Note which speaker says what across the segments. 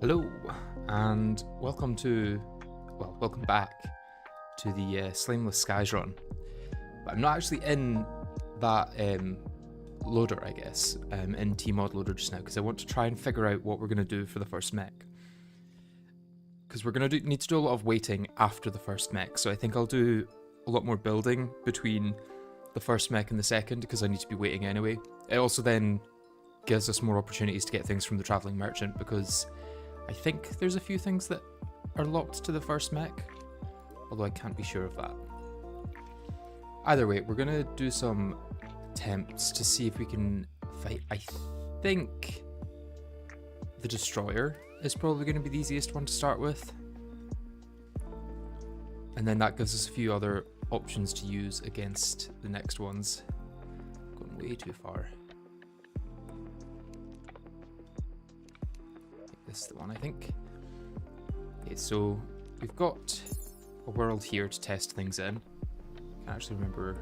Speaker 1: Hello, and welcome back to the Slimeless Skies run. But I'm not actually in that loader, I guess, in modloader just now, because I want to try and figure out what we're going to do for the first mech. Because we're going to need to do a lot of waiting after the first mech, so I think I'll do a lot more building between the first mech and the second, because I need to be waiting anyway. It also then gives us more opportunities to get things from the Travelling Merchant, because I think there's a few things that are locked to the first mech, although I can't be sure of that. Either way, we're going to do some attempts to see if we can fight. I think the Destroyer is probably going to be the easiest one to start with. And then that gives us a few other options to use against the next ones. Going way too far. This is the one, I think. Okay, so we've got a world here to test things in. I can't actually remember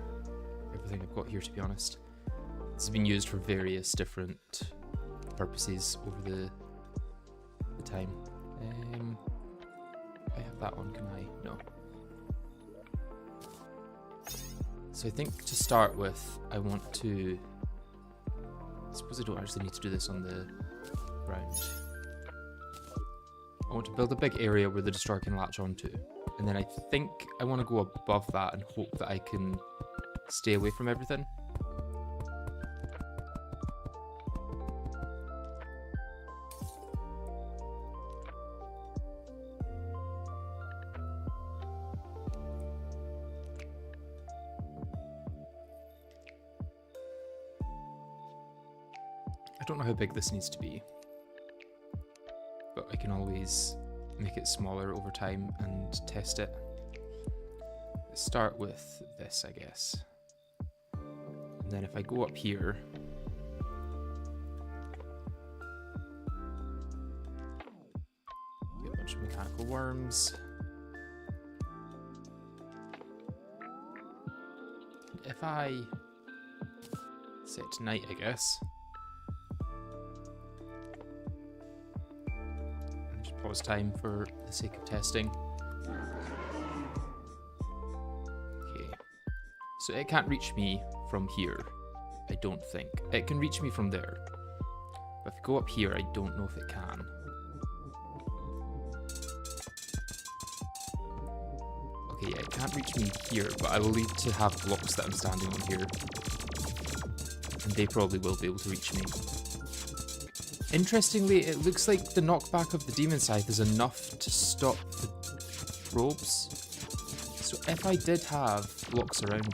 Speaker 1: everything I've got here, to be honest. This has been used for various different purposes over the time. I have that one, can I? No. So I think to start with, I want to... I suppose I don't actually need to do this on the ground. I want to build a big area where the destroyer can latch onto. And then I think I want to go above that and hope that I can stay away from everything. I don't know how big this needs to be, but I can always make it smaller over time and test it. Let's start with this, I guess. And then if I go up here, get a bunch of mechanical worms. If I set it to night, I guess. Pause time for the sake of testing. Okay, so it can't reach me from here, I don't think. It can reach me from there, but if I go up here, I don't know if it can. Okay, yeah, it can't reach me here, but I will need to have blocks that I'm standing on here, and they probably will be able to reach me. Interestingly, it looks like the knockback of the Demon Scythe is enough to stop the probes. So if I did have blocks around me,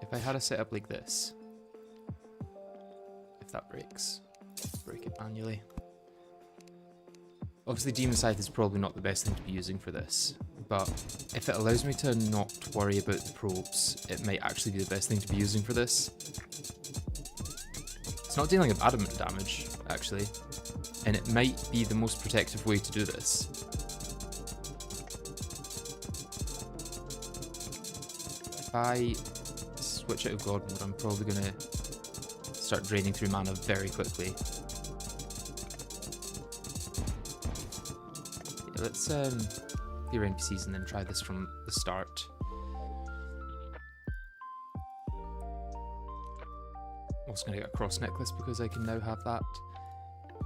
Speaker 1: if I had a setup like this, if that breaks, break it manually. Obviously, Demon Scythe is probably not the best thing to be using for this, but if it allows me to not worry about the probes, it might actually be the best thing to be using for this. It's not dealing with adamant damage, actually, and it might be the most protective way to do this. If I switch out of God mode, I'm probably going to start draining through mana very quickly. Let's clear NPCs and then try this from the start. I'm also going to get a cross necklace because I can now have that.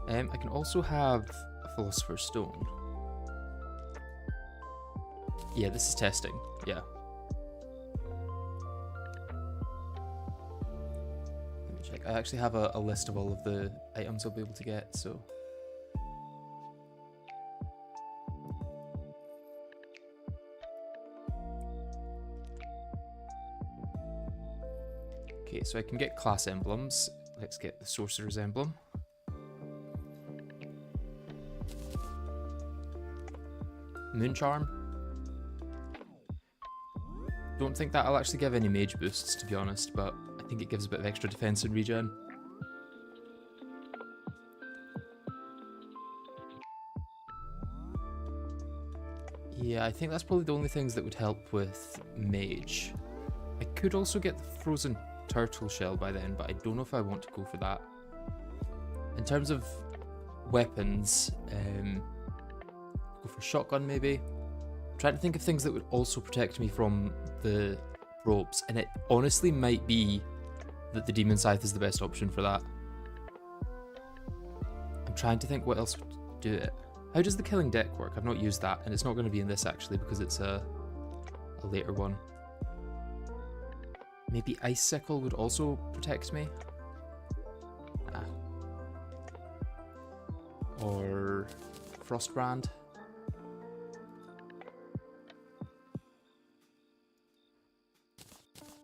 Speaker 1: I can also have a Philosopher's Stone. Yeah, this is testing. Yeah. Let me check. I actually have a list of all of the items I'll be able to get, so... Okay, so I can get class emblems. Let's get the Sorcerer's Emblem. Moon Charm. Don't think that'll actually give any mage boosts, to be honest, but I think it gives a bit of extra defense and regen. Yeah, I think that's probably the only things that would help with mage. I could also get the Frozen Turtle Shell by then, but I don't know if I want to go for that. In terms of weapons, go for shotgun maybe. I'm trying to think of things that would also protect me from the ropes, and it honestly might be that the Demon Scythe is the best option for that. I'm trying to think what else would do it. How does the Killing Deck work? I've not used that, and it's not going to be in this actually because it's a later one. Maybe Icicle would also protect me? Nah. Or Frostbrand?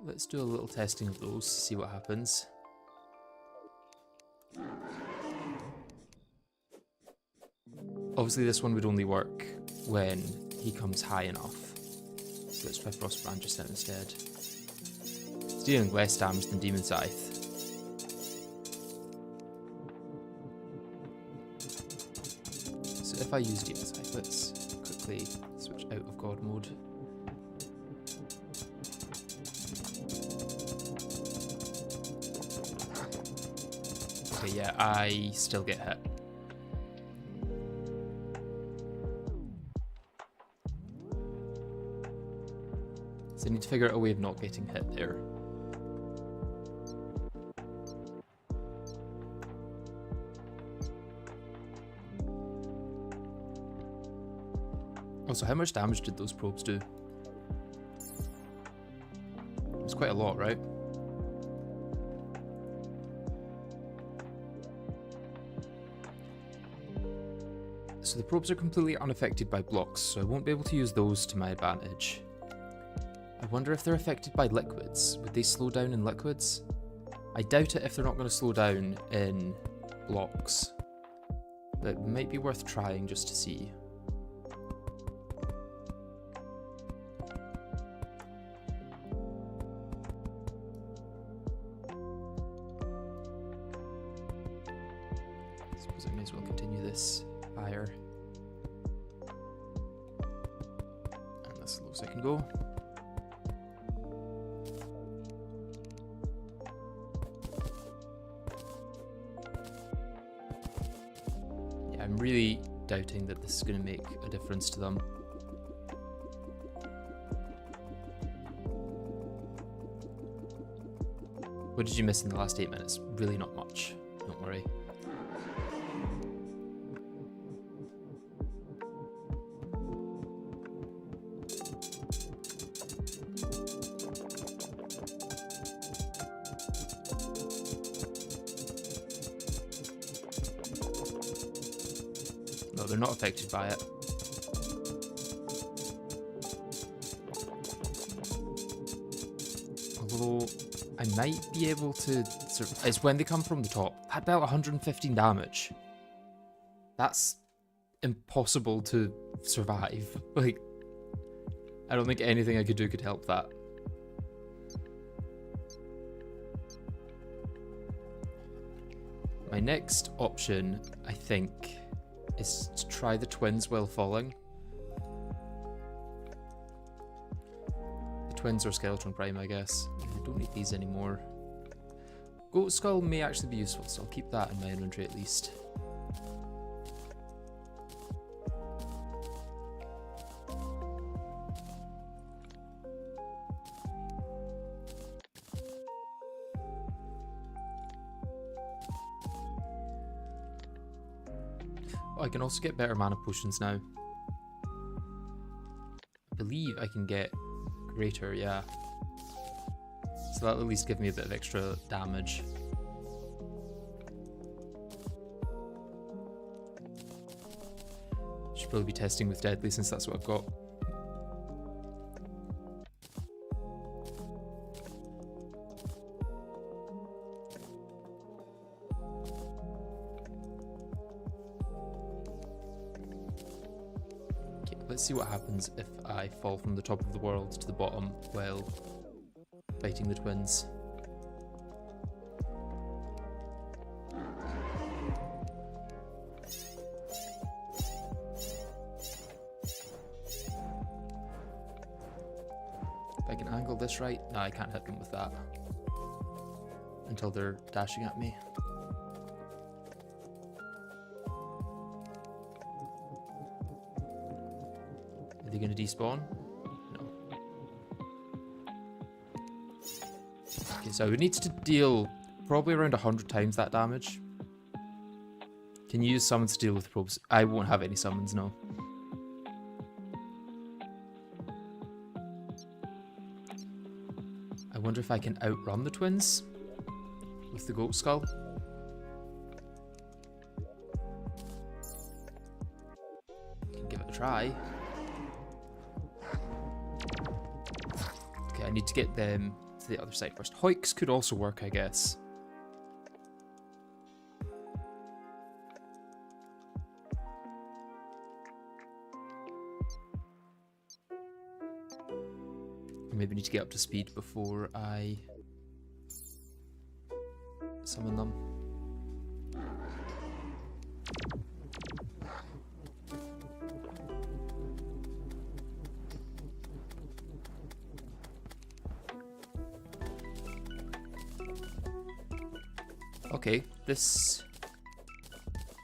Speaker 1: Let's do a little testing of those, see what happens. Obviously this one would only work when he comes high enough. So let's try Frostbrand just now instead. It's dealing less damage than Demon Scythe. So if I use Demon Scythe, let's quickly switch out of God mode. Okay, yeah, I still get hit. So I need to figure out a way of not getting hit there. Also, how much damage did those probes do? It was quite a lot, right? So the probes are completely unaffected by blocks, so I won't be able to use those to my advantage. I wonder if they're affected by liquids. Would they slow down in liquids? I doubt it if they're not going to slow down in blocks. But it might be worth trying just to see. I suppose I may as well continue this higher. And that's as low as I can go. Yeah, I'm really doubting that this is going to make a difference to them. What did you miss in the last 8 minutes? Really not much, don't worry. No, they're not affected by it. Although I might be able to it's when they come from the top. That dealt 115 damage. That's impossible to survive. Like, I don't think anything I could do could help that. My next option, I think, is to try the twins while falling. The twins or Skeleton Prime, I guess. I don't need these anymore. Goat Skull may actually be useful, so I'll keep that in my inventory at least. Oh, I can also get better mana potions now. I believe I can get greater, yeah. So that'll at least give me a bit of extra damage. Should probably be testing with Deadly since that's what I've got. Let's see what happens if I fall from the top of the world to the bottom while fighting the twins. If I can angle this right, no, I can't hit them with that until they're dashing at me. Are they going to despawn? No. Okay, so I would need to deal probably around 100 times that damage. Can you use summons to deal with probes? I won't have any summons, no. I wonder if I can outrun the twins with the goat skull. Can give it a try. I need to get them to the other side first. Hoiks could also work, I guess. I maybe need to get up to speed before I summon them. Okay, this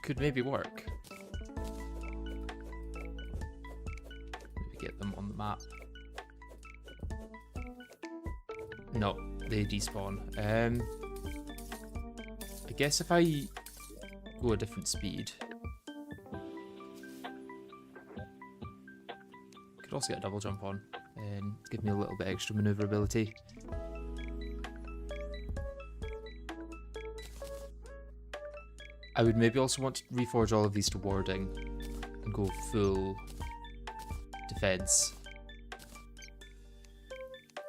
Speaker 1: could maybe work. Maybe get them on the map. No, they despawn. I guess if I go a different speed, could also get a double jump on and give me a little bit extra maneuverability. I would maybe also want to reforge all of these to warding and go full defense.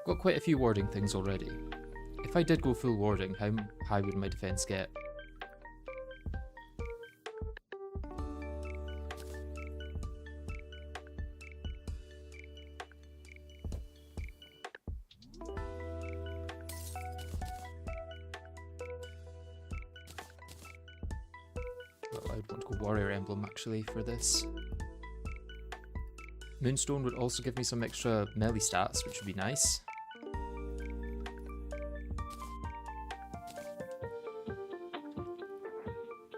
Speaker 1: Got quite a few warding things already. If I did go full warding, how high would my defense get? Well, I'd want to go Warrior Emblem actually for this. Moonstone would also give me some extra melee stats, which would be nice.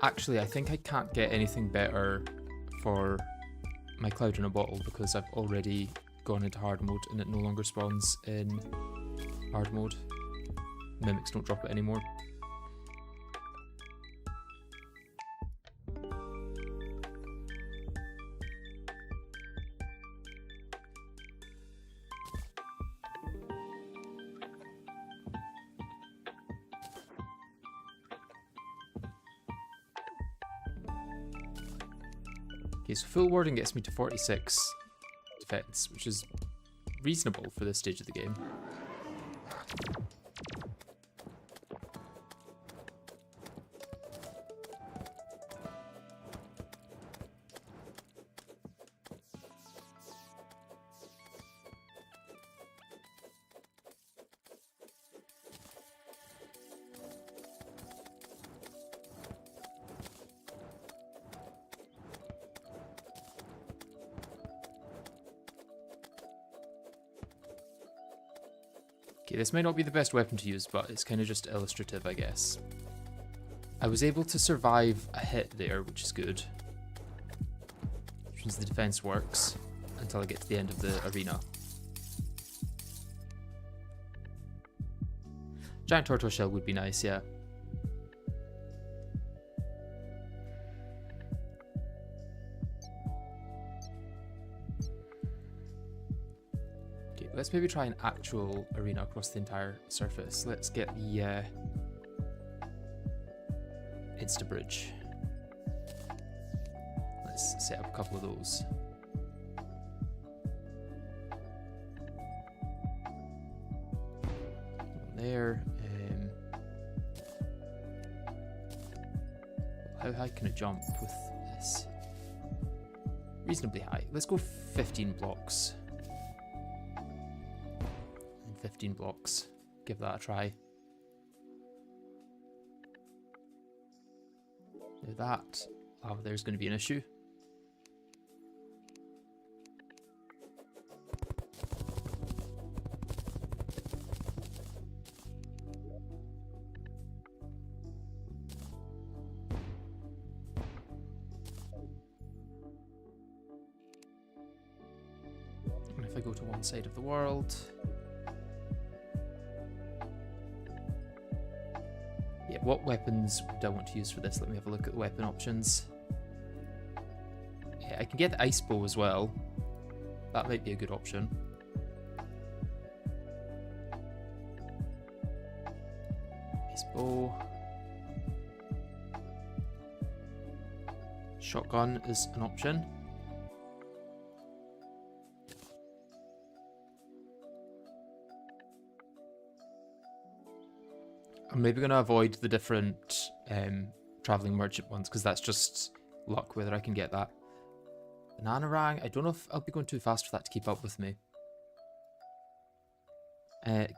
Speaker 1: Actually, I think I can't get anything better for my Cloud in a Bottle because I've already gone into hard mode and it no longer spawns in hard mode. Mimics don't drop it anymore. Okay, so full warding gets me to 46 defense, which is reasonable for this stage of the game. Okay, this may not be the best weapon to use, but it's kind of just illustrative, I guess. I was able to survive a hit there, which is good. Which means the defense works until I get to the end of the arena. Giant tortoise shell would be nice, yeah. Let's maybe try an actual arena across the entire surface. Let's get the Insta-Bridge. Let's set up a couple of those. There. How high can it jump with this? Reasonably high. Let's go 15 blocks. 15 blocks. Give that a try. Now that, oh, there's going to be an issue. And if I go to one side of the world, what weapons would I want to use for this? Let me have a look at the weapon options. Yeah, I can get the ice bow as well. That might be a good option. Ice bow. Shotgun is an option. I'm maybe going to avoid the different traveling merchant ones because that's just luck whether I can get that. Bananarang, I don't know if I'll be going too fast for that to keep up with me.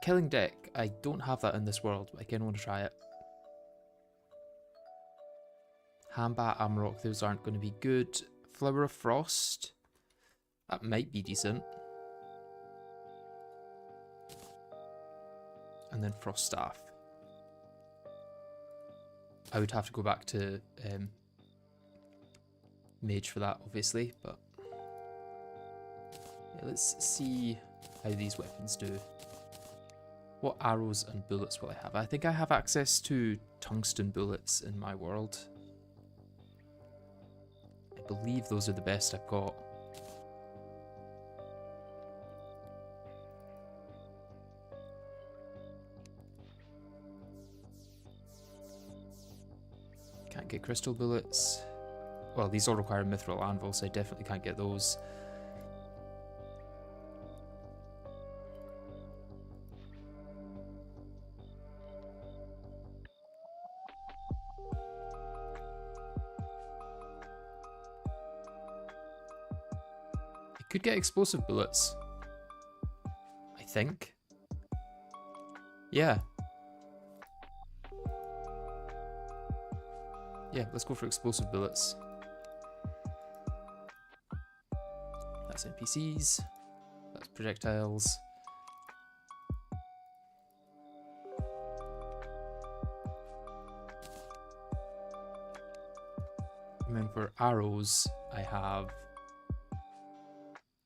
Speaker 1: Killing Deck, I don't have that in this world, but I kind of want to try it. Hambat, Amrock, those aren't going to be good. Flower of Frost, that might be decent. And then Frost Staff. I would have to go back to Mage for that, obviously, but yeah, let's see how these weapons do. What arrows and bullets will I have? I think I have access to tungsten bullets in my world. I believe those are the best I've got. Can't get crystal bullets. Well, these all require mithril anvils, so I definitely can't get those. I could get explosive bullets. I think. Yeah. Yeah, let's go for explosive bullets. That's NPCs. That's projectiles. And then for arrows, I have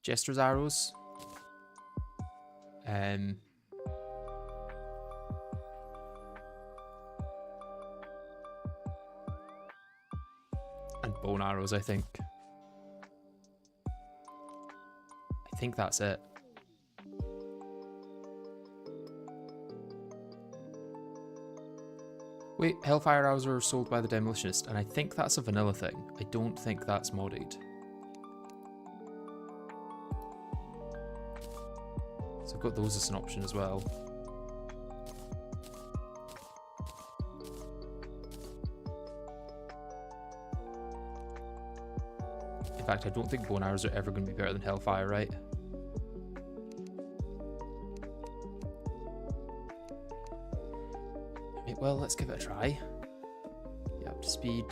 Speaker 1: Jester's arrows. And bone arrows, I think. I think that's it. Wait, Hellfire arrows are sold by the Demolitionist, and I think that's a vanilla thing. I don't think that's modded. So I've got those as an option as well. In fact, I don't think bone arrows are ever going to be better than Hellfire, right? Okay, well, let's give it a try. Yeah, up to speed.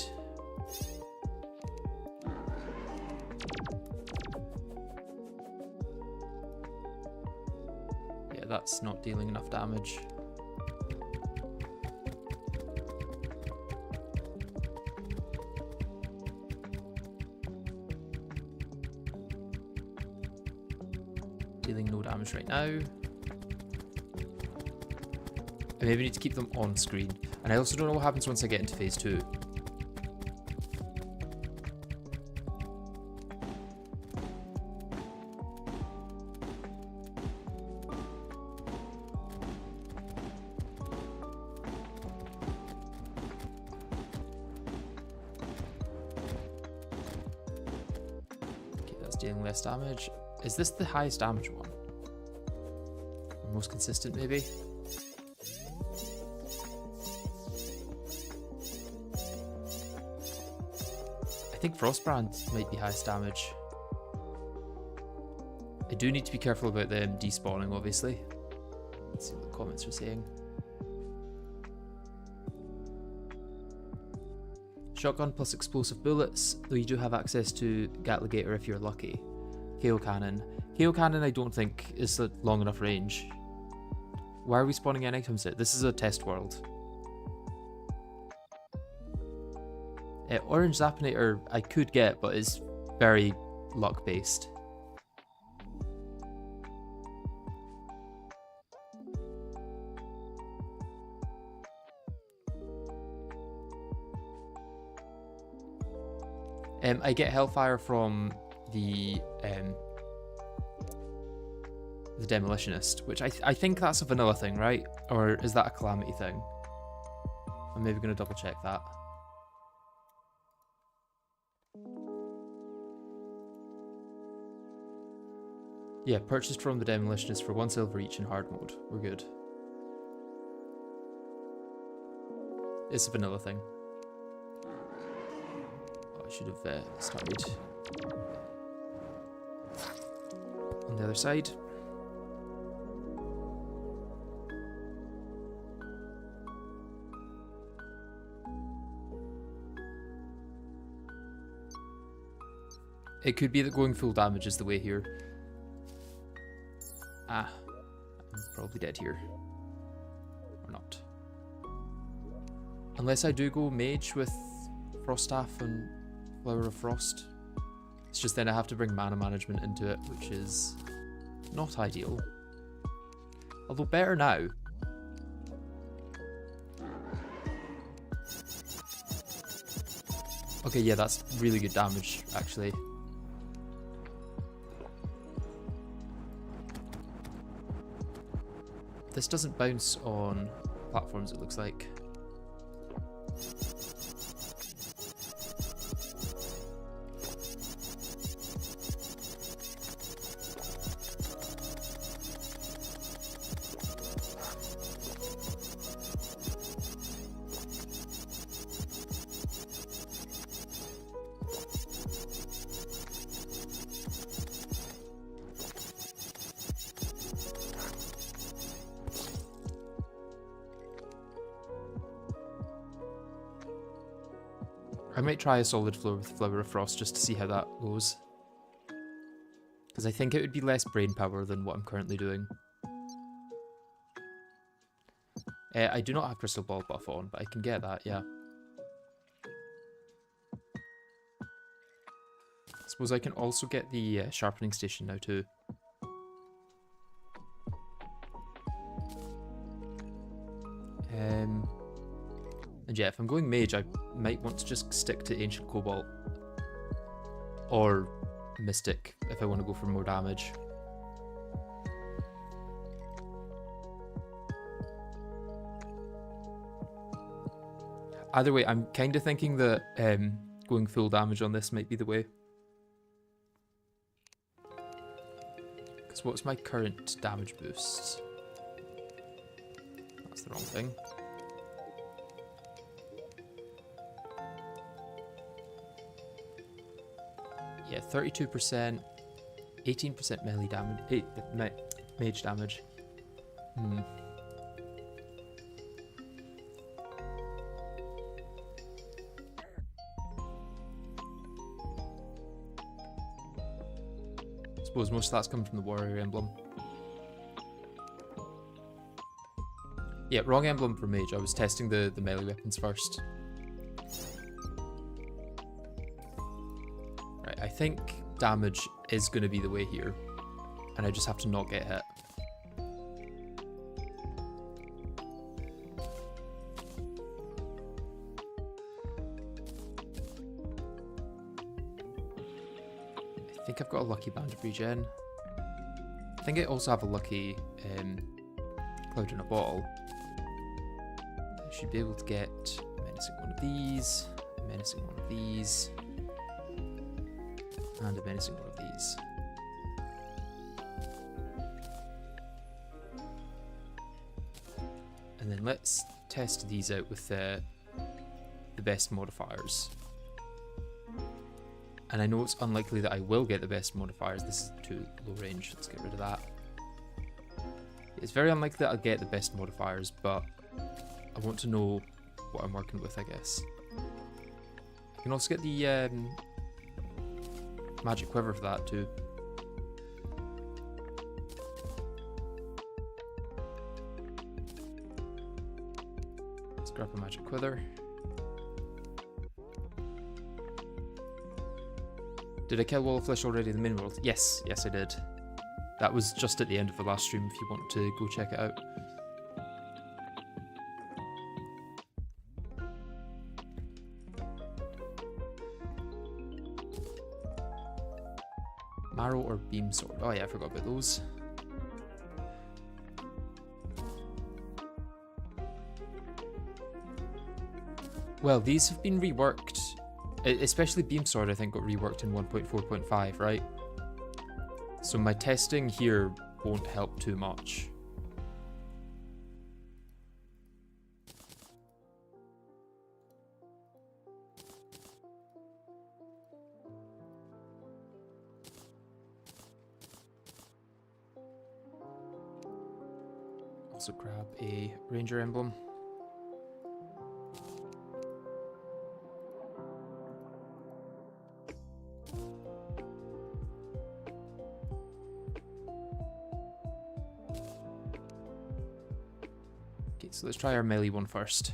Speaker 1: Yeah, that's not dealing enough damage. Dealing no damage right now. I maybe need to keep them on screen. And I also don't know what happens once I get into phase 2. Okay, that's dealing less damage. Is this the highest damage one? Or most consistent, maybe? I think Frostbrand might be highest damage. I do need to be careful about them despawning, obviously. Let's see what the comments are saying. Shotgun plus explosive bullets, though you do have access to Gatligator if you're lucky. KO Cannon. KO Cannon I don't think is a long enough range. Why are we spawning any items here? This is a test world. Orange Zappinator I could get, but it's very luck based. I get Hellfire from the Demolitionist, which I think that's a vanilla thing, right? Or is that a Calamity thing? I'm maybe going to double check that. Yeah, purchased from the Demolitionist for 1 silver each in hard mode. We're good. It's a vanilla thing. Oh, I should have started on the other side. It could be that going full damage is the way here. Ah, I'm probably dead here. Or not. Unless I do go mage with Frost Staff and Flower of Frost. It's just then I have to bring mana management into it, which is not ideal. Although better now. Okay, yeah, that's really good damage, actually. This doesn't bounce on platforms, it looks like. I might try a solid floor with Flower of Frost just to see how that goes. Because I think it would be less brain power than what I'm currently doing. I do not have Crystal Ball buff on, but I can get that, yeah. I suppose I can also get the Sharpening Station now too. And yeah, if I'm going Mage, I might want to just stick to Ancient Cobalt. Or Mystic, if I want to go for more damage. Either way, I'm kind of thinking that going full damage on this might be the way. Because what's my current damage boost? That's the wrong thing. Yeah, 32%, 18% melee damage, mage damage. I suppose most of that's coming from the warrior emblem. Yeah, wrong emblem for mage. I was testing the melee weapons first. Right, I think damage is going to be the way here. And I just have to not get hit. I think I've got a lucky band of regen. I think I also have a lucky cloud in a bottle. I should be able to get a menacing one of these, a menacing one of these, and a menacing one of these. And then let's test these out with the best modifiers. And I know it's unlikely that I will get the best modifiers. This is too low range. Let's get rid of that. It's very unlikely that I'll get the best modifiers, but I want to know what I'm working with, I guess. I can also get the magic quiver for that too. Let's grab a magic quiver. Did I kill Wall of Flesh already in the main world? Yes, yes I did. That was just at the end of the last stream if you want to go check it out. Marrow or beam sword? Oh yeah, I forgot about those. Well, these have been reworked. Especially beam sword, I think, got reworked in 1.4.5, right? So my testing here won't help too much. Also grab a ranger emblem. So let's try our melee one first.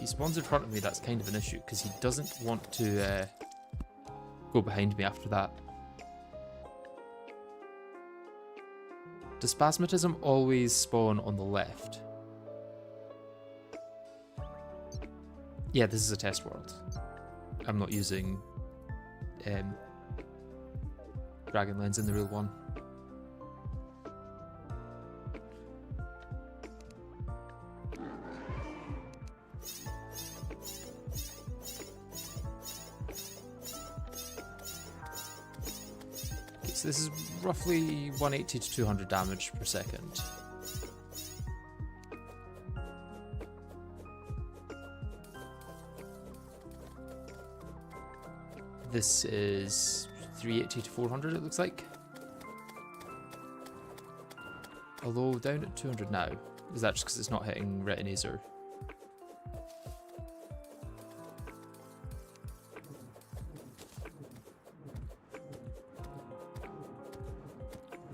Speaker 1: he spawns in front of me, that's kind of an issue, because he doesn't want to go behind me after that. Does Spasmatism always spawn on the left? Yeah, this is a test world. I'm not using Dragon Lens in the real one. Okay, so this is roughly 180 to 200 damage per second. This is 380 to 400, it looks like. Although down at 200 now. Is that just because it's not hitting Retinaser?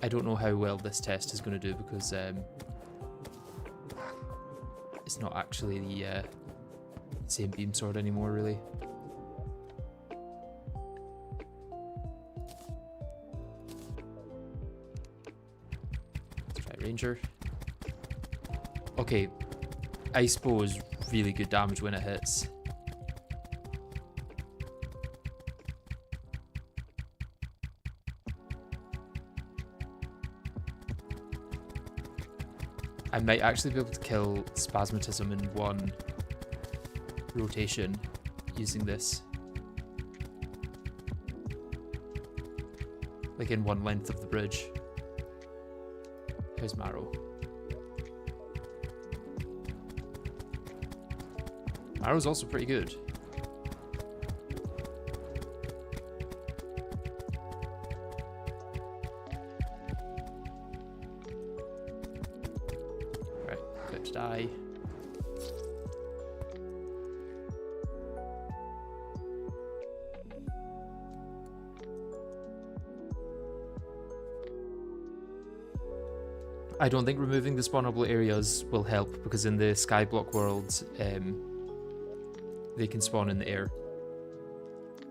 Speaker 1: I don't know how well this test is going to do because it's not actually the same beam sword anymore, really. Ranger. Okay, Ice Bow is really good damage when it hits. I might actually be able to kill Spasmatism in one rotation using this. Like in one length of the bridge. How's Marrow? Marrow's also pretty good. Right, good to die. I don't think removing the spawnable areas will help because in the Skyblock world, they can spawn in the air.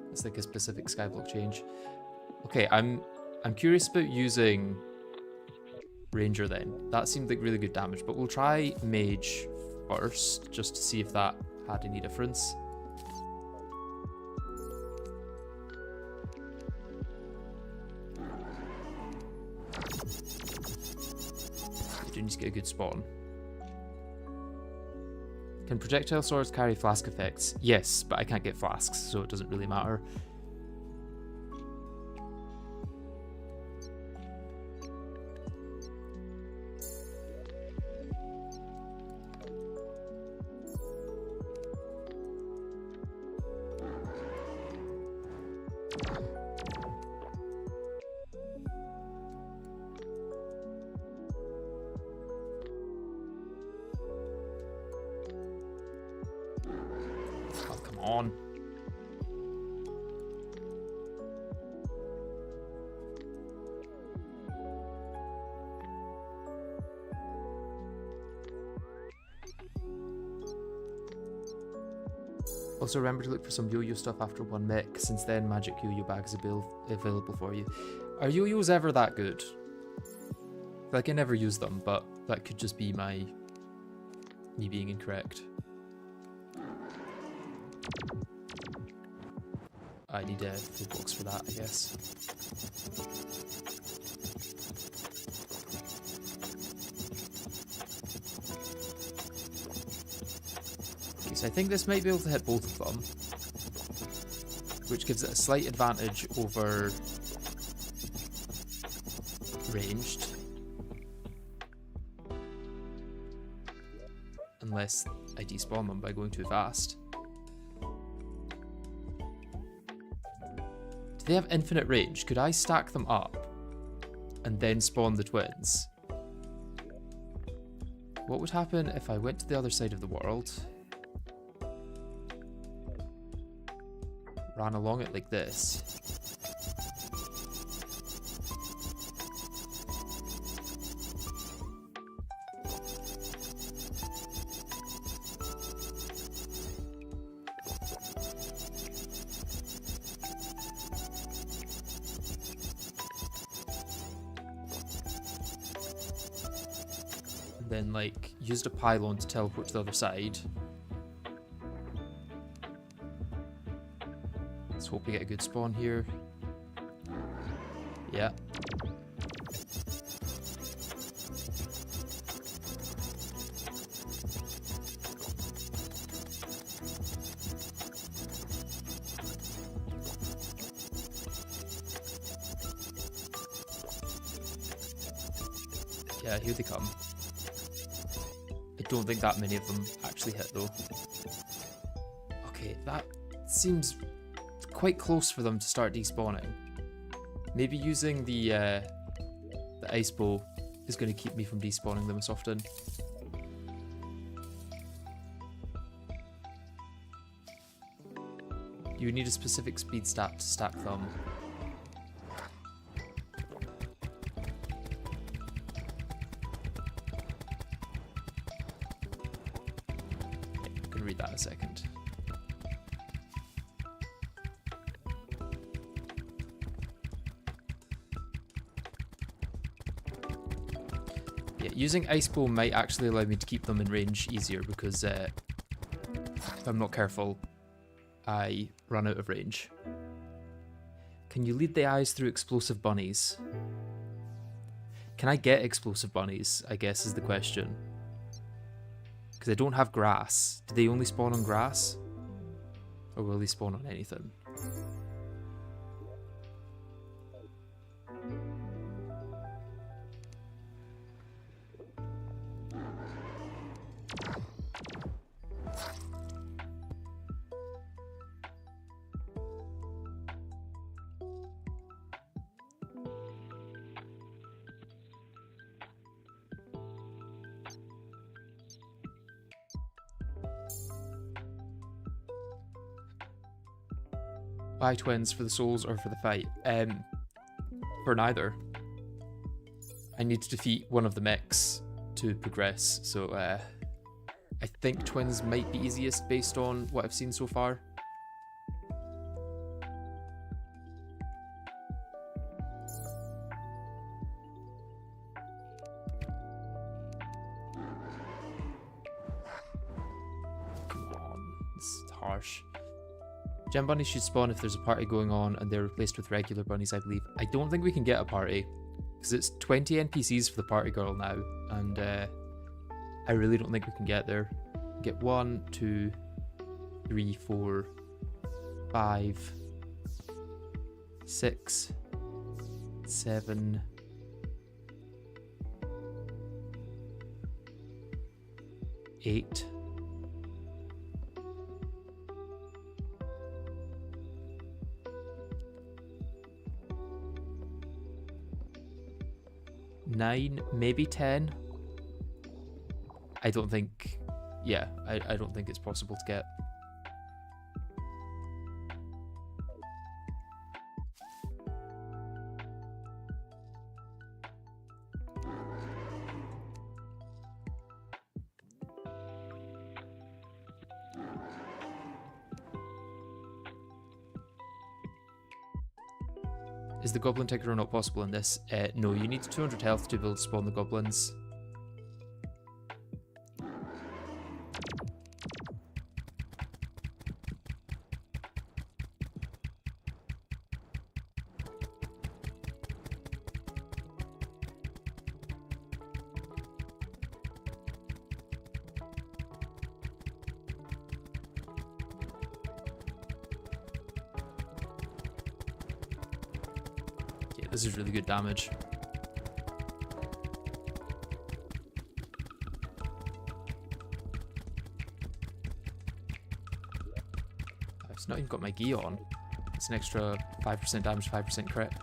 Speaker 1: It's like a specific Skyblock change. Okay, I'm curious about using Ranger then. That seemed like really good damage, but we'll try Mage first just to see if that had any difference. You need to get a good spawn. Can projectile swords carry flask effects? Yes, but I can't get flasks, so it doesn't really matter. On. Also remember to look for some yo-yo stuff after one mech, since then magic yo-yo bag is available for you. Are yo-yos ever that good? Like I never use them, but that could just be me being incorrect. I need a full box for that, I guess. Okay, so I think this might be able to hit both of them, which gives it a slight advantage over ranged. Unless I despawn them by going too fast. They have infinite range. Could I stack them up and then spawn the twins? What would happen if I went to the other side of the world, ran along it like this, then like used a pylon to teleport to the other side. Let's hope we get a good spawn here. Yeah. Yeah, here they come. I don't think that many of them actually hit though. Okay, that seems quite close for them to start despawning. Maybe using the ice bow is going to keep me from despawning them as often. You need a specific speed stat to stack them. Read that in a second. Yeah, using ice bow might actually allow me to keep them in range easier because if I'm not careful, I run out of range. Can you lead the eyes through explosive bunnies? Can I get explosive bunnies, I guess is the question. Because I don't have grass. Do they only spawn on grass? Or will they spawn on anything? Buy twins for the souls or for the fight? For neither. I need to defeat one of the mechs to progress, so I think twins might be easiest based on what I've seen so far. Come on, this is harsh. Gem bunnies should spawn if there's a party going on and they're replaced with regular bunnies, I believe. I don't think we can get a party, because it's 20 NPCs for the party girl now, and I really don't think we can get there. Get 1, 2, 3, 4, 5, 6, 7, 8. 9, maybe 10. I don't think, yeah, I don't think it's possible to get. Is the goblin ticker not possible in this? No, you need 200 health to be able to spawn the goblins. This is really good damage. I've not even got my gi on. It's an extra 5% damage, 5% crit.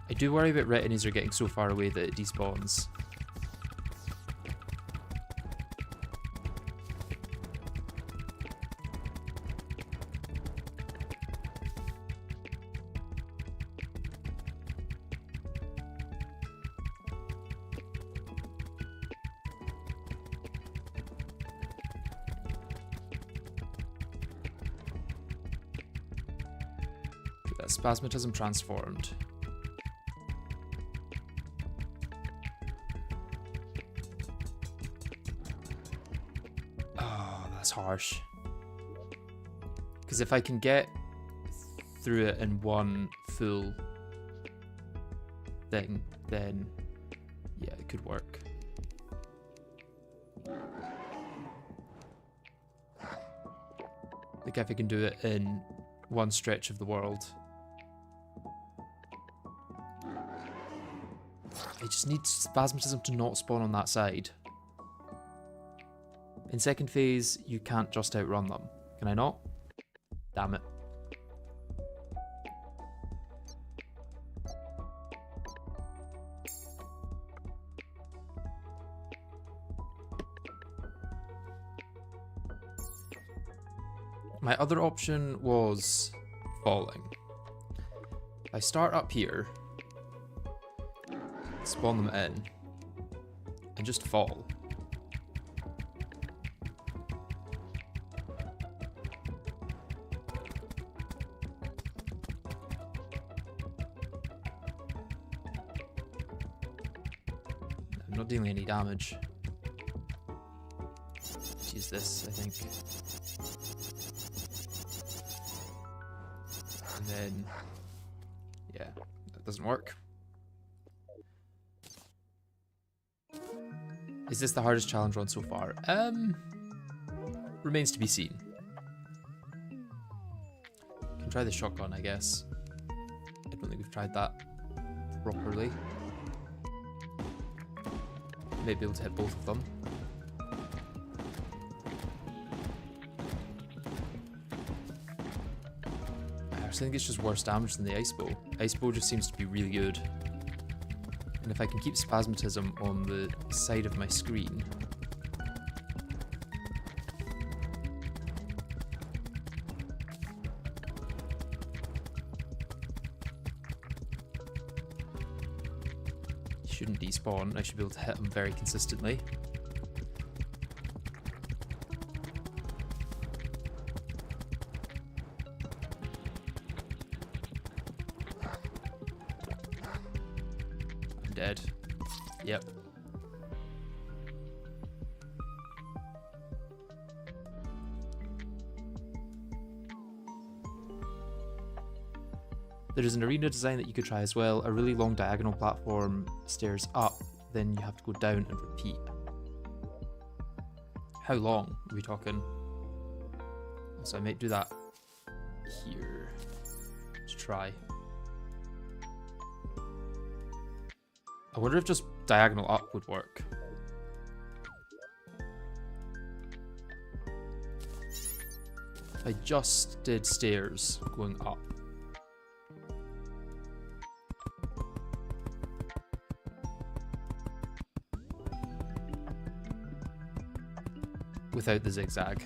Speaker 1: I do worry about retinues are getting so far away that it despawns. That Spasmatism transformed. Oh, that's harsh. Because if I can get through it in one full thing, then yeah, it could work. Like if I can do it in one stretch of the world. I just need Spasmatism to not spawn on that side. In second phase, you can't just outrun them. Can I not? Damn it. My other option was falling. I start up here, spawn them in, and just fall. I'm not dealing any damage. Let's use this, I think. And then, yeah, that doesn't work. Is this the hardest challenge run so far? Remains to be seen. Can try the shotgun, I guess. I don't think we've tried that properly. Maybe able to hit both of them. I think it's just worse damage than the ice bow. Ice bow just seems to be really good. And if I can keep Spasmatism on the side of my screen... He shouldn't despawn. I should be able to hit him very consistently. Dead. Yep. There is an arena design that you could try as well. A really long diagonal platform, stairs up, then you have to go down and repeat. How long are we talking? So I might do that here. Let's try. I wonder if just diagonal up would work. If I just did stairs going up. Without the zigzag.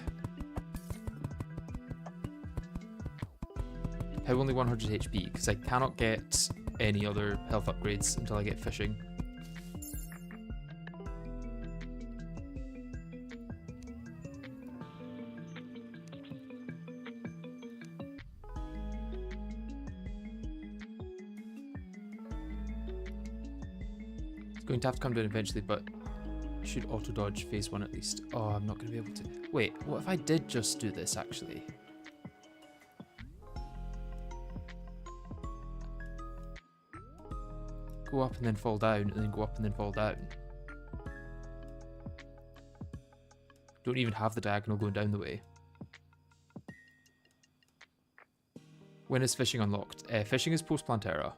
Speaker 1: How only 100 HP? Because I cannot get any other health upgrades until I get fishing. It's going to have to come down eventually, but I should auto dodge phase 1 at least. Oh, I'm not going to be able to. Wait, what if I did just do this actually? Go up and then fall down, and then go up and then fall down. Don't even have the diagonal going down the way. When is fishing unlocked? Fishing is post Plantera.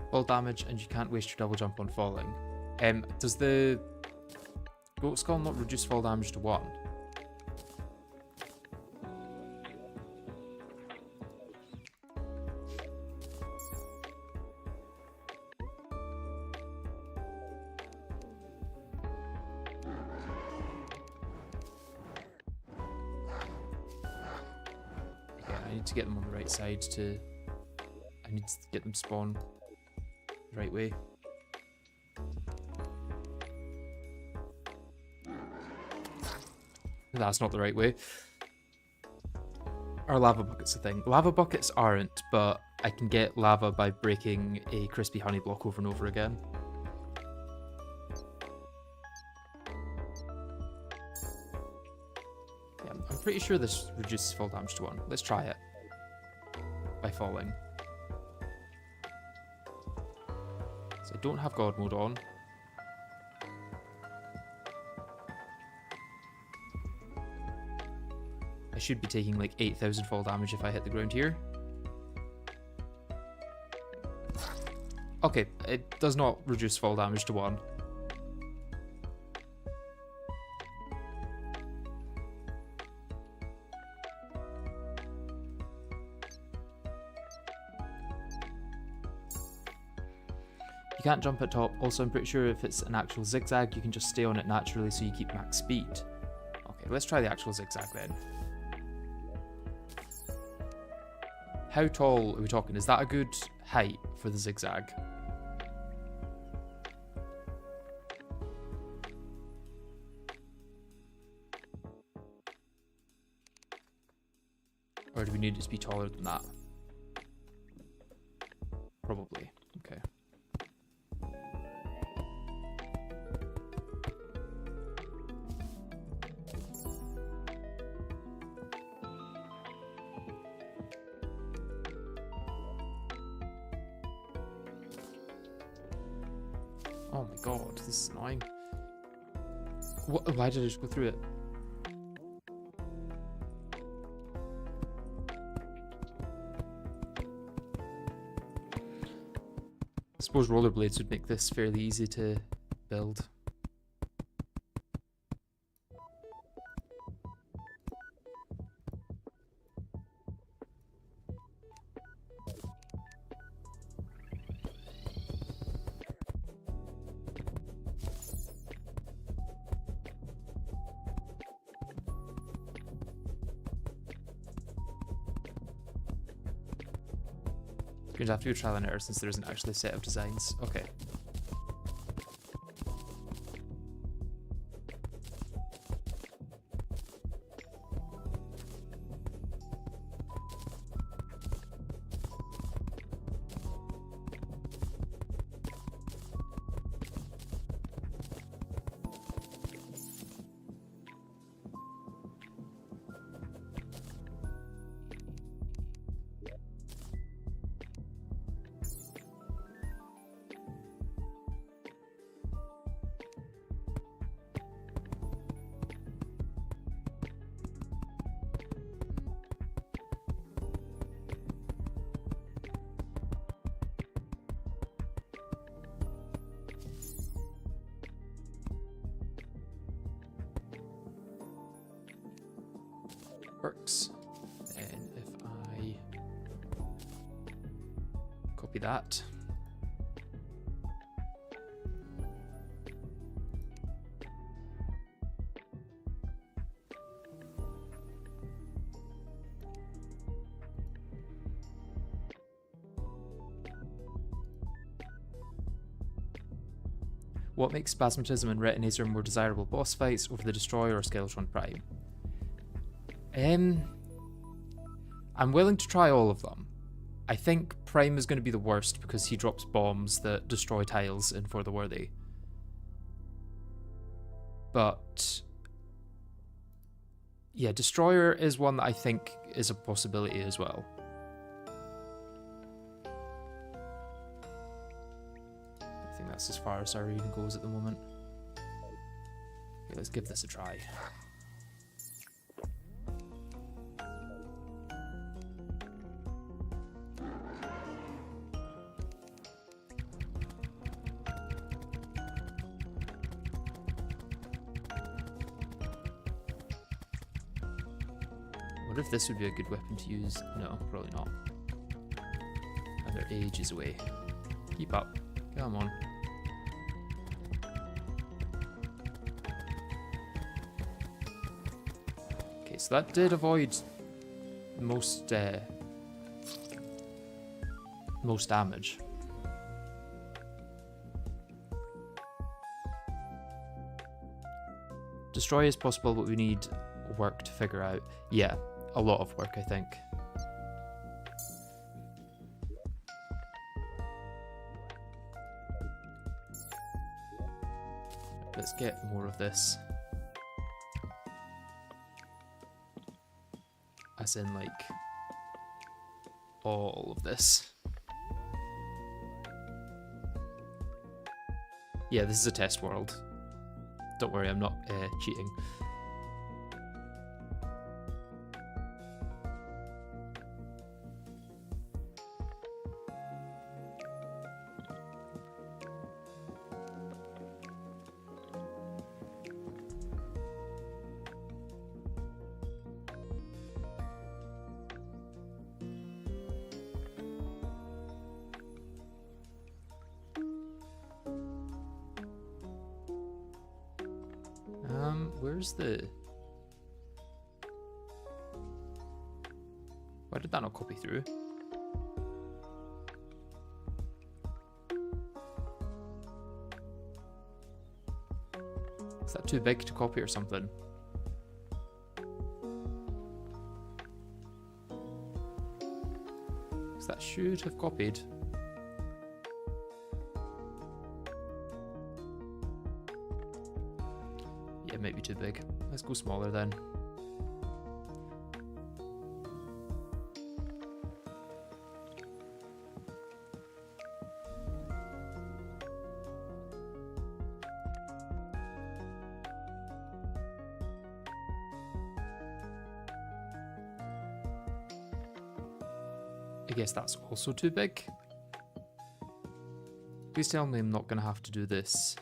Speaker 1: Fall damage, and you can't waste your double jump on falling. Does the goat skull not reduce fall damage to 1? need to get them on the right side to... I need to get them spawn the right way. That's not the right way. Are lava buckets a thing? Lava buckets aren't, but I can get lava by breaking a crispy honey block over and over again. Yeah, I'm pretty sure this reduces fall damage to 1. Let's try it. By falling. So I don't have God mode on. I should be taking like 8,000 fall damage if I hit the ground here. Okay, it does not reduce fall damage to 1. You can't jump at top. Also, I'm pretty sure if it's an actual zigzag, you can just stay on it naturally so you keep max speed. Okay, let's try the actual zigzag then. How tall are we talking? Is that a good height for the zigzag? Or do we need it to be taller than that? Probably. Okay. Oh my god, this is annoying. What, why did I just go through it? I suppose rollerblades would make this fairly easy to build. You're going to have to do trial and error since there isn't actually a set of designs. Okay. Works. And if I copy that. What makes Spasmatism and Retinator more desirable boss fights over the Destroyer or Skeletron Prime? I'm willing to try all of them. I think Prime is going to be the worst because he drops bombs that destroy tiles in For the Worthy. But yeah, Destroyer is one that I think is a possibility as well. I think that's as far as our reading goes at the moment. Okay, let's give this a try. I wonder if this would be a good weapon to use. No, probably not. And they're ages away. Keep up. Come on. Okay, so that did avoid most most damage. Destroy is possible, but we need work to figure out. Yeah, a lot of work, I think. Let's get more of this. As in, like, all of this. Yeah, this is a test world. Don't worry, I'm not cheating. Where's the... Why did that not copy through? Is that too big to copy or something? Because that should have copied. Yeah, it might be too big. Let's go smaller then. I guess that's also too big. Please tell me I'm not going to have to do this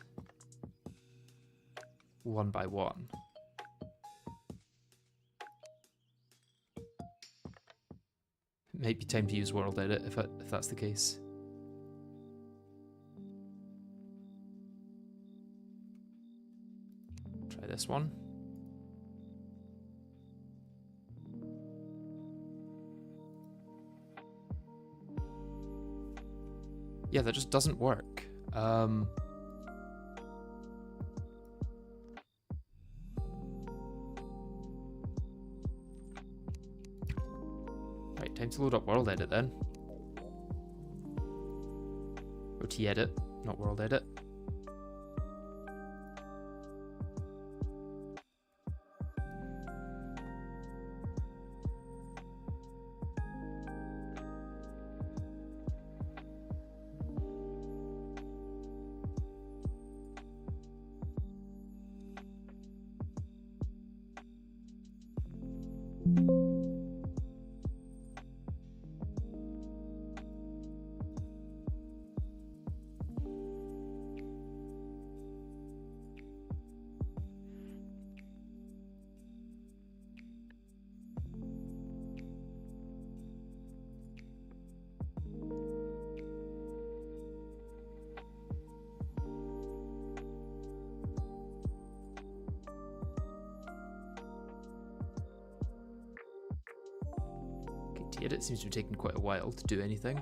Speaker 1: one by one. It might be time to use World Edit if that's the case. Try this one. Yeah, that just doesn't work. Right, time to load up World Edit then. Or T-Edit, not World Edit. It seems to be taking quite a while to do anything.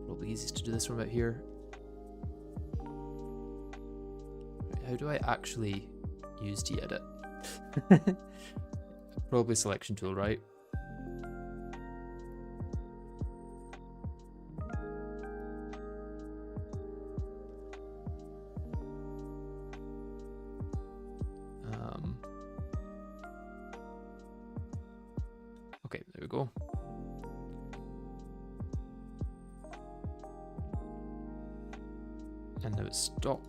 Speaker 1: Probably easiest to do this from out here. Right, how do I actually use T-Edit? Probably selection tool, right? Okay, there we go. And now it's stopped.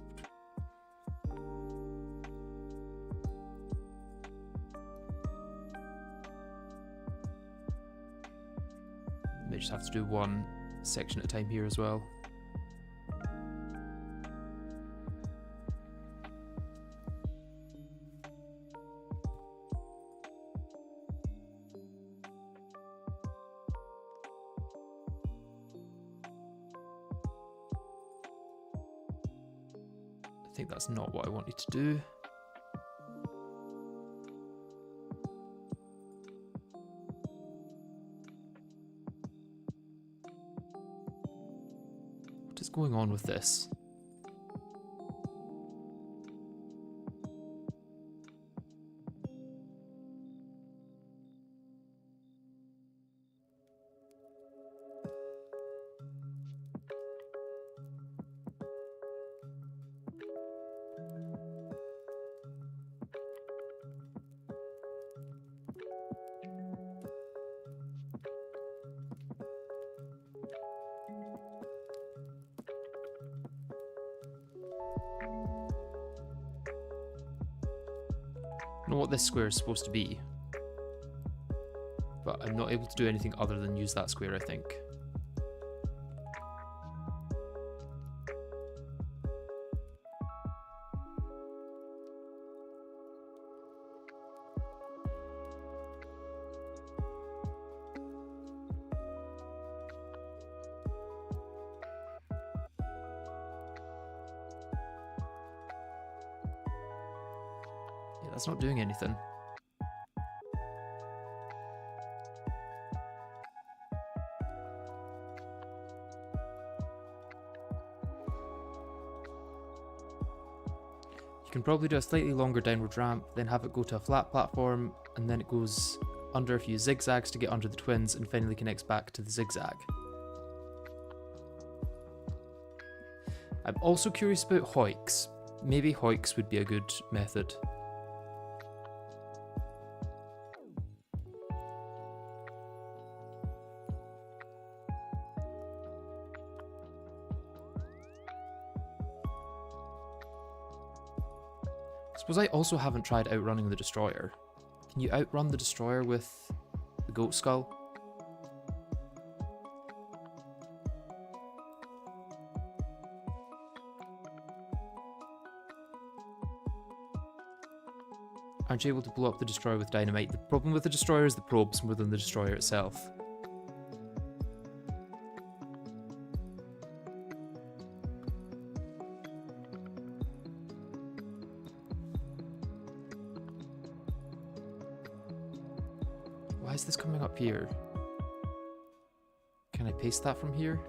Speaker 1: May just have to do one section at a time here as well. I think that's not what I wanted to do. What is going on with this? I know what this square is supposed to be, but I'm not able to do anything other than use that square, I think. Yeah, that's not doing anything. You can probably do a slightly longer downward ramp, then have it go to a flat platform, and then it goes under a few zigzags to get under the twins and finally connects back to the zigzag. I'm also curious about hoiks. Maybe hoiks would be a good method. I suppose I also haven't tried outrunning the destroyer. Can you outrun the destroyer with the goat skull? Aren't you able to blow up the destroyer with dynamite? The problem with the destroyer is the probes more than the destroyer itself. Why is this coming up here? Can I paste that from here?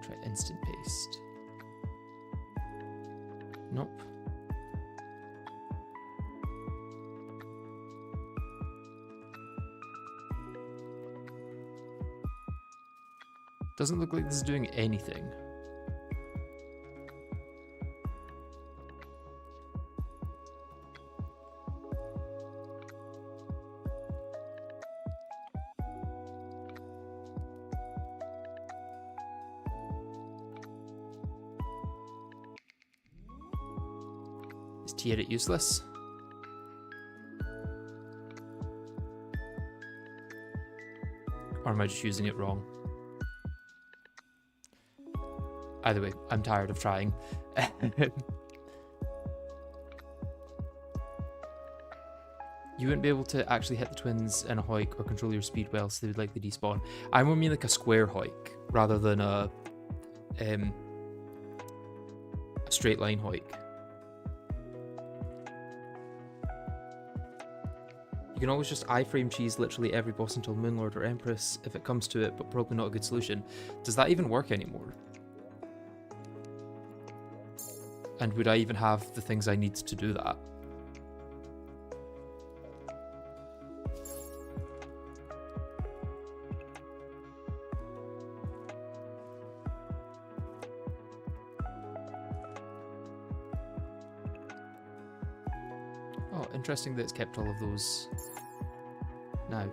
Speaker 1: Try instant paste. Nope. Doesn't look like this is doing anything. Is Tier it useless? Or am I just using it wrong? Either way, I'm tired of trying. You wouldn't be able to actually hit the twins in a hoik or control your speed well, so they would likely despawn. I more mean like a square hoik rather than a straight line hoik. You can always just iframe cheese literally every boss until Moonlord or Empress if it comes to it, but probably not a good solution. Does that even work anymore? And would I even have the things I need to do that? Oh, interesting that it's kept all of those now.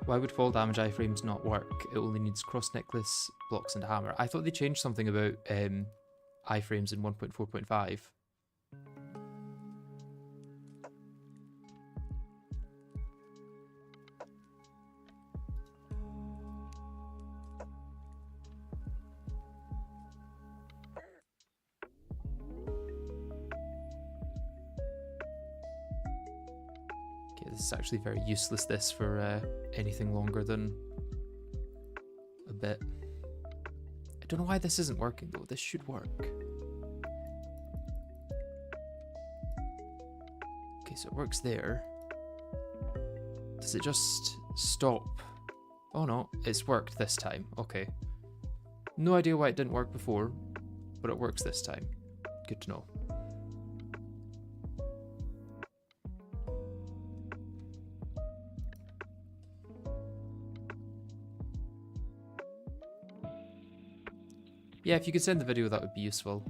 Speaker 1: Why would fall damage iframes not work? It only needs cross necklace, blocks, and hammer. I thought they changed something about iframes in 1.4.5. This is actually very useless, this, for anything longer than a bit. I don't know why this isn't working, though. This should work. Okay, so it works there. Does it just stop? Oh no, it's worked this time. Okay. No idea why it didn't work before, but it works this time. Good to know. Yeah, if you could send the video, that would be useful.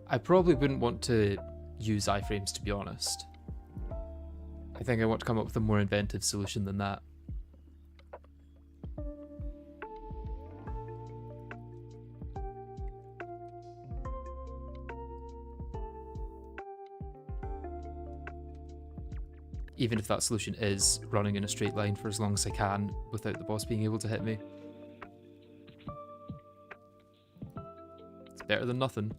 Speaker 1: I probably wouldn't want to use iframes, to be honest. I think I want to come up with a more inventive solution than that. Even if that solution is running in a straight line for as long as I can without the boss being able to hit me. It's better than nothing.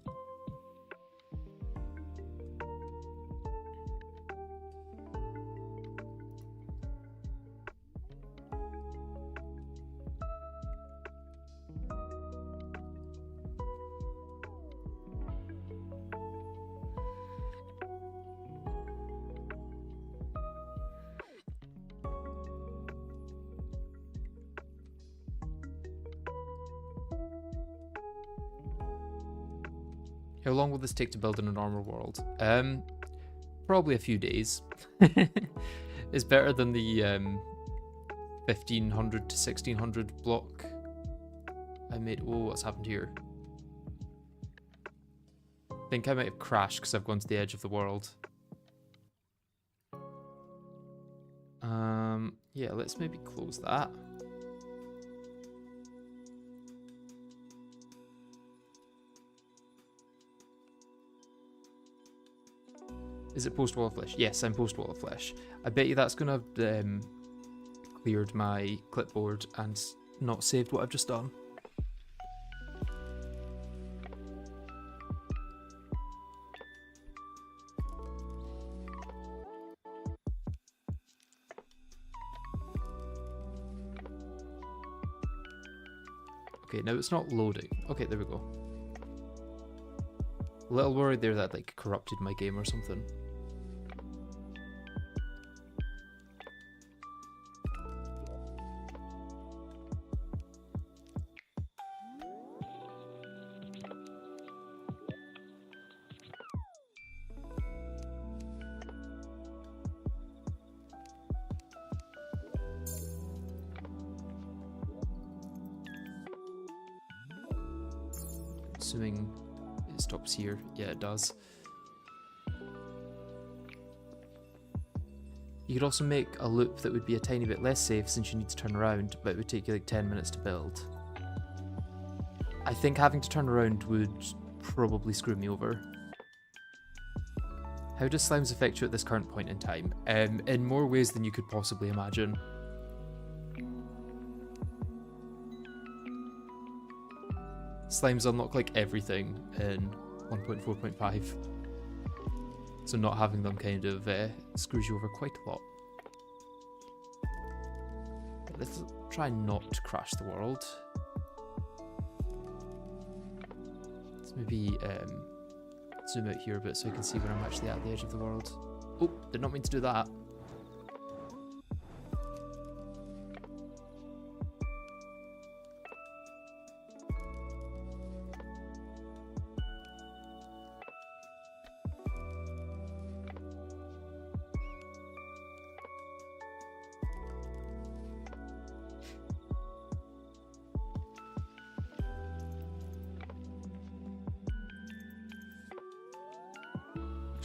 Speaker 1: How long will this take to build in a normal world? Probably a few days. It's better than the 1500 to 1600 block I made. Oh, what's happened here? I think I might have crashed because I've gone to the edge of the world. Yeah, let's maybe close that. Is it post wall of flesh? Yes, I'm post wall of flesh. I bet you that's gonna have cleared my clipboard and not saved what I've just done. Okay, now it's not loading. Okay, there we go. A little worried there that like corrupted my game or something. Assuming it stops here. Yeah, it does. You could also make a loop that would be a tiny bit less safe since you need to turn around, but it would take you like 10 minutes to build. I think having to turn around would probably screw me over. How does slimes affect you at this current point in time? In more ways than you could possibly imagine. Slimes unlock like everything in 1.4.5, so not having them kind of screws you over quite a lot. Let's try not to crash the world. Let's maybe zoom out here a bit so I can see when I'm actually at the edge of the world. Oh, did not mean to do that.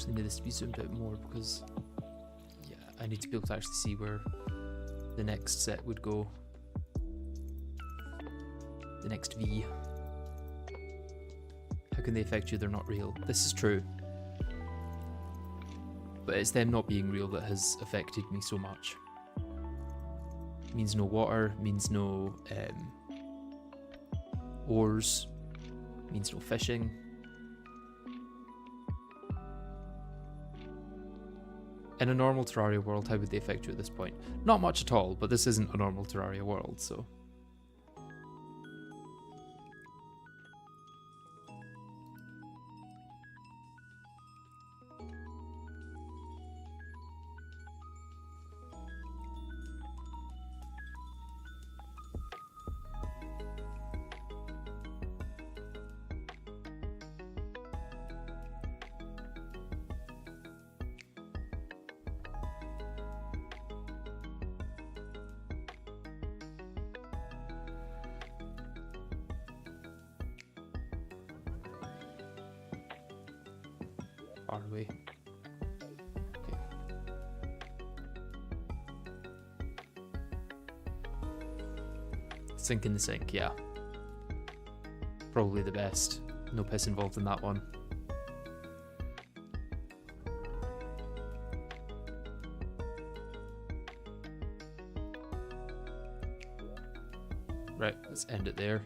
Speaker 1: actually need this to be zoomed out more because, yeah, I need to be able to actually see where the next set would go. The next V. How can they affect you? They're not real. This is true. But it's them not being real that has affected me so much. Means no water, means no ores, means no fishing. In a normal Terraria world, how would they affect you at this point? Not much at all, but this isn't a normal Terraria world, so... far away. Okay. Sink in the sink, yeah. Probably the best. No piss involved in that one. Right, let's end it there.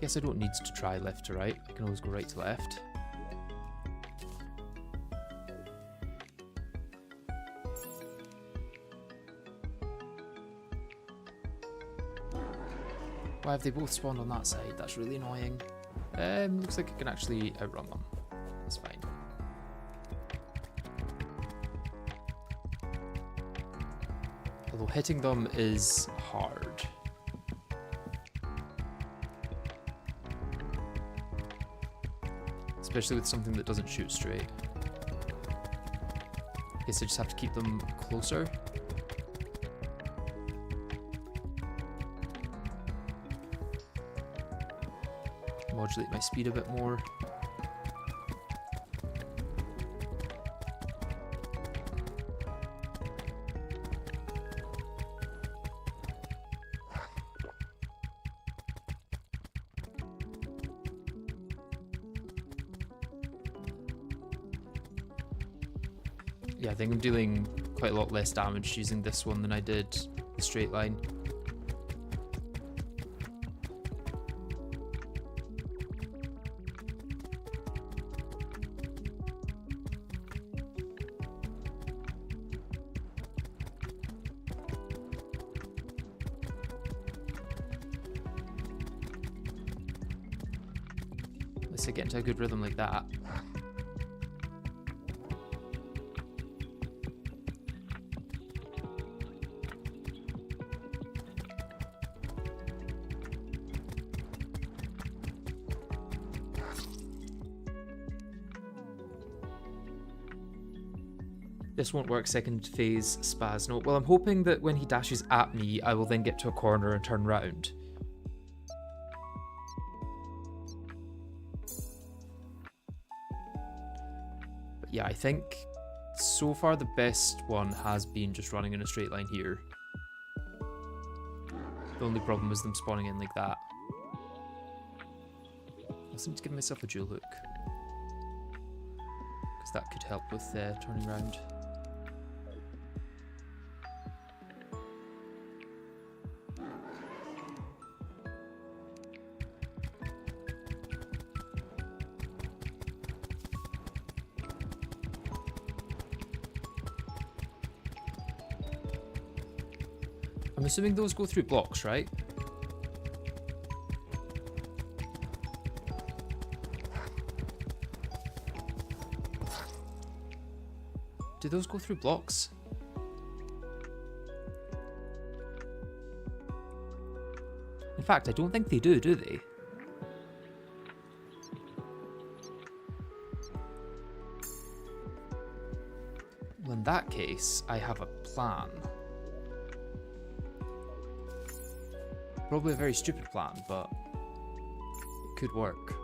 Speaker 1: Guess I don't need to try left to right. I can always go right to left. Why have they both spawned on that side? That's really annoying. Looks like I can actually outrun them. That's fine. Although hitting them is hard. Especially with something that doesn't shoot straight. Guess I just have to keep them closer. Modulate my speed a bit more. Yeah, I think I'm dealing quite a lot less damage using this one than I did the straight line. Unless I get into a good rhythm like that. This won't work, second phase spaz. No, well, I'm hoping that when he dashes at me, I will then get to a corner and turn round. But yeah, I think so far the best one has been just running in a straight line here. The only problem is them spawning in like that. I also need to give myself a dual hook, because that could help with turning around. I'm assuming those go through blocks, right? Do those go through blocks? In fact, I don't think they do they? Well, in that case, I have a plan. Probably a very stupid plan, but it could work.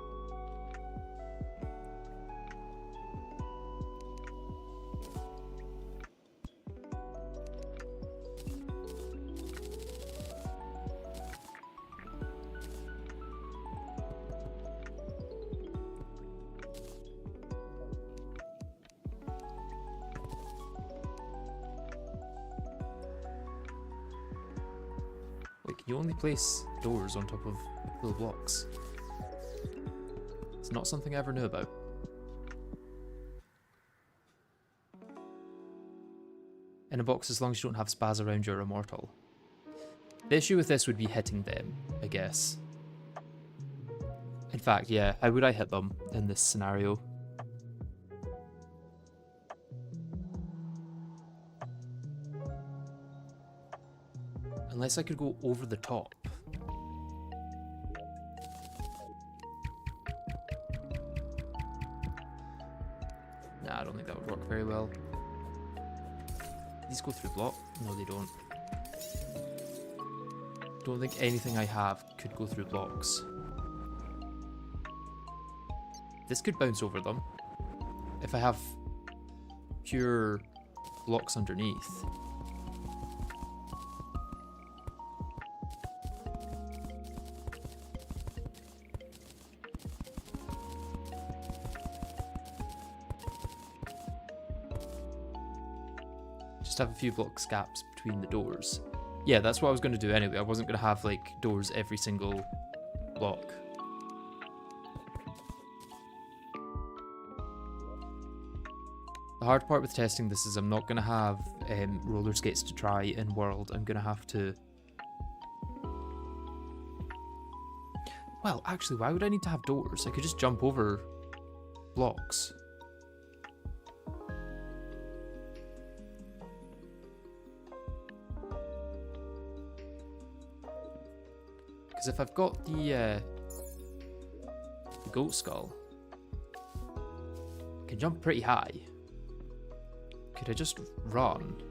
Speaker 1: You only place doors on top of little blocks. It's not something I ever knew about. In a box, as long as you don't have spaz around, you're immortal. The issue with this would be hitting them, I guess. In fact, yeah, how would I hit them in this scenario? Unless I could go over the top. Nah, I don't think that would work very well. These go through block? No, they don't. Don't think anything I have could go through blocks. This could bounce over them. If I have pure blocks underneath. Just have a few blocks gaps between the doors. Yeah, that's what I was going to do anyway. I wasn't going to have like doors every single block. The hard part with testing this is I'm not going to have roller skates to try in world. I'm going to have to... Well, actually, why would I need to have doors? I could just jump over blocks. Because if I've got the goat skull, I can jump pretty high. Could I just run?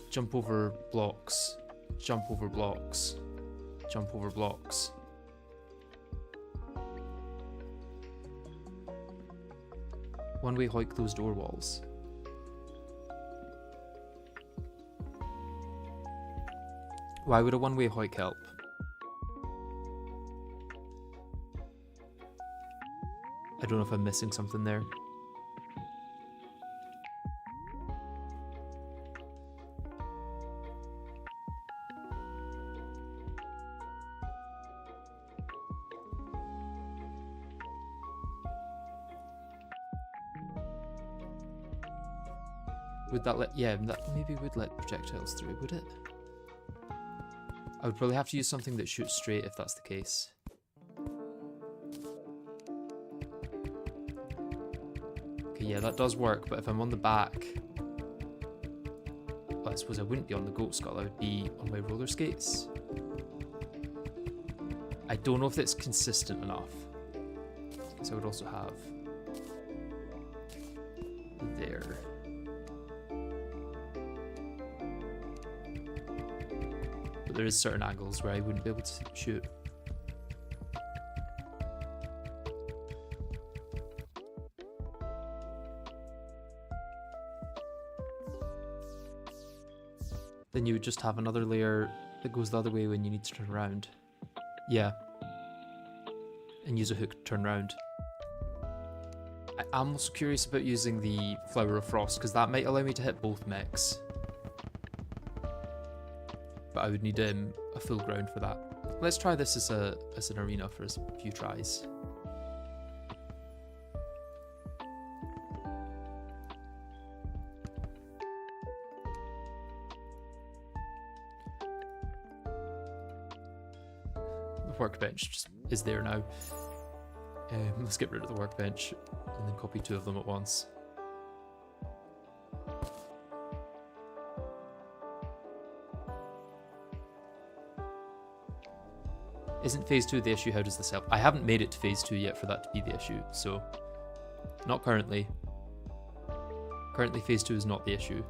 Speaker 1: Jump over blocks, jump over blocks, jump over blocks. One-way hoik those door walls. Why would a one-way hoik help? I don't know if I'm missing something there. Would that let... Yeah, that maybe would let projectiles through, would it? I would probably have to use something that shoots straight if that's the case. Okay, yeah, that does work, but if I'm on the back... Well, I suppose I wouldn't be on the goat skull, I would be on my roller skates. I don't know if it's consistent enough. Because I would also have... there. But there is certain angles where I wouldn't be able to shoot. Then you would just have another layer that goes the other way when you need to turn around. Yeah. And use a hook to turn around. I'm also curious about using the Flower of Frost, because that might allow me to hit both mechs. But I would need a full ground for that. Let's try this as an arena for a few tries. The workbench just is there now. Let's get rid of the workbench and then copy two of them at once. Isn't phase 2 the issue? How does this help? I haven't made it to phase 2 yet for that to be the issue, so not currently. Currently phase 2 is not the issue.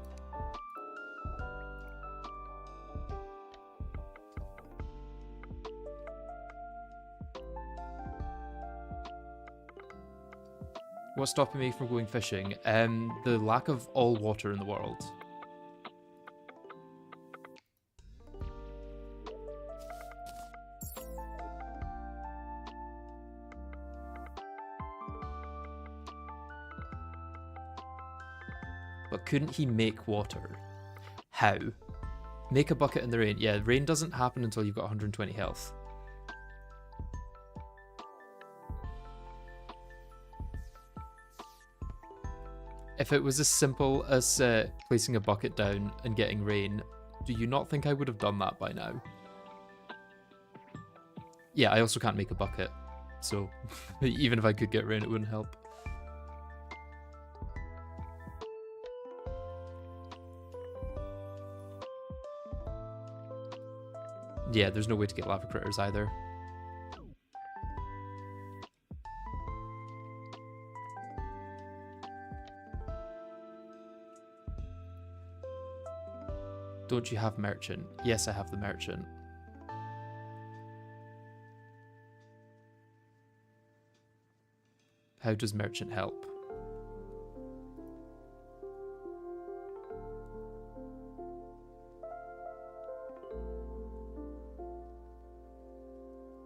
Speaker 1: What's stopping me from going fishing? The lack of all water in the world. But couldn't he make water? How? Make a bucket in the rain. Yeah, rain doesn't happen until you've got 120 health. If it was as simple as placing a bucket down and getting rain, do you not think I would have done that by now? Yeah, I also can't make a bucket, so even if I could get rain, it wouldn't help. Yeah, there's no way to get lava critters either. Don't you have merchant? Yes, I have the merchant. How does merchant help?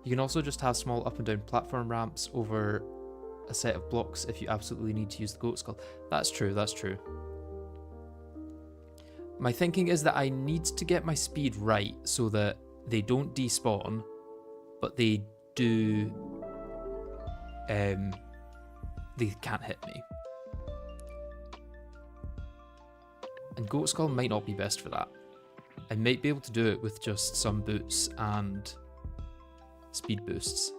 Speaker 1: You can also just have small up and down platform ramps over a set of blocks if you absolutely need to use the goat skull. That's true, that's true. My thinking is that I need to get my speed right so that they don't despawn, but they do... they can't hit me. And goat skull might not be best for that. I might be able to do it with just some boots and speed boosts.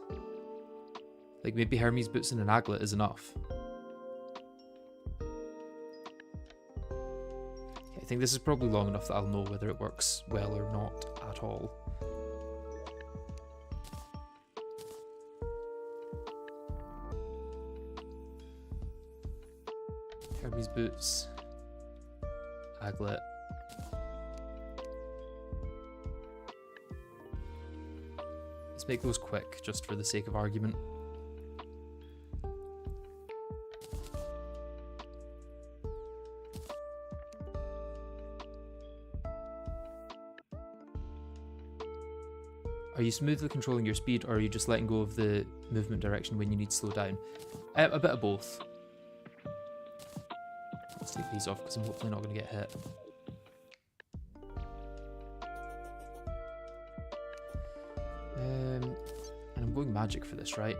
Speaker 1: Like maybe Hermes boots and an aglet is enough. I think this is probably long enough that I'll know whether it works well or not at all. Hermes boots, aglet. Let's make those quick, just for the sake of argument. Are you smoothly controlling your speed, or are you just letting go of the movement direction when you need to slow down? A bit of both. Let's take these off because I'm hopefully not going to get hit. And I'm going magic for this, right?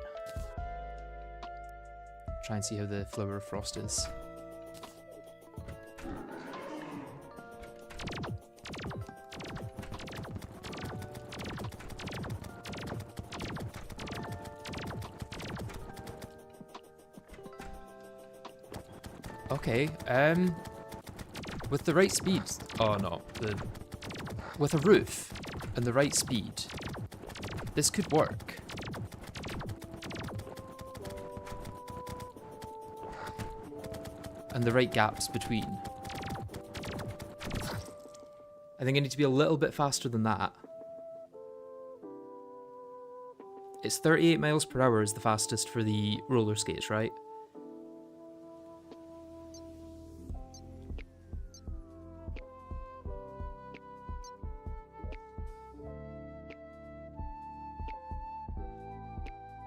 Speaker 1: Try and see how the Flower of Frost is. Okay, with the right speed, with a roof and the right speed, this could work. And the right gaps between. I think I need to be a little bit faster than that. It's 38 miles per hour is the fastest for the roller skates, right?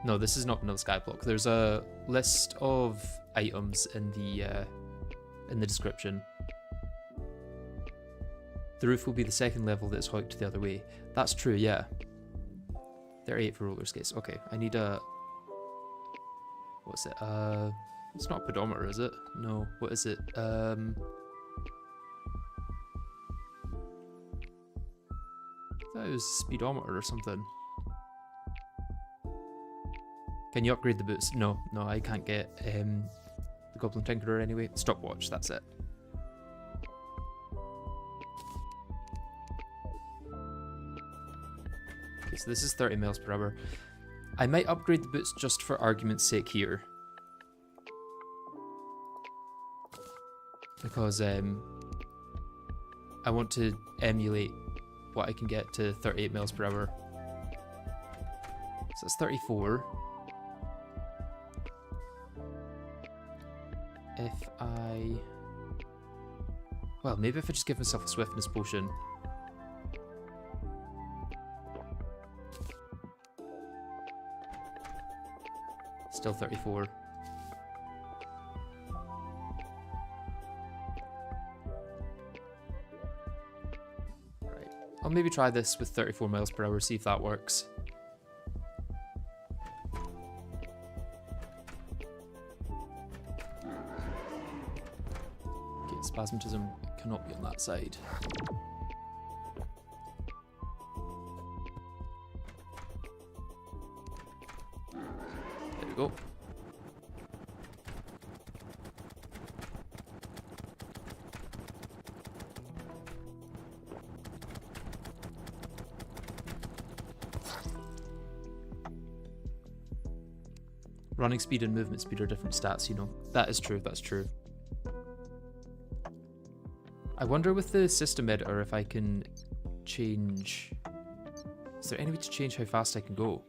Speaker 1: No, this is not another Skyblock. There's a list of items in the description. The roof will be the second level that's hooked the other way. That's true, yeah. 38 for roller skates. Okay, I need a... What's it? It's not a pedometer, is it? No, what is it? I thought it was a speedometer or something. Can you upgrade the boots? No, I can't get the Goblin Tinkerer anyway. Stopwatch, that's it. Okay, so this is 30 miles per hour. I might upgrade the boots just for argument's sake here. Because I want to emulate what I can get to 38 miles per hour. So that's 34. If I... Well, maybe if I just give myself a swiftness potion. Still 34. Right. I'll maybe try this with 34 miles per hour, see if that works. Okay, spasmatism cannot be on that side. There we go. Running speed and movement speed are different stats, you know. That is true, that's true. I wonder with the system editor if I can change... Is there any way to change how fast I can go?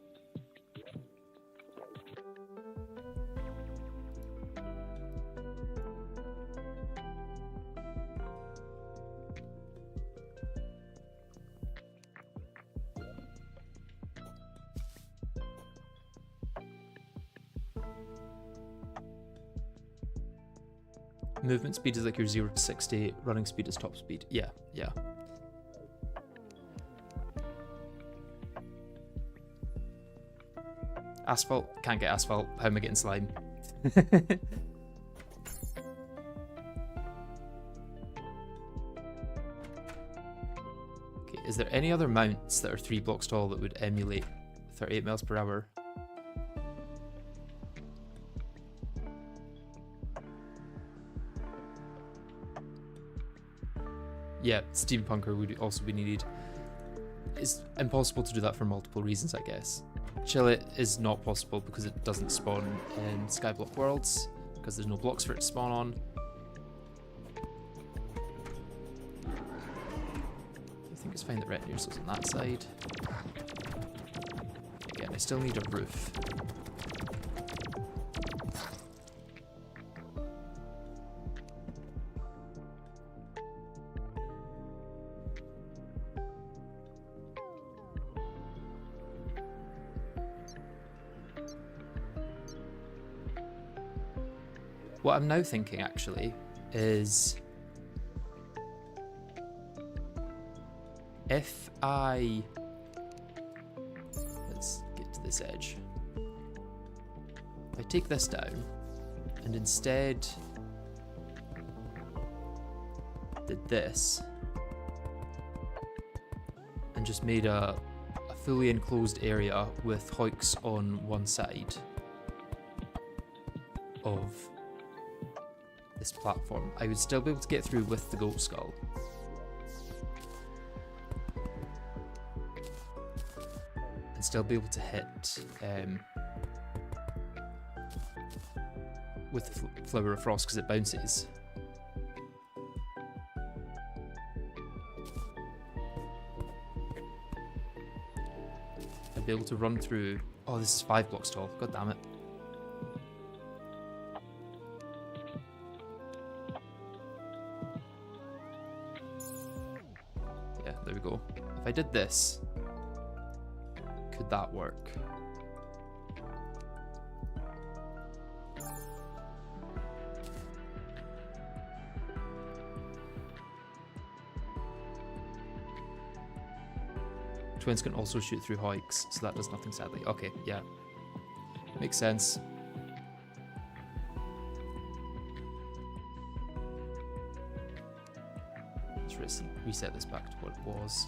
Speaker 1: Movement speed is like your 0 to 60, running speed is top speed. Yeah, yeah. Asphalt, can't get asphalt. How am I getting slime? Okay, is there any other mounts that are 3 blocks tall that would emulate 38 miles per hour? Yeah, Steampunker would also be needed. It's impossible to do that for multiple reasons, I guess. Chillit is not possible because it doesn't spawn in Skyblock worlds, because there's no blocks for it to spawn on. I think it's fine that Retineers is on that side. Again, I still need a roof. What I'm now thinking, actually, is if I... Let's get to this edge. If I take this down, and instead did this, and just made a fully enclosed area with hoiks on one side of this platform, I would still be able to get through with the goat skull. And still be able to hit with the Flower of Frost because it bounces. I'd be able to run through... Oh, this is 5 blocks tall. God damn it. There we go. If I did this, could that work? Twins can also shoot through hoiks, so that does nothing sadly. Okay, yeah. Makes sense. Let's reset this back to what it was.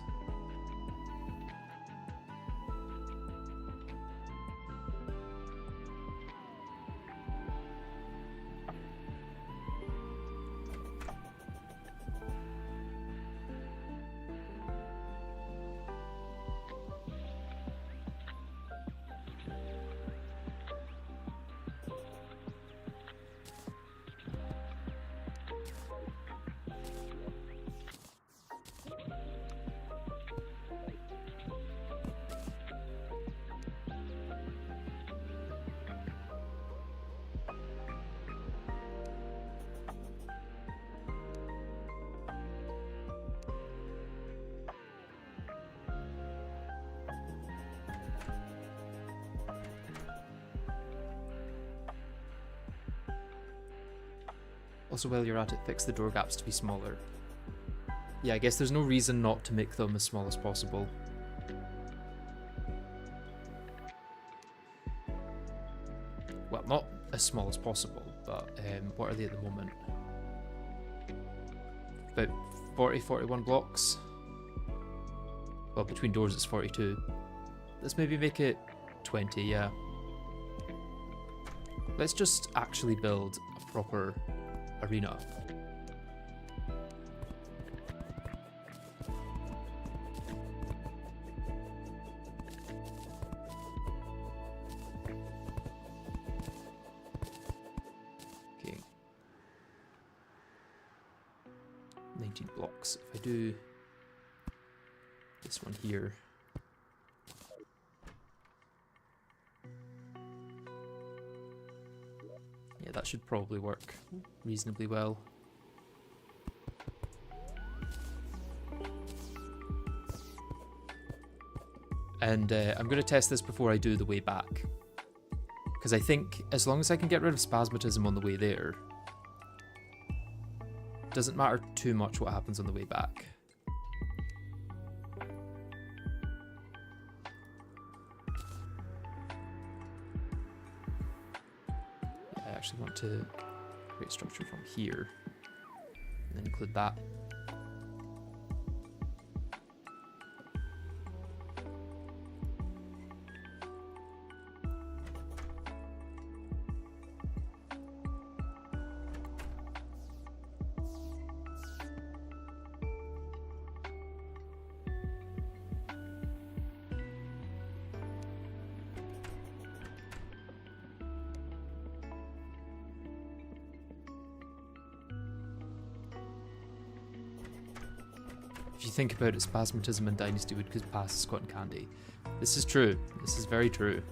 Speaker 1: Also, while you're at it, fix the door gaps to be smaller. Yeah, I guess there's no reason not to make them as small as possible. Well, not as small as possible, but what are they at the moment? About 40, 41 blocks. Well, between doors it's 42. Let's maybe make it 20, yeah. Let's just actually build a proper arena. Okay. 19 blocks. If I do this one here. Yeah, that should probably work reasonably well. And I'm going to test this before I do the way back. Because I think as long as I can get rid of spasmatism on the way there, it doesn't matter too much what happens on the way back. I actually want to create structure from here and then include that. If you think about it, spasmatism and Dynasty would pass as cotton candy. This is true. This is very true.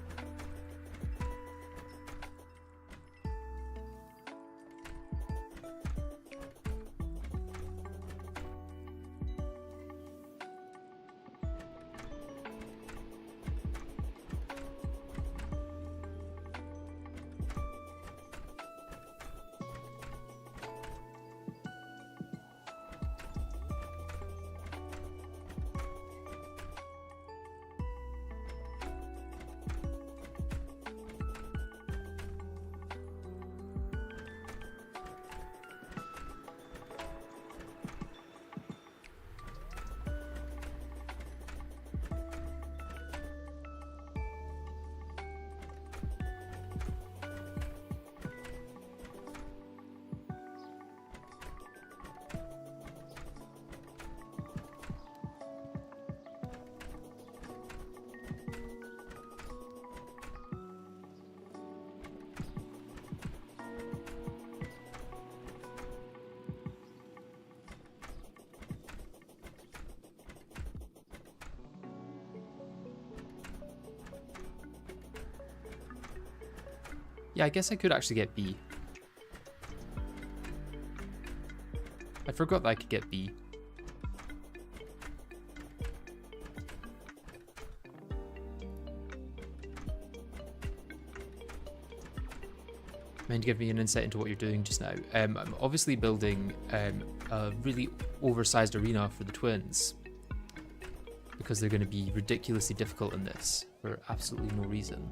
Speaker 1: Yeah, I guess I could actually get B. I forgot that I could get B. Mind give me an insight into what you're doing just now? I'm obviously building a really oversized arena for the twins because they're going to be ridiculously difficult in this for absolutely no reason.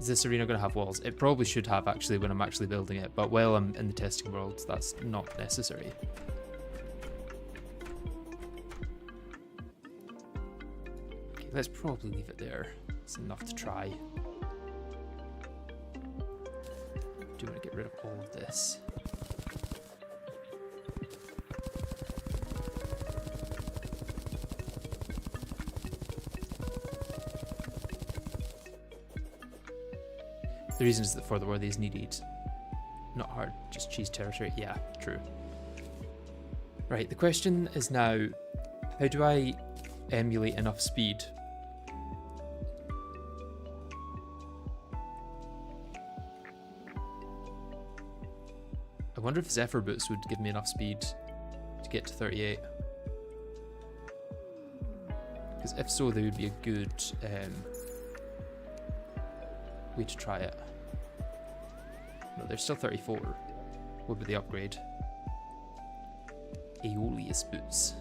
Speaker 1: Is this arena going to have walls? It probably should have actually when I'm actually building it, but while I'm in the testing world, that's not necessary. Okay, let's probably leave it there. It's enough to try. I do want to get rid of all of this. The reason is that furthermore these needed not hard, just cheese territory. Yeah, true. Right, the question is now, how do I emulate enough speed? I wonder if Zephyr Boots would give me enough speed to get to 38. Because if so, they would be a good way to try it. No, they're still 34. What would the upgrade? Aeolus Boots.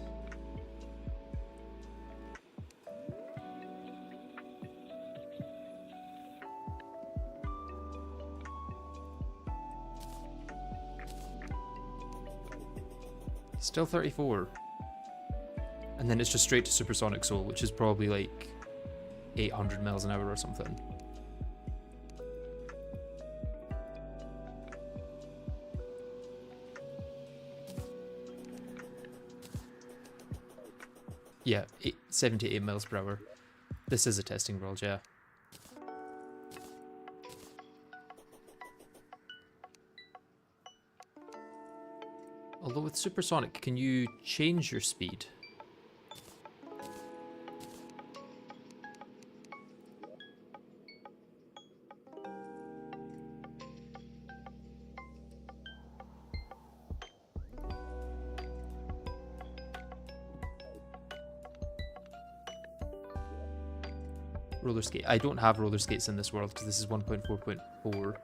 Speaker 1: Still 34. And then it's just straight to Supersonic Soul, which is probably like 800 miles an hour or something. Yeah, 78 miles per hour. This is a testing world, yeah. Although with Supersonic, can you change your speed? Roller skate. I don't have roller skates in this world because this is 1.4.4.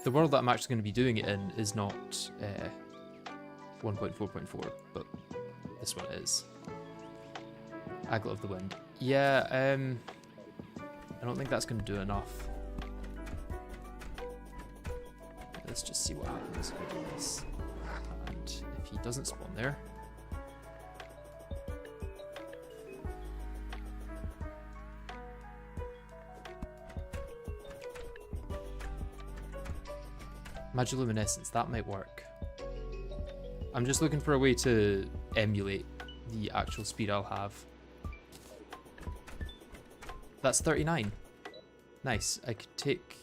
Speaker 1: The world that I'm actually going to be doing it in is not 1.4.4, but this one is. Aglet of the Wind. Yeah, I don't think that's going to do enough. Let's just see what happens if I do this. And if he doesn't spawn there. Magiluminescence, that might work. I'm just looking for a way to emulate the actual speed I'll have. That's 39. Nice. I could take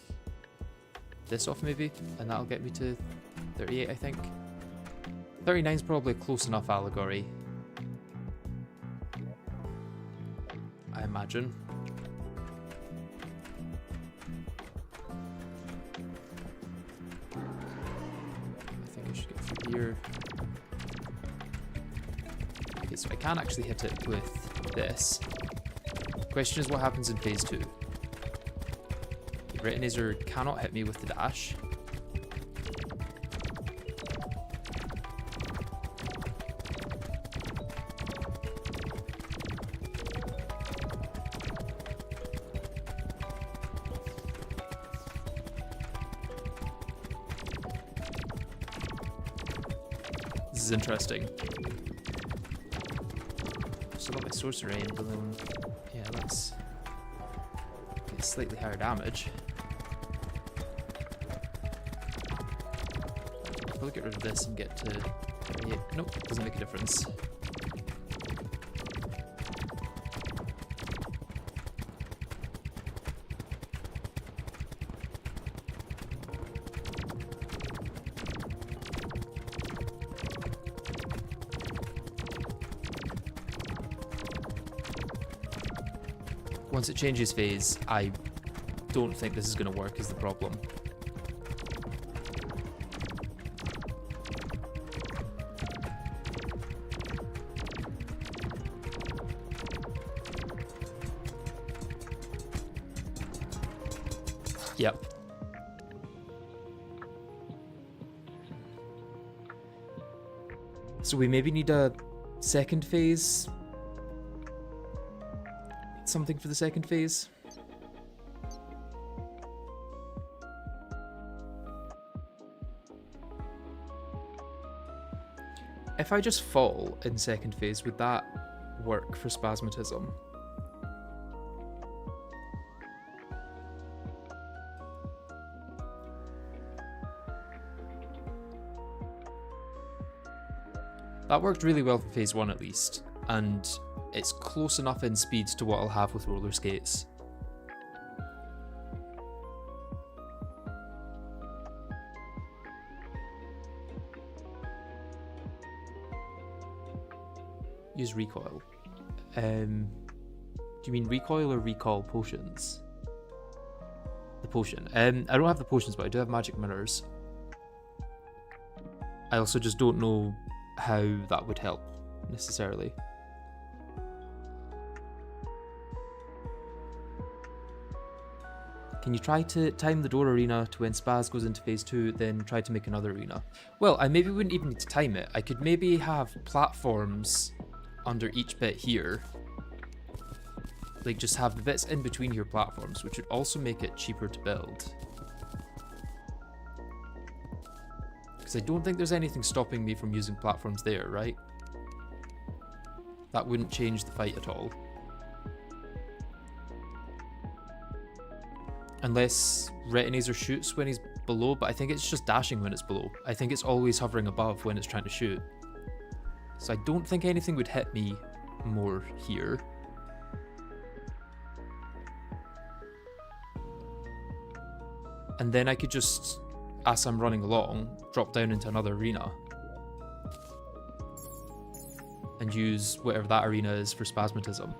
Speaker 1: this off maybe, and that'll get me to 38, I think. 39 is probably a close enough allegory, I imagine. I think I should get through here. Okay, so I can actually hit it with this. Question is what happens in phase 2. The Retinazer cannot hit me with the dash. This is interesting. Still got my sorcery and balloon. Yeah, let's get slightly higher damage. I'll get rid of this and get to 38. Nope, doesn't make a difference. Once it changes phase, I don't think this is going to work is the problem. Yep. So we maybe need a second phase. Something for the second phase. If I just fall in second phase, would that work for Spasmatism? That worked really well for phase 1 at least, and it's close enough in speed to what I'll have with roller skates. Use recoil. Do you mean recoil or recall potions? The potion. I don't have the potions, but I do have magic mirrors. I also just don't know how that would help necessarily. Can you try to time the door arena to when Spaz goes into phase 2, then try to make another arena? Well, I maybe wouldn't even need to time it. I could maybe have platforms under each bit here. Like, just have the bits in between your platforms, which would also make it cheaper to build. Because I don't think there's anything stopping me from using platforms there, right? That wouldn't change the fight at all. Unless Retinazer shoots when he's below, but I think it's just dashing when it's below. I think it's always hovering above when it's trying to shoot. So I don't think anything would hit me more here. And then I could just, as I'm running along, drop down into another arena. And use whatever that arena is for Spasmatism.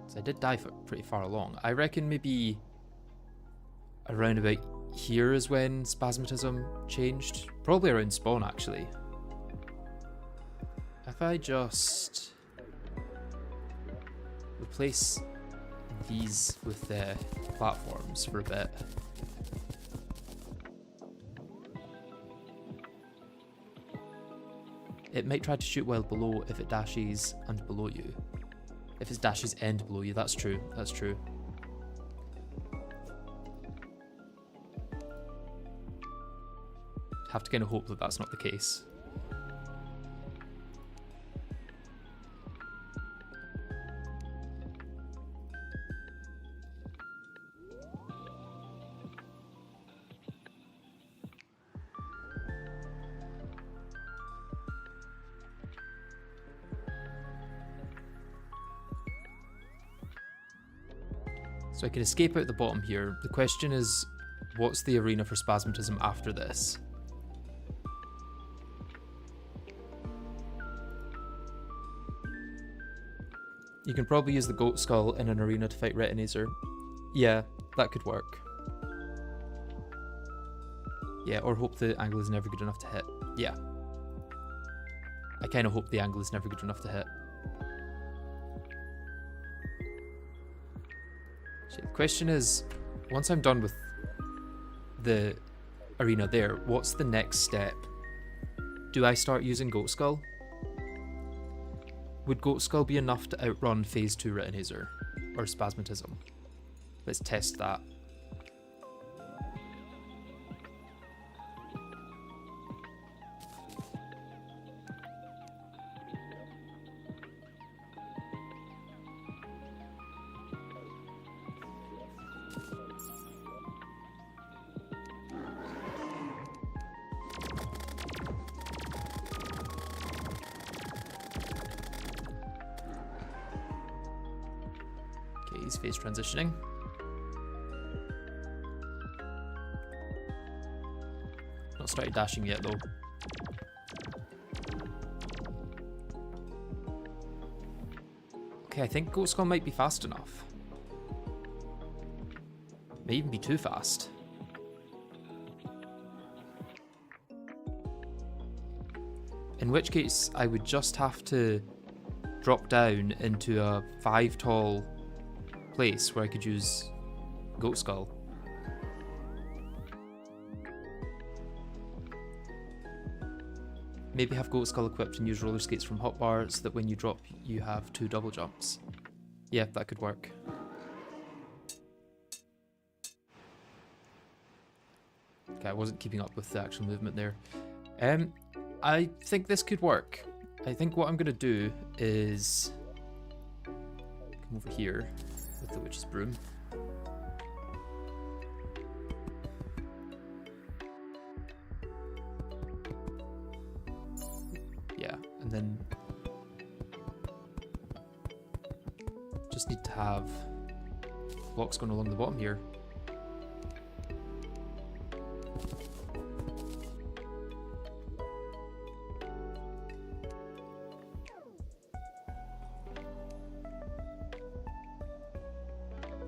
Speaker 1: So I did die pretty far along. I reckon maybe around about here is when Spasmatism changed. Probably around spawn, actually. If I just replace these with the platforms for a bit. It might try to shoot while below if it dashes and below you. If it dashes and below you, that's true, that's true. Have to kind of hope that that's not the case. So I can escape out the bottom here. The question is, what's the arena for Spasmatism after this? You can probably use the goat skull in an arena to fight Retinazer. Yeah, that could work. Yeah, or hope the angle is never good enough to hit. Yeah. I kind of hope the angle is never good enough to hit. The question is, once I'm done with the arena there, what's the next step? Do I start using Goat Skull? Would Goat Skull be enough to outrun phase 2 Retinazer or Spasmatism? Let's test that. He's phase transitioning. Not started dashing yet though. Okay, I think Goat Skull might be fast enough. May even be too fast. In which case, I would just have to drop down into a 5 tall place where I could use Goat Skull. Maybe have Goat Skull equipped and use roller skates from hotbar so that when you drop you have 2 double jumps. Yeah, that could work. Okay, I wasn't keeping up with the actual movement there. I think this could work. I think what I'm gonna do is come over here with the witch's broom. have blocks going along the bottom here.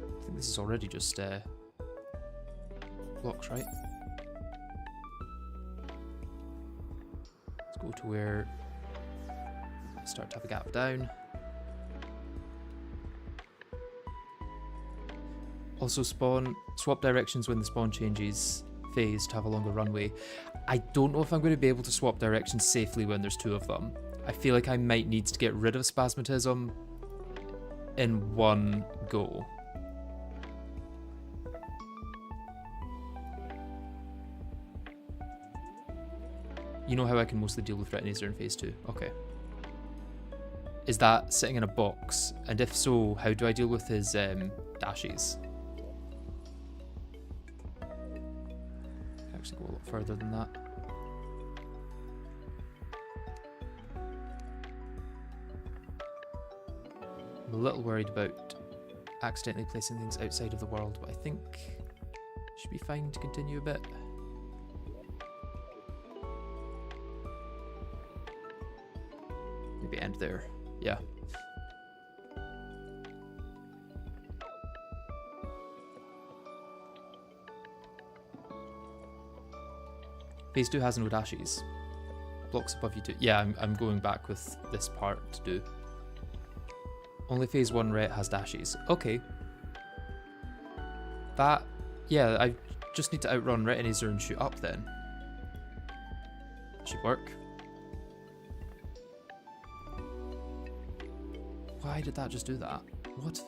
Speaker 1: I think this is already just blocks, right? Let's go to where I start to have a gap down. Also swap directions when the spawn changes phase to have a longer runway. I don't know if I'm going to be able to swap directions safely when there's two of them. I feel like I might need to get rid of Spasmatism in one go. You know how I can mostly deal with Retinazer in phase 2? Okay. Is that sitting in a box? And if so, how do I deal with his dashes? Actually go a lot further than that. I'm a little worried about accidentally placing things outside of the world, but I think it should be fine to continue a bit. Maybe end there. Yeah. Phase 2 has no dashes. Blocks above you do. Yeah, I'm going back with this part to do. Only phase 1 ret has dashes. Okay. That, yeah, I just need to outrun Retinazer and shoot up then. Should work. Why did that just do that? What?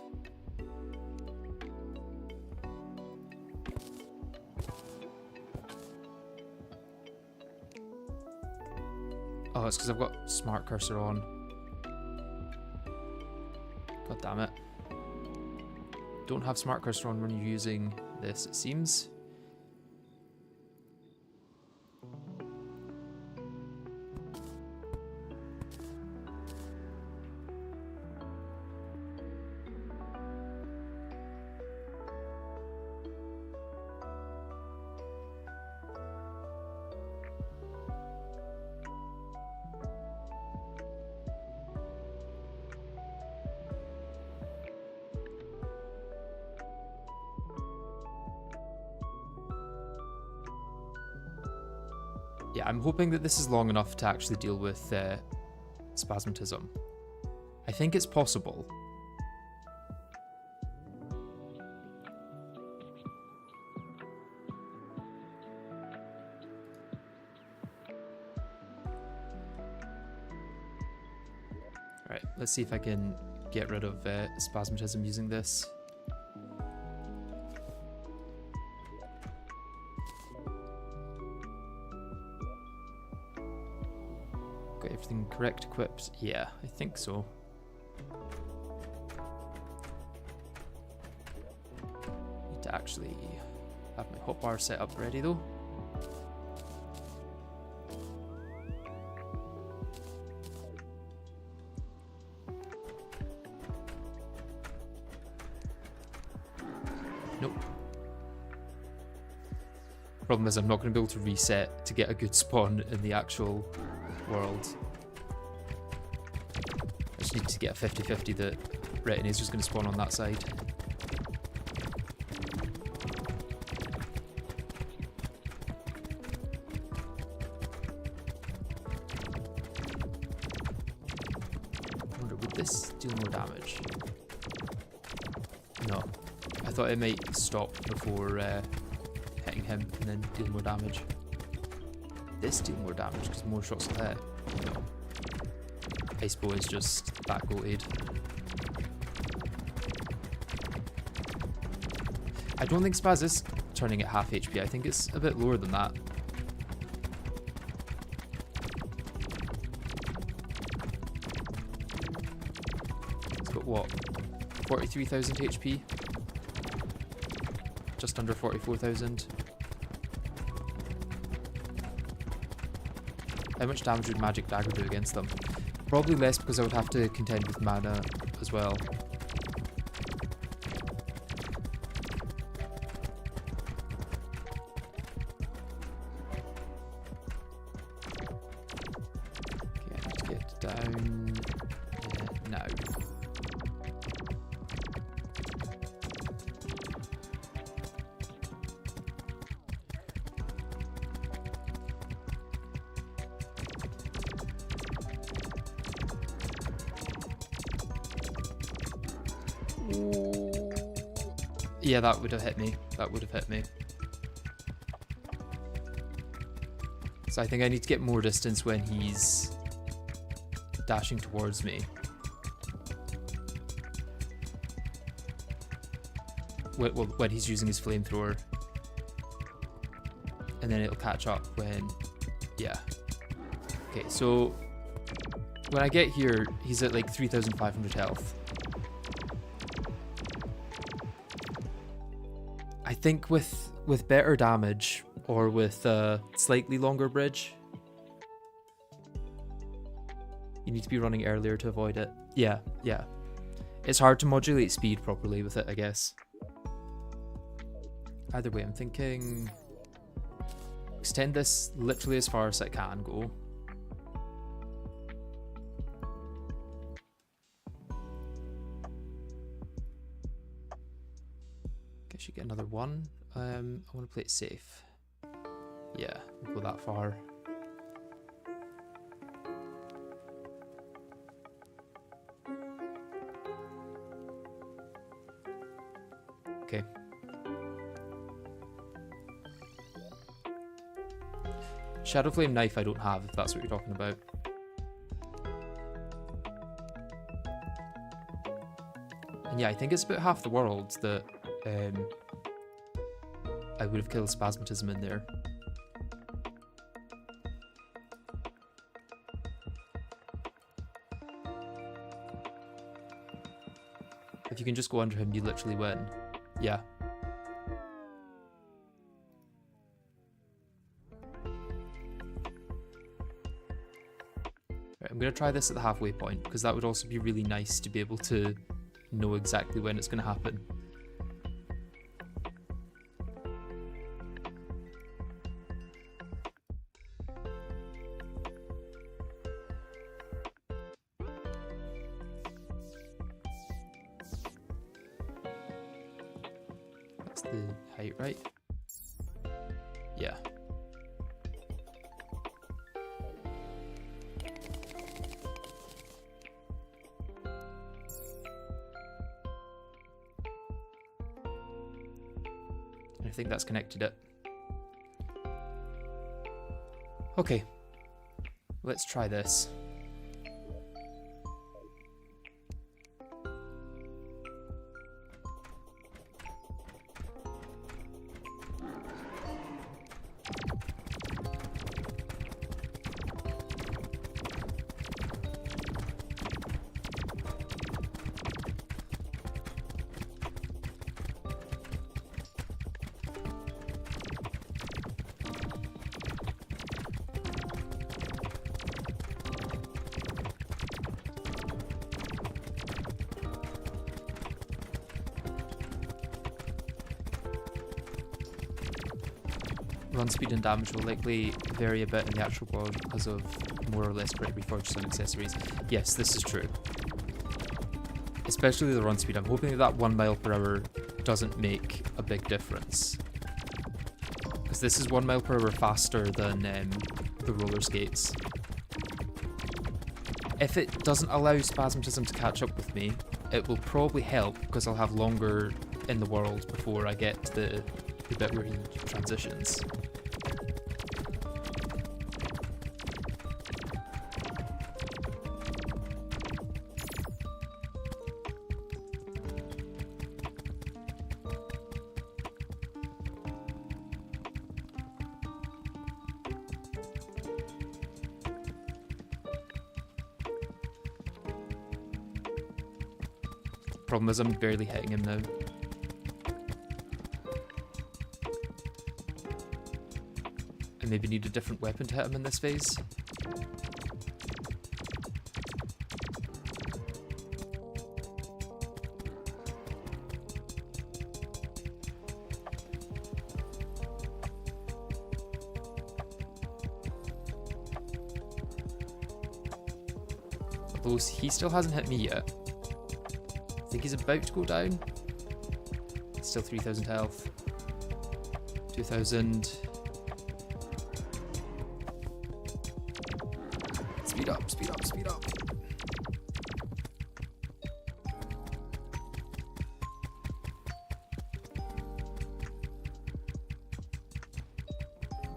Speaker 1: Oh, it's because I've got smart cursor on. God damn it. Don't have smart cursor on when you're using this, it seems. Yeah, I'm hoping that this is long enough to actually deal with Spasmatism. I think it's possible. Alright, let's see if I can get rid of Spasmatism using this. Got everything correct equipped? Yeah, I think so. Need to actually have my hotbar set up ready though. Nope. Problem is I'm not going to be able to reset to get a good spawn in the actual world. I just need to get a 50-50 that Retinazer is going to spawn on that side. I wonder, would this deal more damage? No. I thought it might stop before hitting him and then deal more damage. This deal more damage because more shots will hit. No. Icebow is just that goated. I don't think Spaz is turning at half HP. I think it's a bit lower than that. It's got what? 43,000 HP? Just under 44,000. How much damage would Magic Dagger do against them? Probably less because I would have to contend with mana as well. Down now. Yeah, that would have hit me. That would have hit me. So I think I need to get more distance when he's dashing towards me. When he's using his flamethrower. And then it'll catch up when... Yeah. Okay, so... When I get here, he's at like 3,500 health. I think with better damage, or with a slightly longer bridge, you need to be running earlier to avoid it. Yeah, yeah. It's hard to modulate speed properly with it, I guess. Either way, I'm thinking... extend this literally as far as I can go. Guess you get another one. I want to play it safe. Yeah, we'll go that far. Okay. Shadow Flame Knife I don't have, if that's what you're talking about. And yeah, I think it's about half the world that I would have killed Spasmatism in there. If you can just go under him, you literally win. Yeah. Right, I'm going to try this at the halfway point, because that would also be really nice to be able to know exactly when it's going to happen. That's the height, right? Yeah. I think that's connected it. Okay, let's try this. Run speed and damage will likely vary a bit in the actual world because of more or less great reforged and accessories. Yes, this is true. Especially the run speed. I'm hoping that 1 mile per hour doesn't make a big difference. Because this is 1 mile per hour faster than the roller skates. If it doesn't allow Spasmatism to catch up with me, it will probably help because I'll have longer in the world before I get to the bit where he transitions. Problem is I'm barely hitting him now. I maybe need a different weapon to hit him in this phase. close. He still hasn't hit me yet. I think he's about to go down. Still 3,000 health. 2,000. Speed up, speed up, speed up.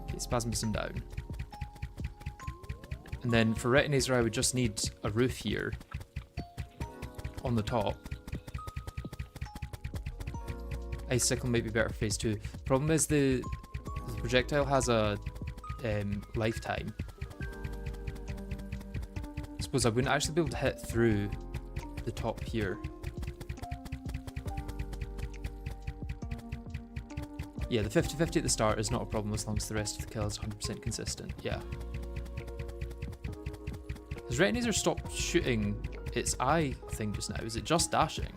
Speaker 1: Okay, Spasmism down. And then for Retinator, I would just need a roof here on the top. Icicle might be better for phase 2. Problem is the projectile has a lifetime. I suppose I wouldn't actually be able to hit through the top here. Yeah, the 50-50 at the start is not a problem as long as the rest of the kill is 100% consistent. Yeah. Has Retinator stopped shooting its eye thing just now? Is it just dashing?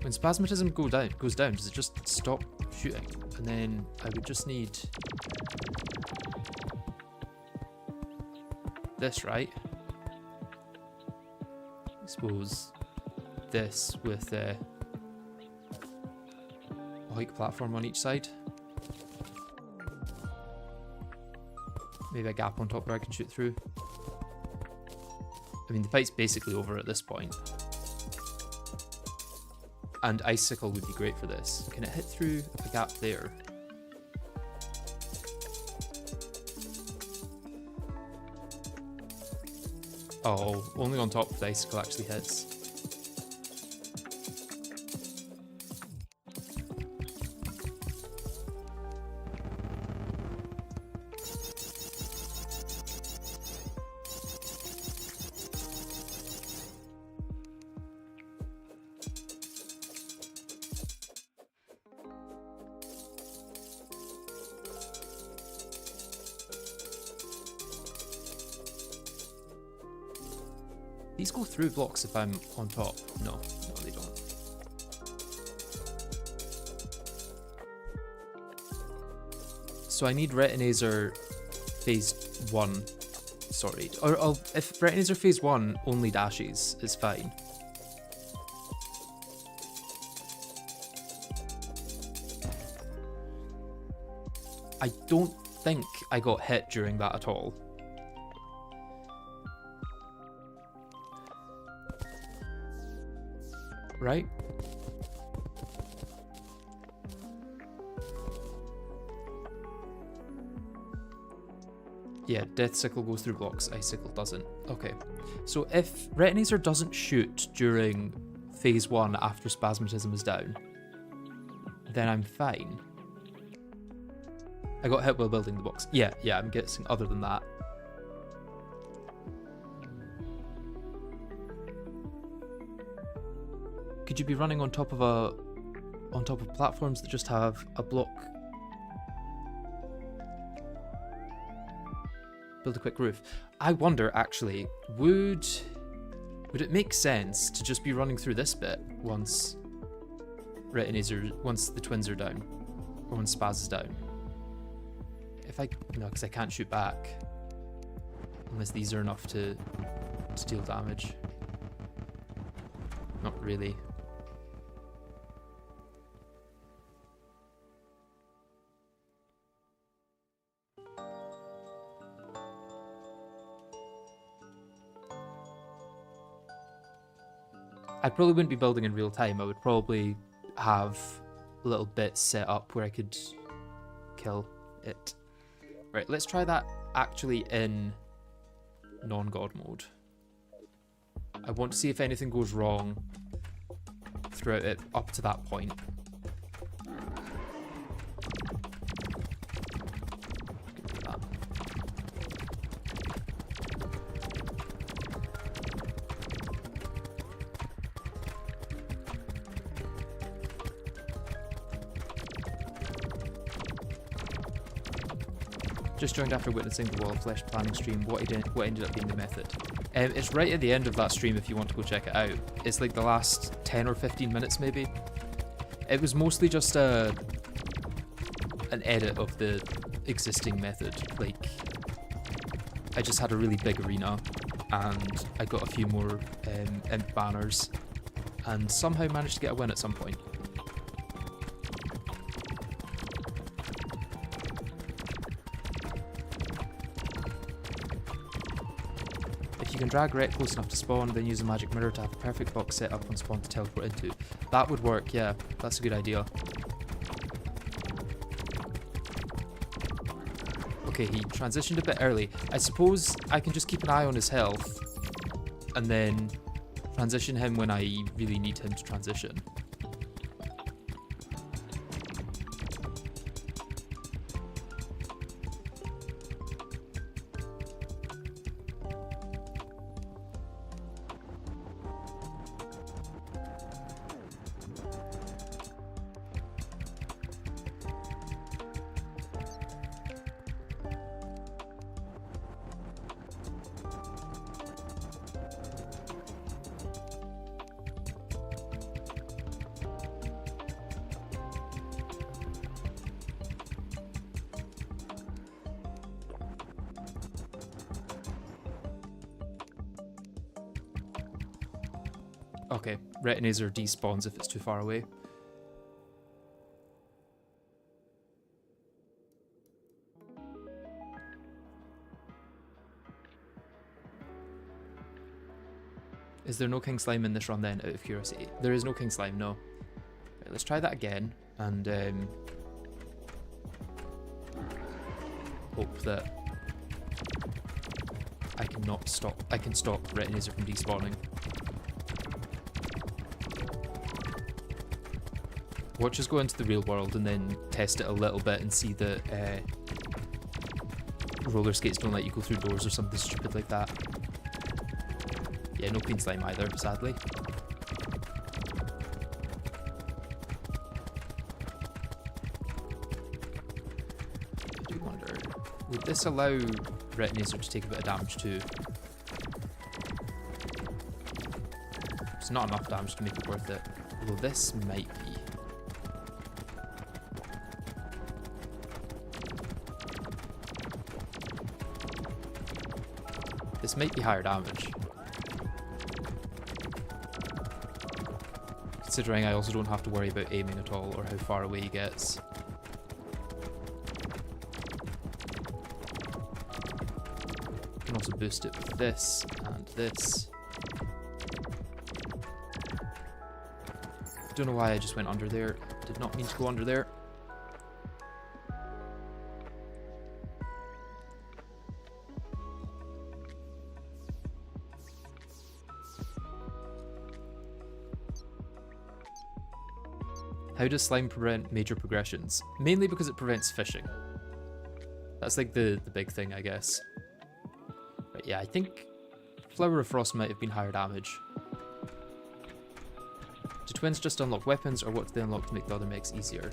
Speaker 1: When Spasmatism goes down, does it just stop shooting? And then I would just need this, right? I suppose this with a hike platform on each side. Maybe a gap on top where I can shoot through. I mean, the fight's basically over at this point. And Icicle would be great for this. Can it hit through a gap there? Oh, only on top the Icicle actually hits. These go through blocks if I'm on top. No, they don't. So I need Retinator phase 1 sorted. Or if Retinator phase 1 only dashes, it's fine. I don't think I got hit during that at all. Right? Yeah, Death Sickle goes through blocks, Icicle doesn't. Okay, so if Retinator doesn't shoot during phase 1 after Spasmatism is down, then I'm fine. I got hit while building the box. Yeah, I'm guessing other than that. Could you be running on top of platforms that just have a block? Build a quick roof. I wonder actually, would it make sense to just be running through this bit once once the twins are down, or when Spaz is down? No, because I can't shoot back unless these are enough to deal damage. Not really. I probably wouldn't be building in real time. I would probably have little bits set up where I could kill it. Right, let's try that actually in non-god mode. I want to see if anything goes wrong throughout it up to that point. Just joined after witnessing the Wall of Flesh planning stream. What ended up being the method? It's right at the end of that stream if you want to go check it out. It's like the last 10 or 15 minutes maybe. It was mostly just an edit of the existing method. Like, I just had a really big arena and I got a few more imp banners, and somehow managed to get a win at some point. If you can drag Ret close enough to spawn, then use a magic mirror to have a perfect box set up on spawn to teleport into. That would work, yeah, that's a good idea. Okay, he transitioned a bit early. I suppose I can just keep an eye on his health and then transition him when I really need him to transition. Okay, Retinazer despawns if it's too far away. Is there no King Slime in this run then, out of curiosity? There is no King Slime, no. Right, let's try that again, and hope that I can stop Retinazer from despawning. Watch us go into the real world and then test it a little bit and see that roller skates don't let you go through doors or something stupid like that. Yeah, no Queen Slime either, sadly. I do wonder, would this allow Retinazer to take a bit of damage too? It's not enough damage to make it worth it, although this might be. This might be higher damage. Considering I also don't have to worry about aiming at all or how far away he gets. I can also boost it with this and this. Don't know why I just went under there. Did not mean to go under there. How does slime prevent major progressions? Mainly because it prevents fishing. That's like the big thing, I guess. But yeah, I think Flower of Frost might have been higher damage. Do twins just unlock weapons, or what do they unlock to make the other mechs easier?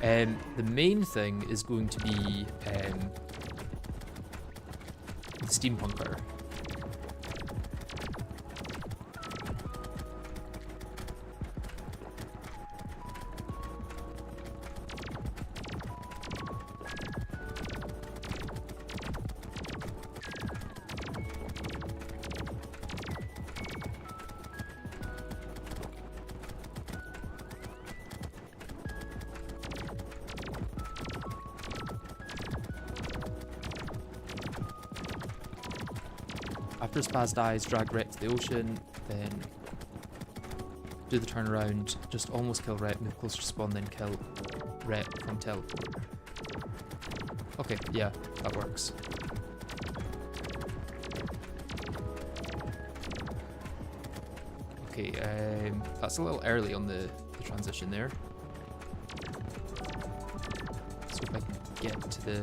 Speaker 1: The main thing is going to be the Steampunker. After Spaz dies, drag Ret to the ocean, then do the turnaround, just almost kill Ret, move closer to spawn, then kill Ret from teleport. Okay, yeah, that works. Okay, that's a little early on the transition there. Let's see if I can get to the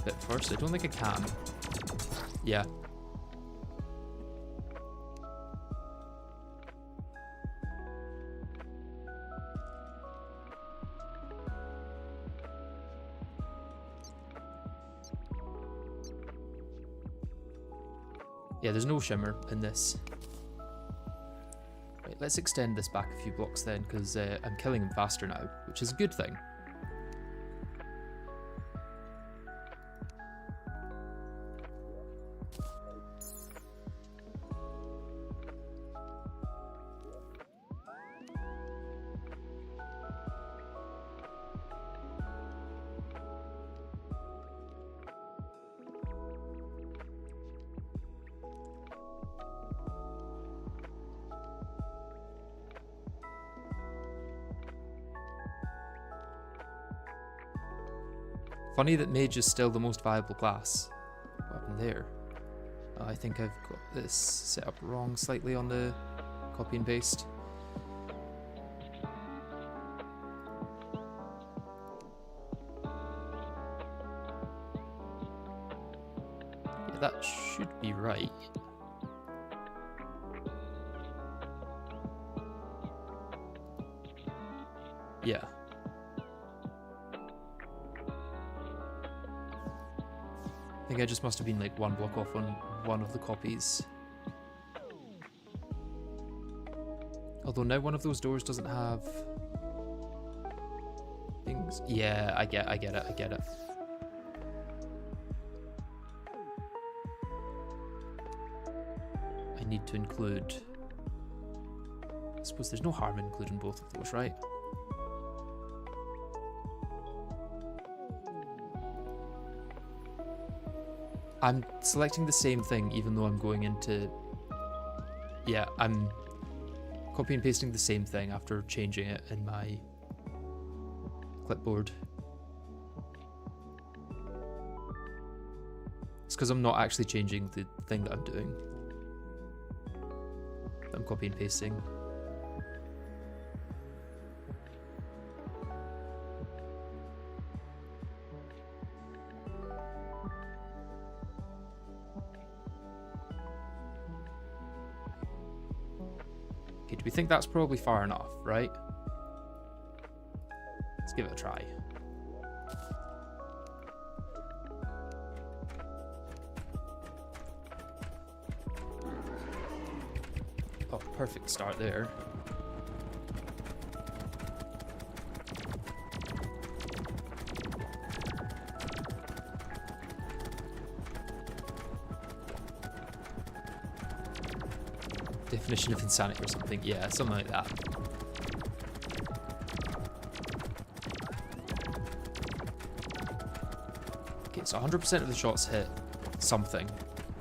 Speaker 1: bit first. I don't think I can. Yeah. Yeah, there's no shimmer in this. Right, let's extend this back a few blocks then, because I'm killing him faster now, which is a good thing. Funny that mage is still the most viable class. What happened there? I think I've got this set up wrong slightly on the copy and paste. Yeah, that should be right. Yeah. I think I just must have been like one block off on one of the copies. Although now one of those doors doesn't have things. Yeah, I get it. I need to include... I suppose there's no harm in including both of those, right? I'm selecting the same thing even though I'm going into... Yeah, I'm copy and pasting the same thing after changing it in my clipboard. It's because I'm not actually changing the thing that I'm doing. I'm copy and pasting. Okay, do we think that's probably far enough, right? Let's give it a try. Oh, perfect start there. Definition of insanity or something. Yeah, something like that. Okay, so 100% of the shots hit something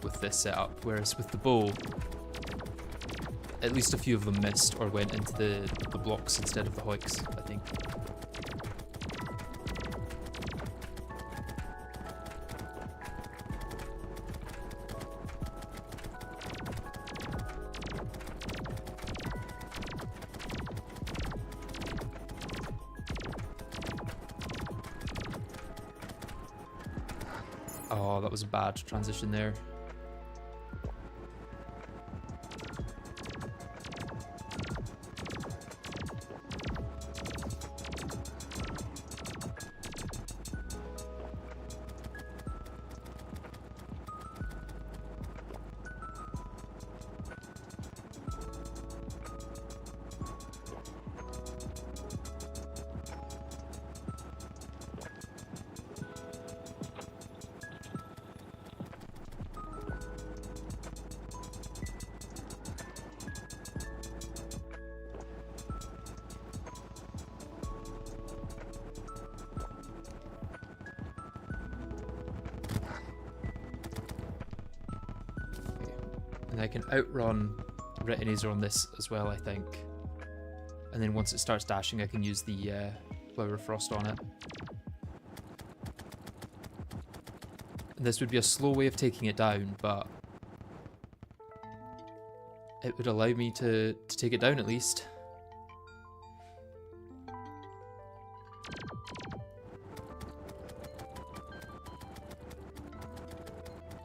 Speaker 1: with this setup, whereas with the bow, at least a few of them missed or went into the blocks instead of the hoiks, I think. Oh, that was a bad transition there. And I can outrun Retinaser on this as well, I think. And then once it starts dashing, I can use the Flower of Frost on it. And this would be a slow way of taking it down, but it would allow me to take it down at least.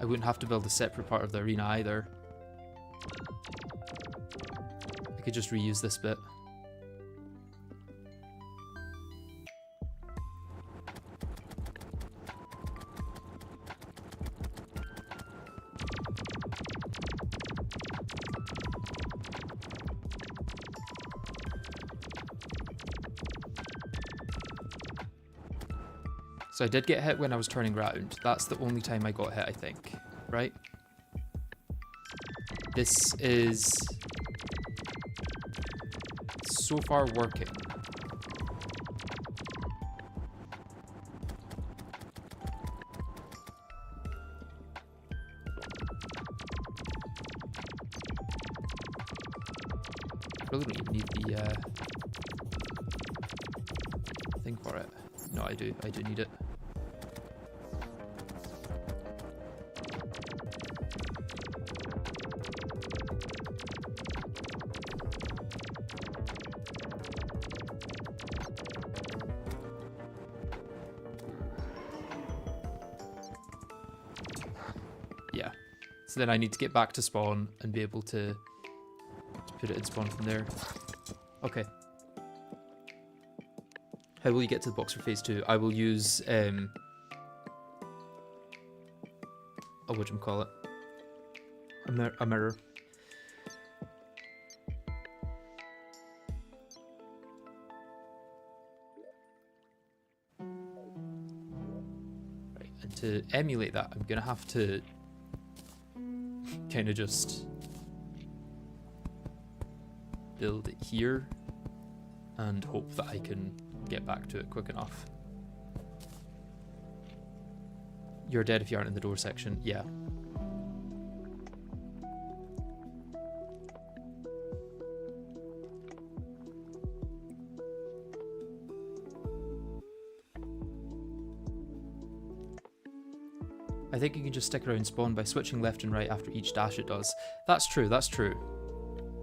Speaker 1: I wouldn't have to build a separate part of the arena either. I could just reuse this bit. So I did get hit when I was turning round. That's the only time I got hit, I think. Right? This is so far working. Really don't even need the thing for it. No, I do need it. So then I need to get back to spawn and be able to put it in spawn from there. Okay. How will you get to the box for phase 2? I will use whatchamacallit? A mirror. Right, and to emulate that, I'm gonna have to kind of just build it here and hope that I can get back to it quick enough. You're dead if you aren't in the door section. Yeah. I think you can just stick around spawn by switching left and right after each dash it does. That's true, that's true.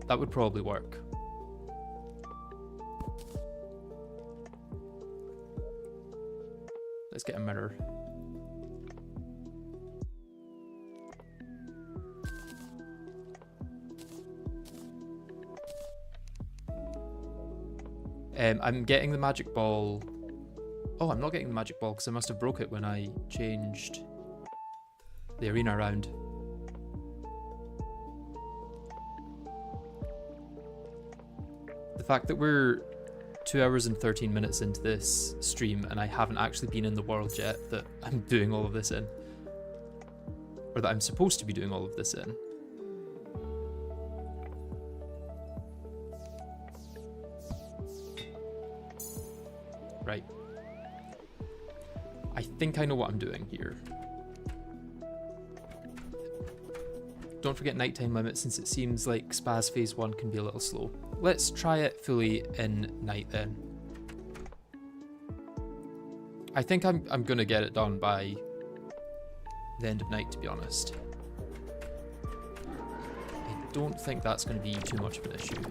Speaker 1: That would probably work. Let's get a mirror. I'm getting the magic ball. Oh, I'm not getting the magic ball because I must have broke it when I changed the arena around. The fact that we're 2 hours and 13 minutes into this stream and I haven't actually been in the world yet that I'm doing all of this in, or that I'm supposed to be doing all of this in. Right. I think I know what I'm doing here. Don't forget nighttime limit since it seems like Spaz phase 1 can be a little slow. Let's try it fully in night then. I think I'm gonna get it done by the end of night, to be honest. I don't think that's gonna be too much of an issue.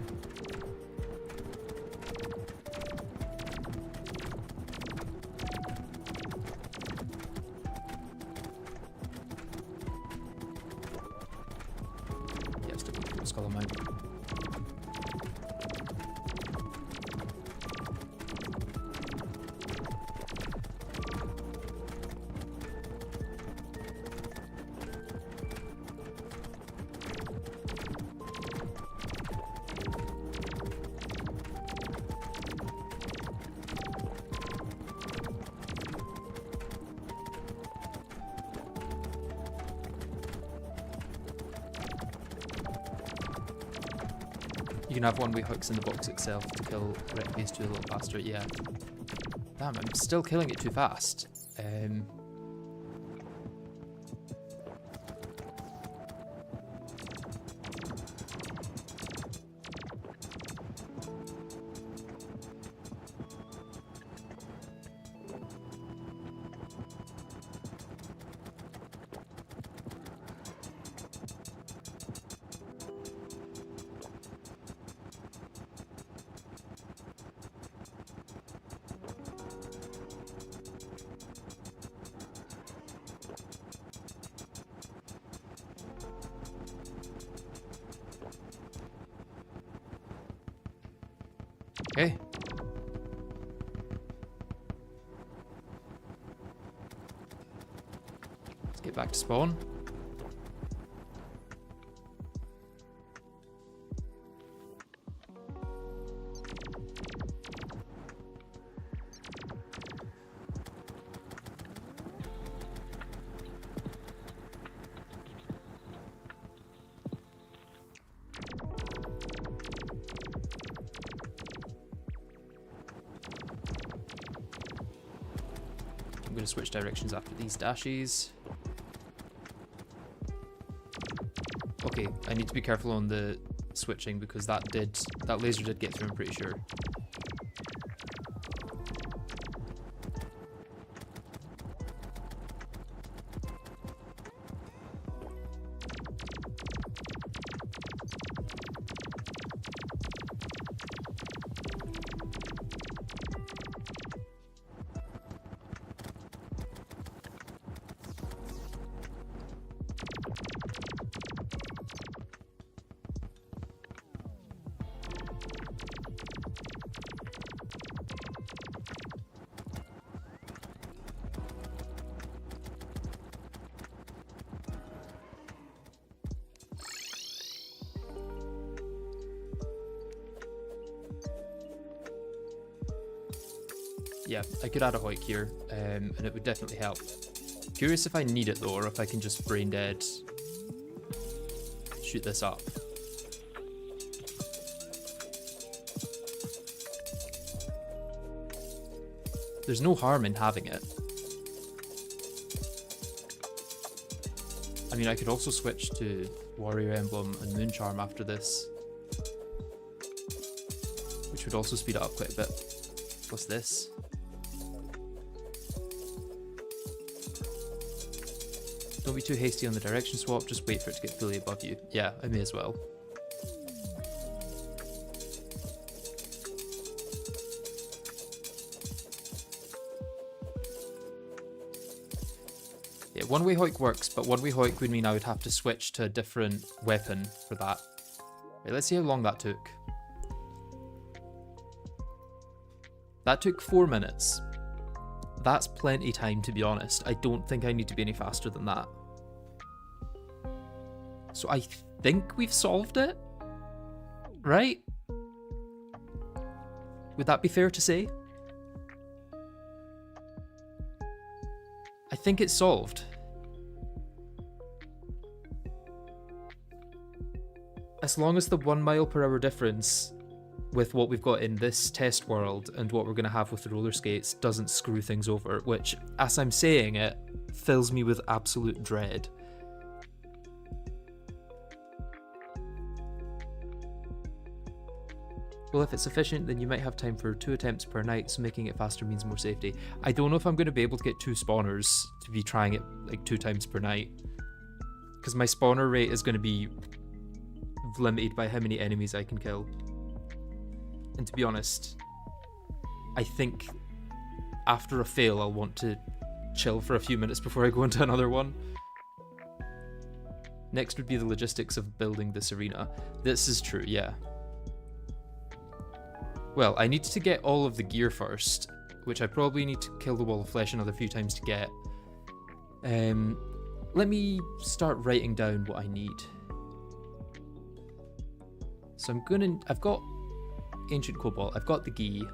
Speaker 1: You can have one-way hooks in the box itself to kill Wreck Phase 2 a little faster, yeah. Damn, I'm still killing it too fast. Okay. Let's get back to spawn. I'm going to switch directions after these dashes. Okay, I need to be careful on the switching because that laser did get through, I'm pretty sure. Yeah, I could add a Hoik here, and it would definitely help. Curious if I need it though, or if I can just brain dead shoot this up. There's no harm in having it. I mean, I could also switch to Warrior Emblem and Moon Charm after this, which would also speed it up quite a bit. What's this? Don't be too hasty on the direction swap, just wait for it to get fully above you. Yeah, I may as well. Yeah, one-way Hoik works, but one-way Hoik would mean I would have to switch to a different weapon for that. Right, let's see how long that took. That took 4 minutes. That's plenty time, to be honest. I don't think I need to be any faster than that. So I think we've solved it, right? Would that be fair to say? I think it's solved. As long as the 1 mile per hour difference with what we've got in this test world and what we're going to have with the roller skates doesn't screw things over, which, as I'm saying it, fills me with absolute dread. Well, if it's efficient, then you might have time for 2 attempts per night, so making it faster means more safety. I don't know if I'm going to be able to get 2 spawners to be trying it like 2 times per night, because my spawner rate is going to be limited by how many enemies I can kill. And to be honest, I think after a fail I'll want to chill for a few minutes before I go into another one. Next would be the logistics of building this arena. This is true, yeah. Well, I need to get all of the gear first, which I probably need to kill the wall of flesh another few times to get. Let me start writing down what I need. So I've got Ancient Cobalt, I've got the Gi.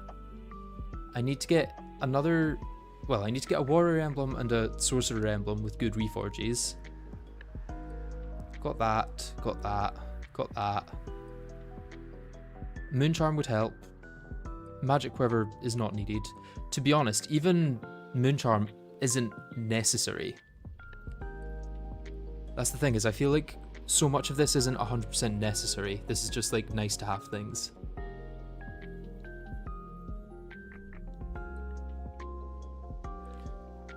Speaker 1: I need to get another, well, I need to get a Warrior Emblem and a Sorcerer Emblem with good reforges. Got that, got that, got that. Moon Charm would help. Magic Quiver is not needed. To be honest, even Moon Charm isn't necessary. That's the thing, is I feel like so much of this isn't 100% necessary. This is just like nice to have things.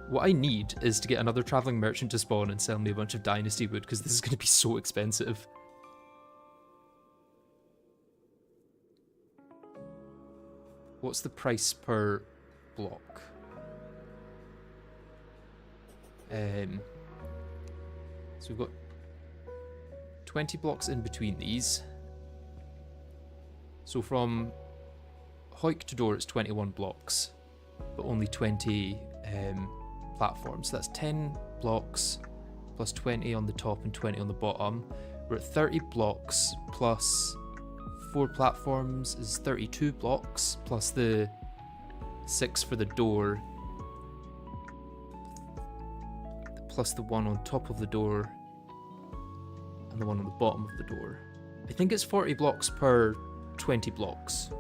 Speaker 1: What I need is to get another traveling merchant to spawn and sell me a bunch of dynasty wood, because this is going to be so expensive. What's the price per block? So we've got 20 blocks in between these. So from Hoik to door it's 21 blocks, but only 20 platforms. So that's 10 blocks plus 20 on the top and 20 on the bottom. We're at 30 blocks plus 4 platforms is 32 blocks, plus the 6 for the door, plus the one on top of the door and the one on the bottom of the door. I think it's 40 blocks per 20 blocks.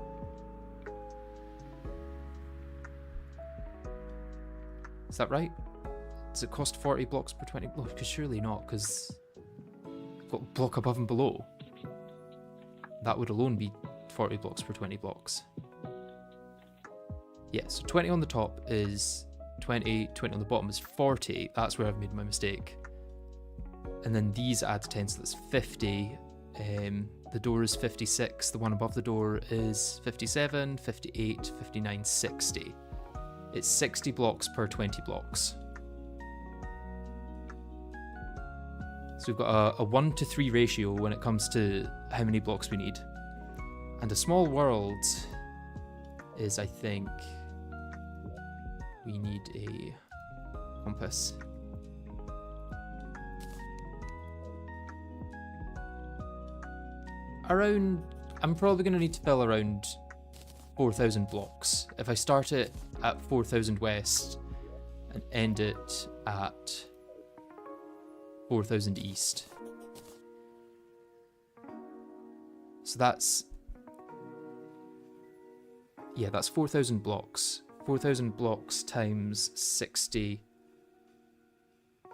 Speaker 1: Is that right? Does it cost 40 blocks per 20 blocks? Because surely not, because I've got block above and below. That would alone be 40 blocks per 20 blocks. Yeah, so 20 on the top is 20, 20 on the bottom is 40. That's where I've made my mistake. And then these add to 10, so that's 50. The door is 56. The one above the door is 57, 58, 59, 60. It's 60 blocks per 20 blocks. So we've got a 1-to-3 ratio when it comes to how many blocks we need. And a small world is, I think, we need a compass. I'm probably going to need to fill around 4,000 blocks. If I start it at 4000 west and end it at 4000 east. So that's, yeah, that's 4000 blocks. 4000 blocks times 60.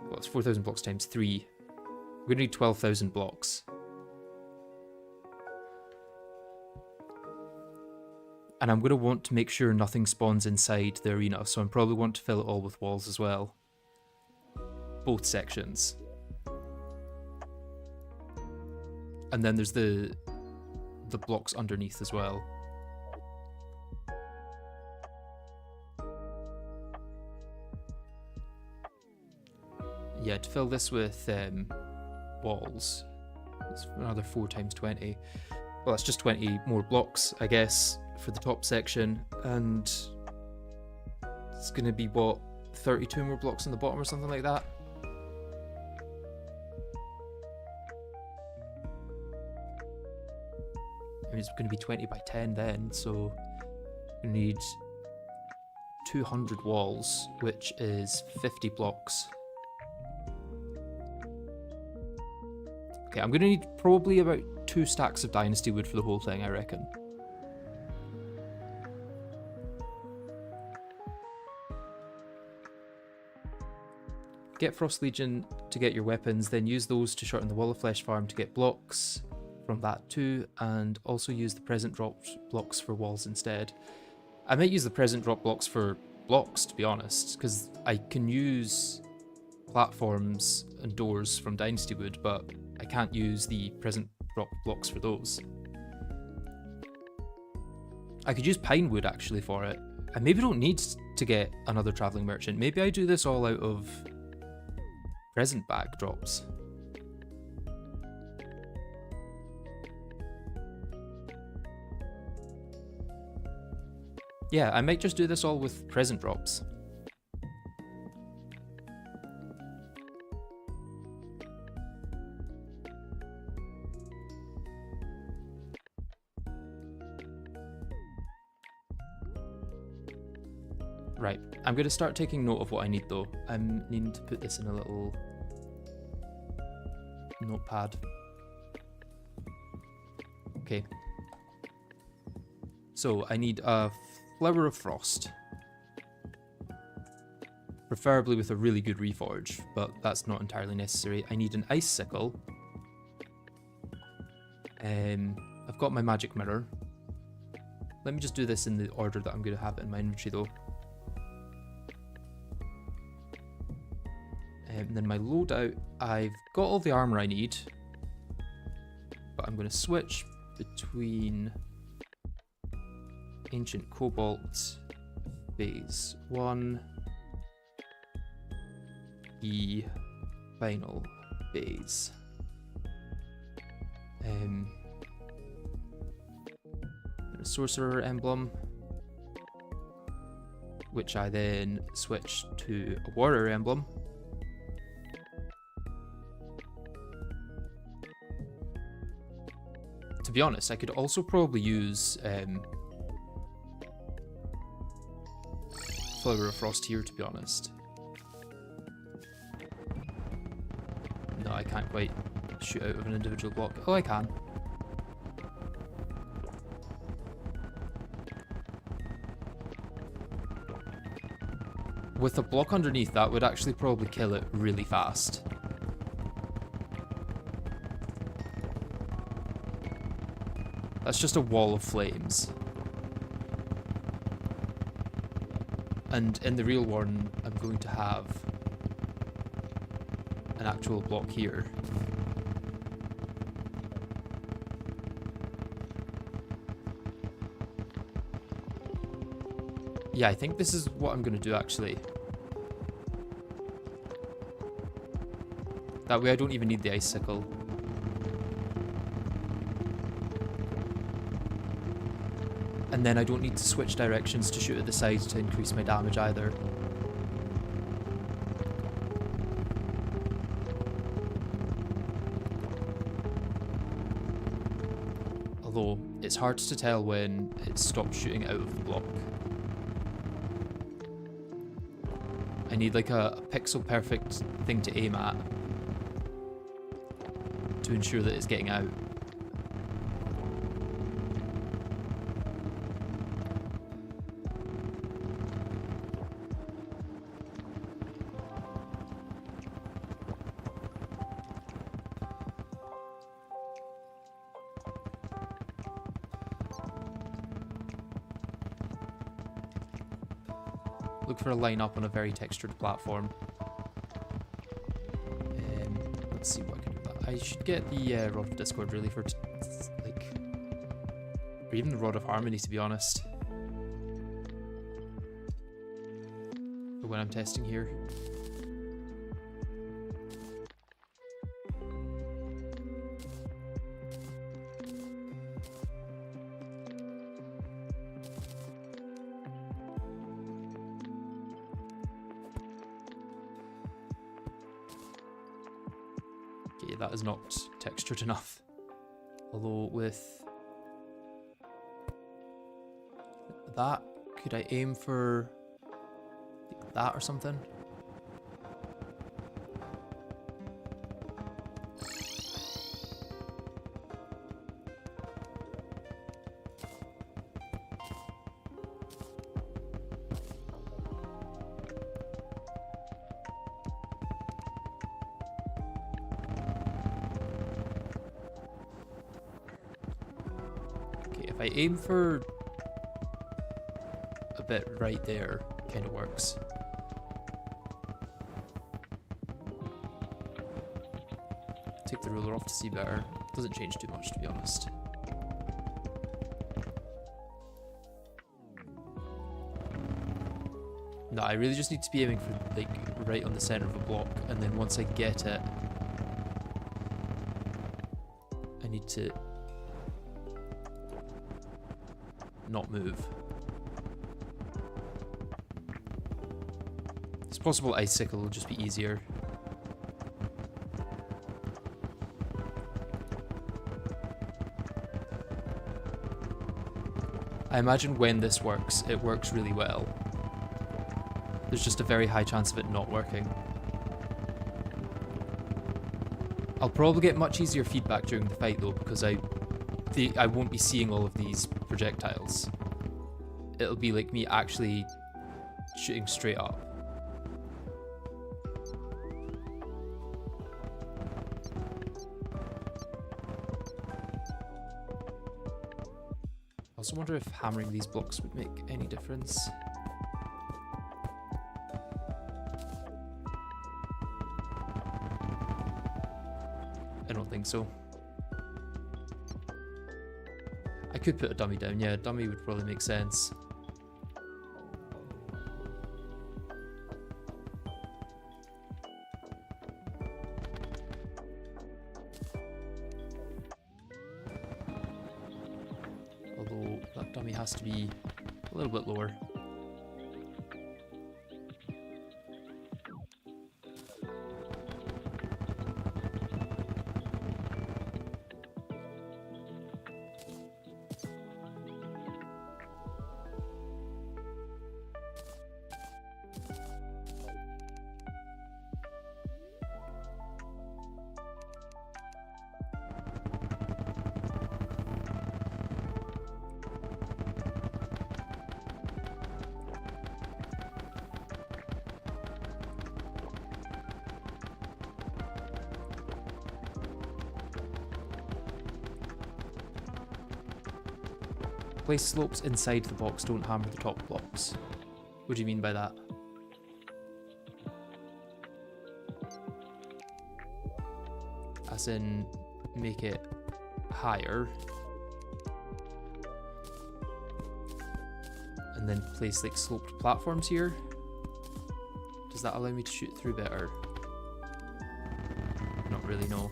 Speaker 1: Well, it's 4000 blocks times 3. We're going to need 12,000 blocks. And I'm going to want to make sure nothing spawns inside the arena, so I'm probably want to fill it all with walls as well. Both sections. And then there's the blocks underneath as well. Yeah, to fill this with walls, it's another 4 times 20. Well, that's just 20 more blocks, I guess, for the top section, and it's going to be, what, 32 more blocks on the bottom or something like that? I mean, it's going to be 20 by 10 then, so you need 200 walls, which is 50 blocks. Okay, I'm going to need probably about 2 stacks of dynasty wood for the whole thing, I reckon. Get Frost Legion to get your weapons, then use those to shorten the Wall of Flesh farm to get blocks from that too, and also use the present drop blocks for walls instead. I might use the present drop blocks for blocks, to be honest, because I can use platforms and doors from Dynasty Wood, but I can't use the present drop blocks for those. I could use pine wood actually for it. I maybe don't need to get another traveling merchant. Maybe I do this all out of present bag drops. Yeah, I might just do this all with present drops. Right, I'm going to start taking note of what I need though. I'm needing to put this in a little notepad. Okay. So I need a Flower of Frost. Preferably with a really good reforge, but that's not entirely necessary. I need an icicle. I've got my magic mirror. Let me just do this in the order that I'm going to have it in my inventory though. And then my loadout, I've got all the armor I need, but I'm going to switch between Ancient Cobalt, Phase 1, the final phase. And a Sorcerer emblem, which I then switch to a Warrior emblem. To be honest, I could also probably use Flower of Frost here, to be honest. No, I can't quite shoot out of an individual block. Oh, I can. With a block underneath, that would actually probably kill it really fast. That's just a wall of flames. And in the real one, I'm going to have an actual block here. Yeah, I think this is what I'm going to do actually. That way I don't even need the icicle. And then I don't need to switch directions to shoot at the side to increase my damage either. Although, it's hard to tell when it stops shooting out of the block. I need like a pixel perfect thing to aim at to ensure that it's getting out. Look for a line up on a very textured platform. Let's see what I can do with that. I should get the Rod of Discord really for like, or even the Rod of Harmony, to be honest, for when I'm testing here. Okay, that is not textured enough. Although with that, could I aim for like that or something? If I aim for a bit right there, kind of works. Take the ruler off to see better. Doesn't change too much, to be honest. No, I really just need to be aiming for like right on the center of a block, and then once I get it, I need to not move. It's possible icicle will just be easier. I imagine when this works, it works really well. There's just a very high chance of it not working. I'll probably get much easier feedback during the fight though, because I won't be seeing all of these projectiles. It'll be like me actually shooting straight up. I also wonder if hammering these blocks would make any difference. I don't think so. I could put a dummy down, yeah, a dummy would probably make sense. Although that dummy has to be a little bit lower. Place slopes inside the box, don't hammer the top blocks. What do you mean by that? As in, make it higher. And then place like sloped platforms here. Does that allow me to shoot through better? Not really, no.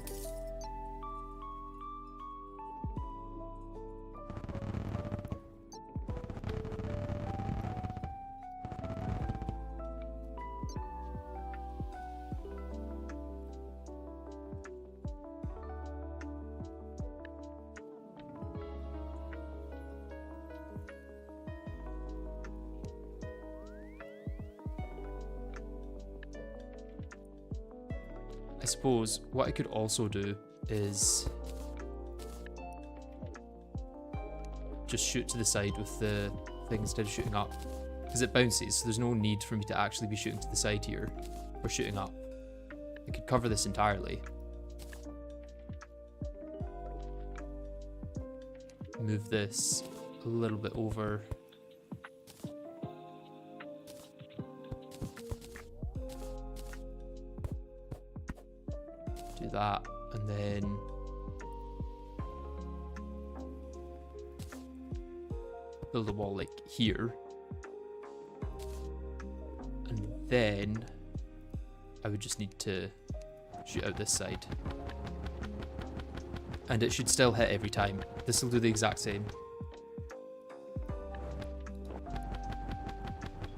Speaker 1: suppose what I could also do is just shoot to the side with the thing instead of shooting up. Because it bounces, so there's no need for me to actually be shooting to the side here, or shooting up. I could cover this entirely. Move this a little bit over. Do that, and then build a wall like here. And then I would just need to shoot out this side. And it should still hit every time. This will do the exact same.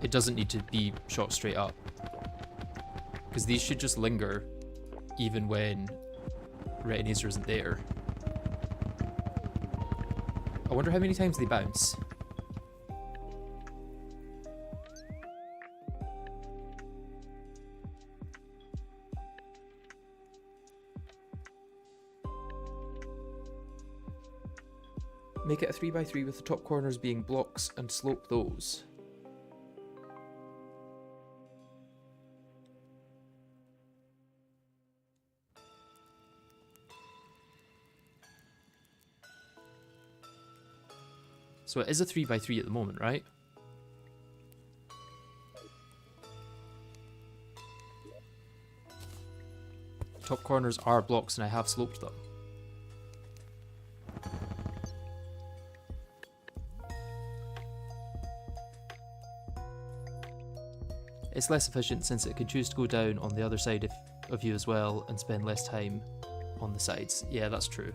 Speaker 1: It doesn't need to be shot straight up, because these should just linger even when Retinator isn't there. I wonder how many times they bounce. Make it a 3x3 with the top corners being blocks and slope those. So it is a 3x3 at the moment, right? Top corners are blocks and I have sloped them. It's less efficient since it can choose to go down on the other side of you as well and spend less time on the sides. Yeah, that's true.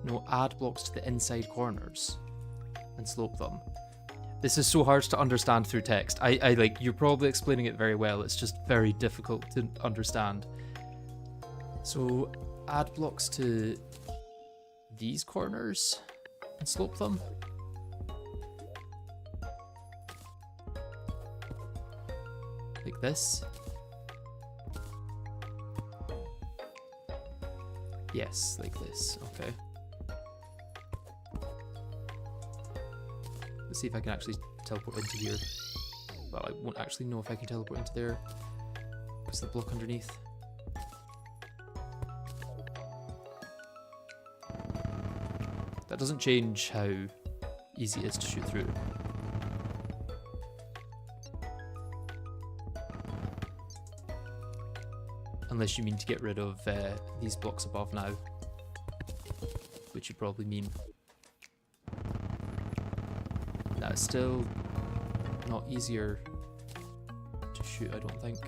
Speaker 1: No, add blocks to the inside corners and slope them. This is so hard to understand through text. I like, you're probably explaining it very well, it's just very difficult to understand. So add blocks to these corners and slope them. Like this. Yes, like this, okay. Let's see if I can actually teleport into here. Well, I won't actually know if I can teleport into there because the block underneath. That doesn't change how easy it is to shoot through. Unless you mean to get rid of these blocks above now, which you probably mean. That's still not easier to shoot, I don't think.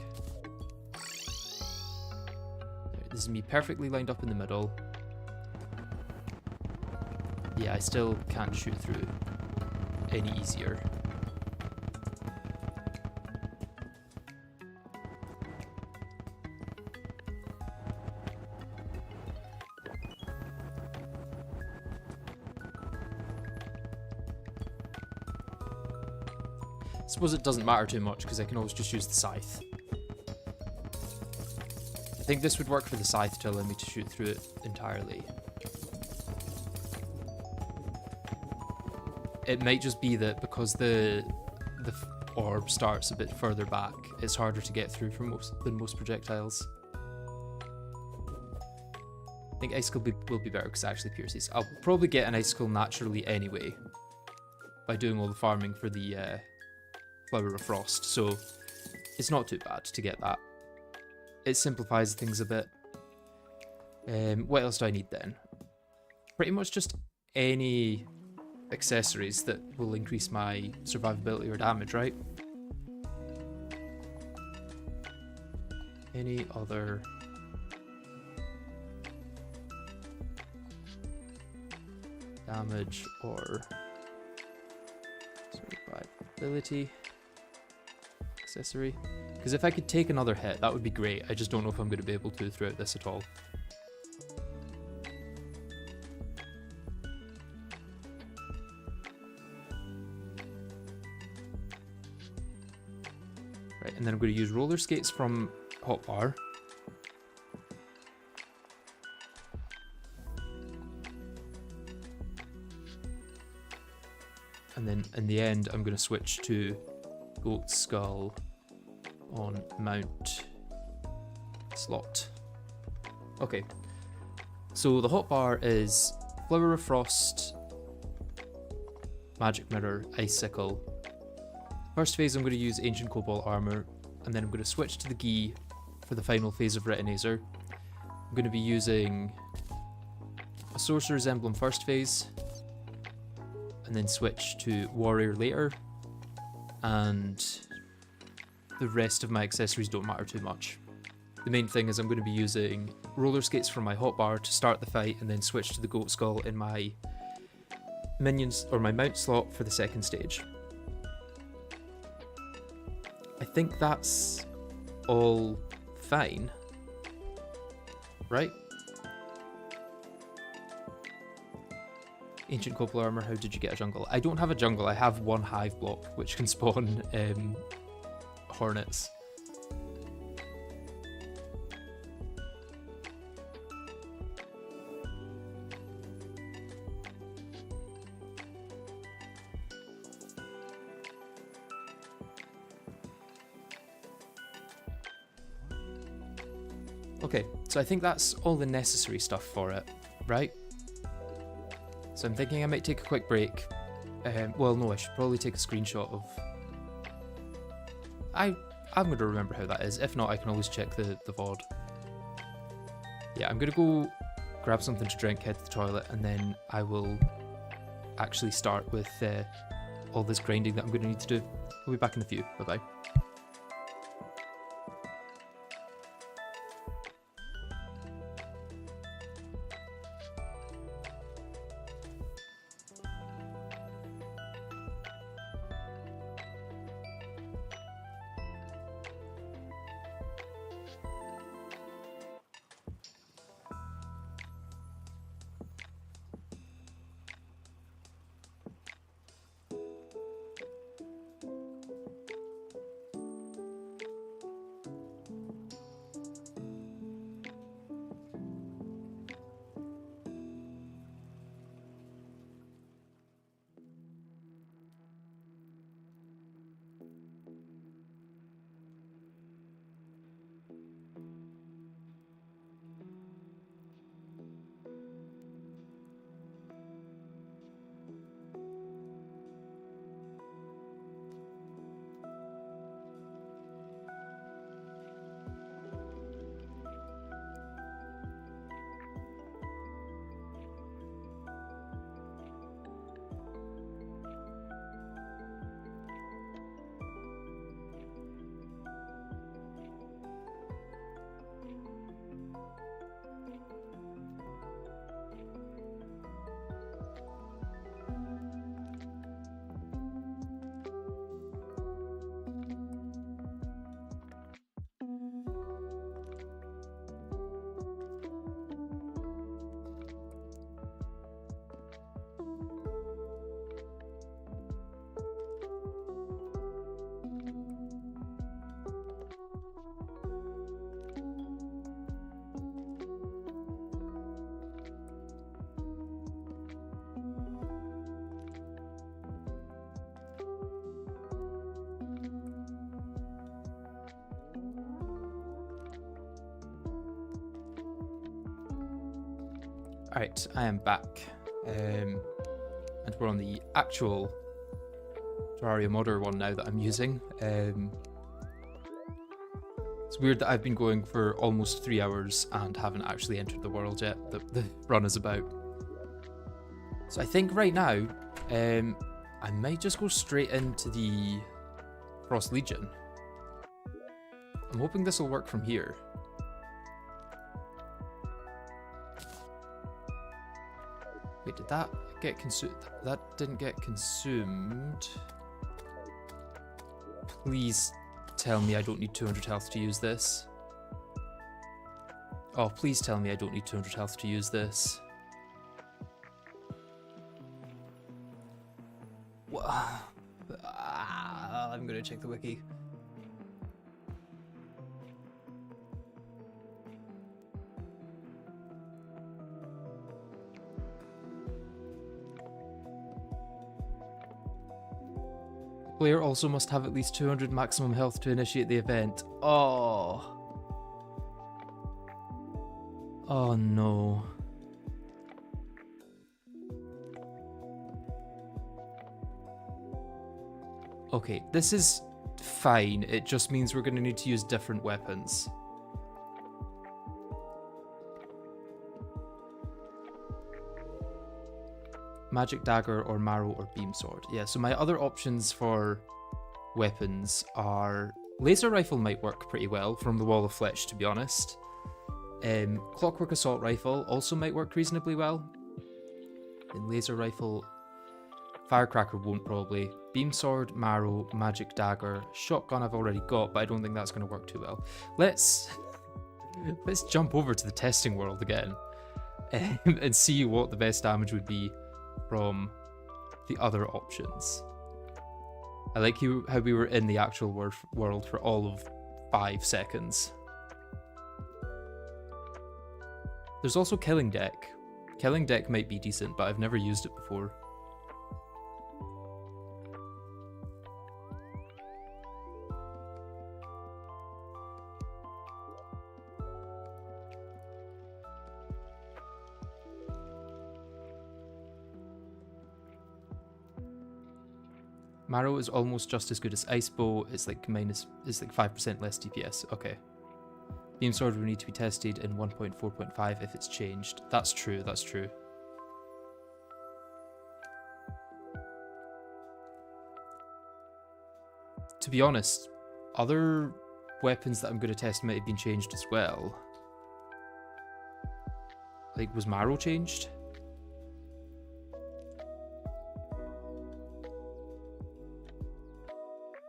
Speaker 1: This is me perfectly lined up in the middle. Yeah, I still can't shoot through any easier. I suppose it doesn't matter too much because I can always just use the scythe. I think this would work for the scythe to allow me to shoot through it entirely. It might just be that because the orb starts a bit further back, it's harder to get through than most projectiles. I think icicle will be better because it actually pierces. I'll probably get an icicle naturally anyway by doing all the farming for the Flower of Frost, so it's not too bad to get that. It simplifies things a bit. What else do I need then? Pretty much just any accessories that will increase my survivability or damage, right? Any other damage or survivability accessory? Because if I could take another hit, that would be great. I just don't know if I'm going to be able to throughout this at all. Right, and then I'm going to use roller skates from hotbar. And then in the end, I'm going to switch to goat skull on mount slot. Okay, so the hotbar is Flower of Frost, Magic Mirror, Icicle. First phase I'm going to use Ancient Cobalt Armor, and then I'm going to switch to the Gi for the final phase of Retinazer. I'm going to be using a Sorcerer's Emblem first phase, and then switch to Warrior later, and the rest of my accessories don't matter too much. The main thing is I'm going to be using roller skates from my hotbar to start the fight, and then switch to the goat skull in my minions or my mount slot for the second stage. I think that's all fine, right? Ancient Copal Armor, how did you get a jungle? I don't have a jungle, I have one Hive Block, which can spawn hornets. Okay, so I think that's all the necessary stuff for it, right? So I'm thinking I might take a quick break. Well, no, I should probably take a screenshot of... I'm going to remember how that is. If not, I can always check the VOD. Yeah, I'm going to go grab something to drink, head to the toilet, and then I will actually start with all this grinding that I'm going to need to do. I'll be back in a few. Bye-bye. Alright, I am back, and we're on the actual TerrariaModder one now that I'm using. It's weird that I've been going for almost 3 hours and haven't actually entered the world yet that the run is about. So I think right now, I might just go straight into the Frost Legion. I'm hoping this will work from here. Wait, did that get consumed? That didn't get consumed. Please tell me I don't need 200 health to use this. Oh, please tell me I don't need 200 health to use this. I'm gonna check the wiki. Player also must have at least 200 maximum health to initiate the event. Oh. Oh no. Okay, this is fine. It just means we're going to need to use different weapons. Magic dagger or marrow or beam sword. Yeah, so my other options for weapons are laser rifle might work pretty well from the Wall of Flesh, to be honest. Clockwork assault rifle also might work reasonably well. And laser rifle, firecracker won't probably. Beam sword, marrow, magic dagger, shotgun I've already got, but I don't think that's going to work too well. Let's jump over to the testing world again and see what the best damage would be from the other options. I like how we were in the actual world for all of 5 seconds. There's also Killing Deck. Killing Deck might be decent, but I've never used it before. Marrow is almost just as good as Ice Bow. It's like 5% less DPS. Okay. Beam Sword will need to be tested in 1.4.5 if it's changed. That's true, that's true. To be honest, other weapons that I'm going to test might have been changed as well. Like, was Marrow changed?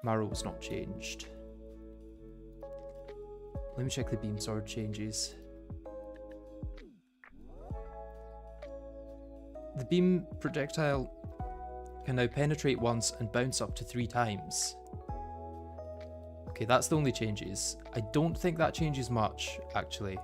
Speaker 1: Marrow was not changed. Let me check the beam sword changes. The beam projectile can now penetrate once and bounce up to 3 times. Okay, that's the only changes. I don't think that changes much, actually.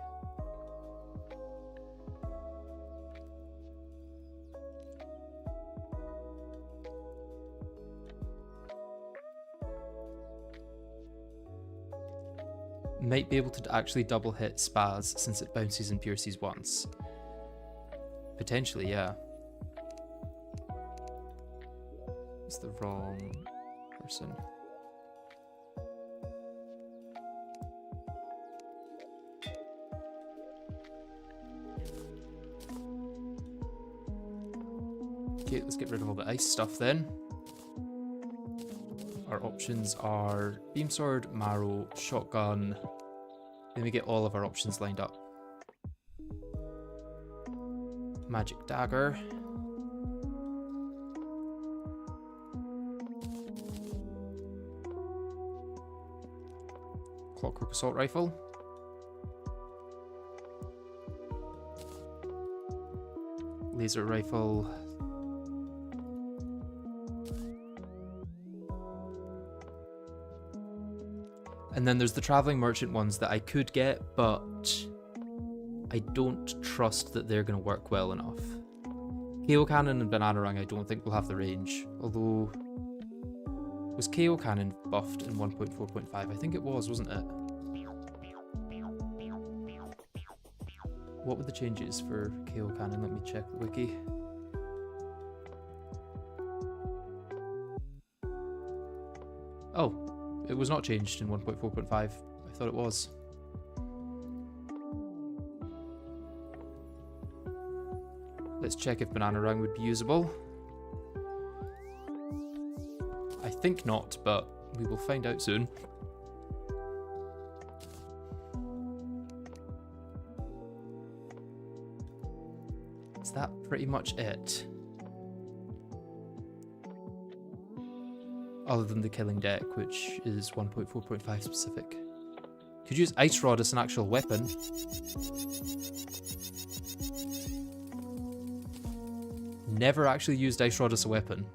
Speaker 1: Might be able to actually double hit spaz since it bounces and pierces once. Potentially, yeah. It's the wrong person. Okay, let's get rid of all the ice stuff then. Our options are beam sword, marrow, shotgun. Then we get all of our options lined up. Magic dagger. Clockwork assault rifle. Laser rifle. And then there's the traveling merchant ones that I could get, but I don't trust that they're going to work well enough. KO Cannon and Bananarang I don't think will have the range, although was KO Cannon buffed in 1.4.5? I think it was, wasn't it? What were the changes for KO Cannon? Let me check the wiki. Oh. It was not changed in 1.4.5. I thought it was. Let's check if Bananarang would be usable. I think not, but we will find out soon. Is that pretty much it? other than the killing deck, which is 1.4.5 specific. Could use Ice Rod as an actual weapon. Never actually used Ice Rod as a weapon.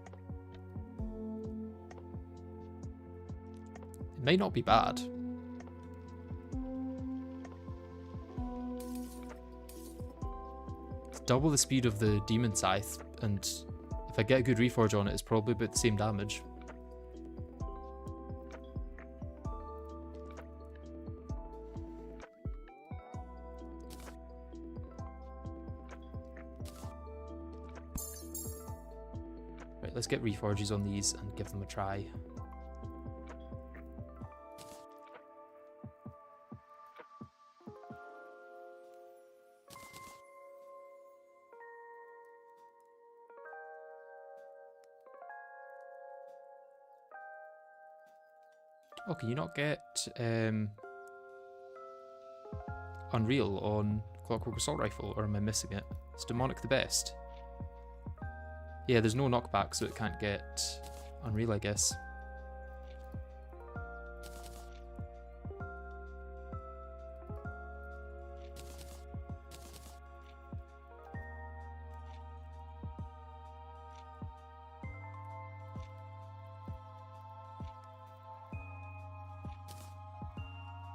Speaker 1: It may not be bad. It's double the speed of the Demon Scythe, and if I get a good reforge on it, it's probably about the same damage. Right, let's get reforges on these and give them a try. Oh, can you not get Unreal on Clockwork Assault Rifle, or am I missing it? Is Demonic the best? Yeah, there's no knockback, so it can't get Unreal, I guess.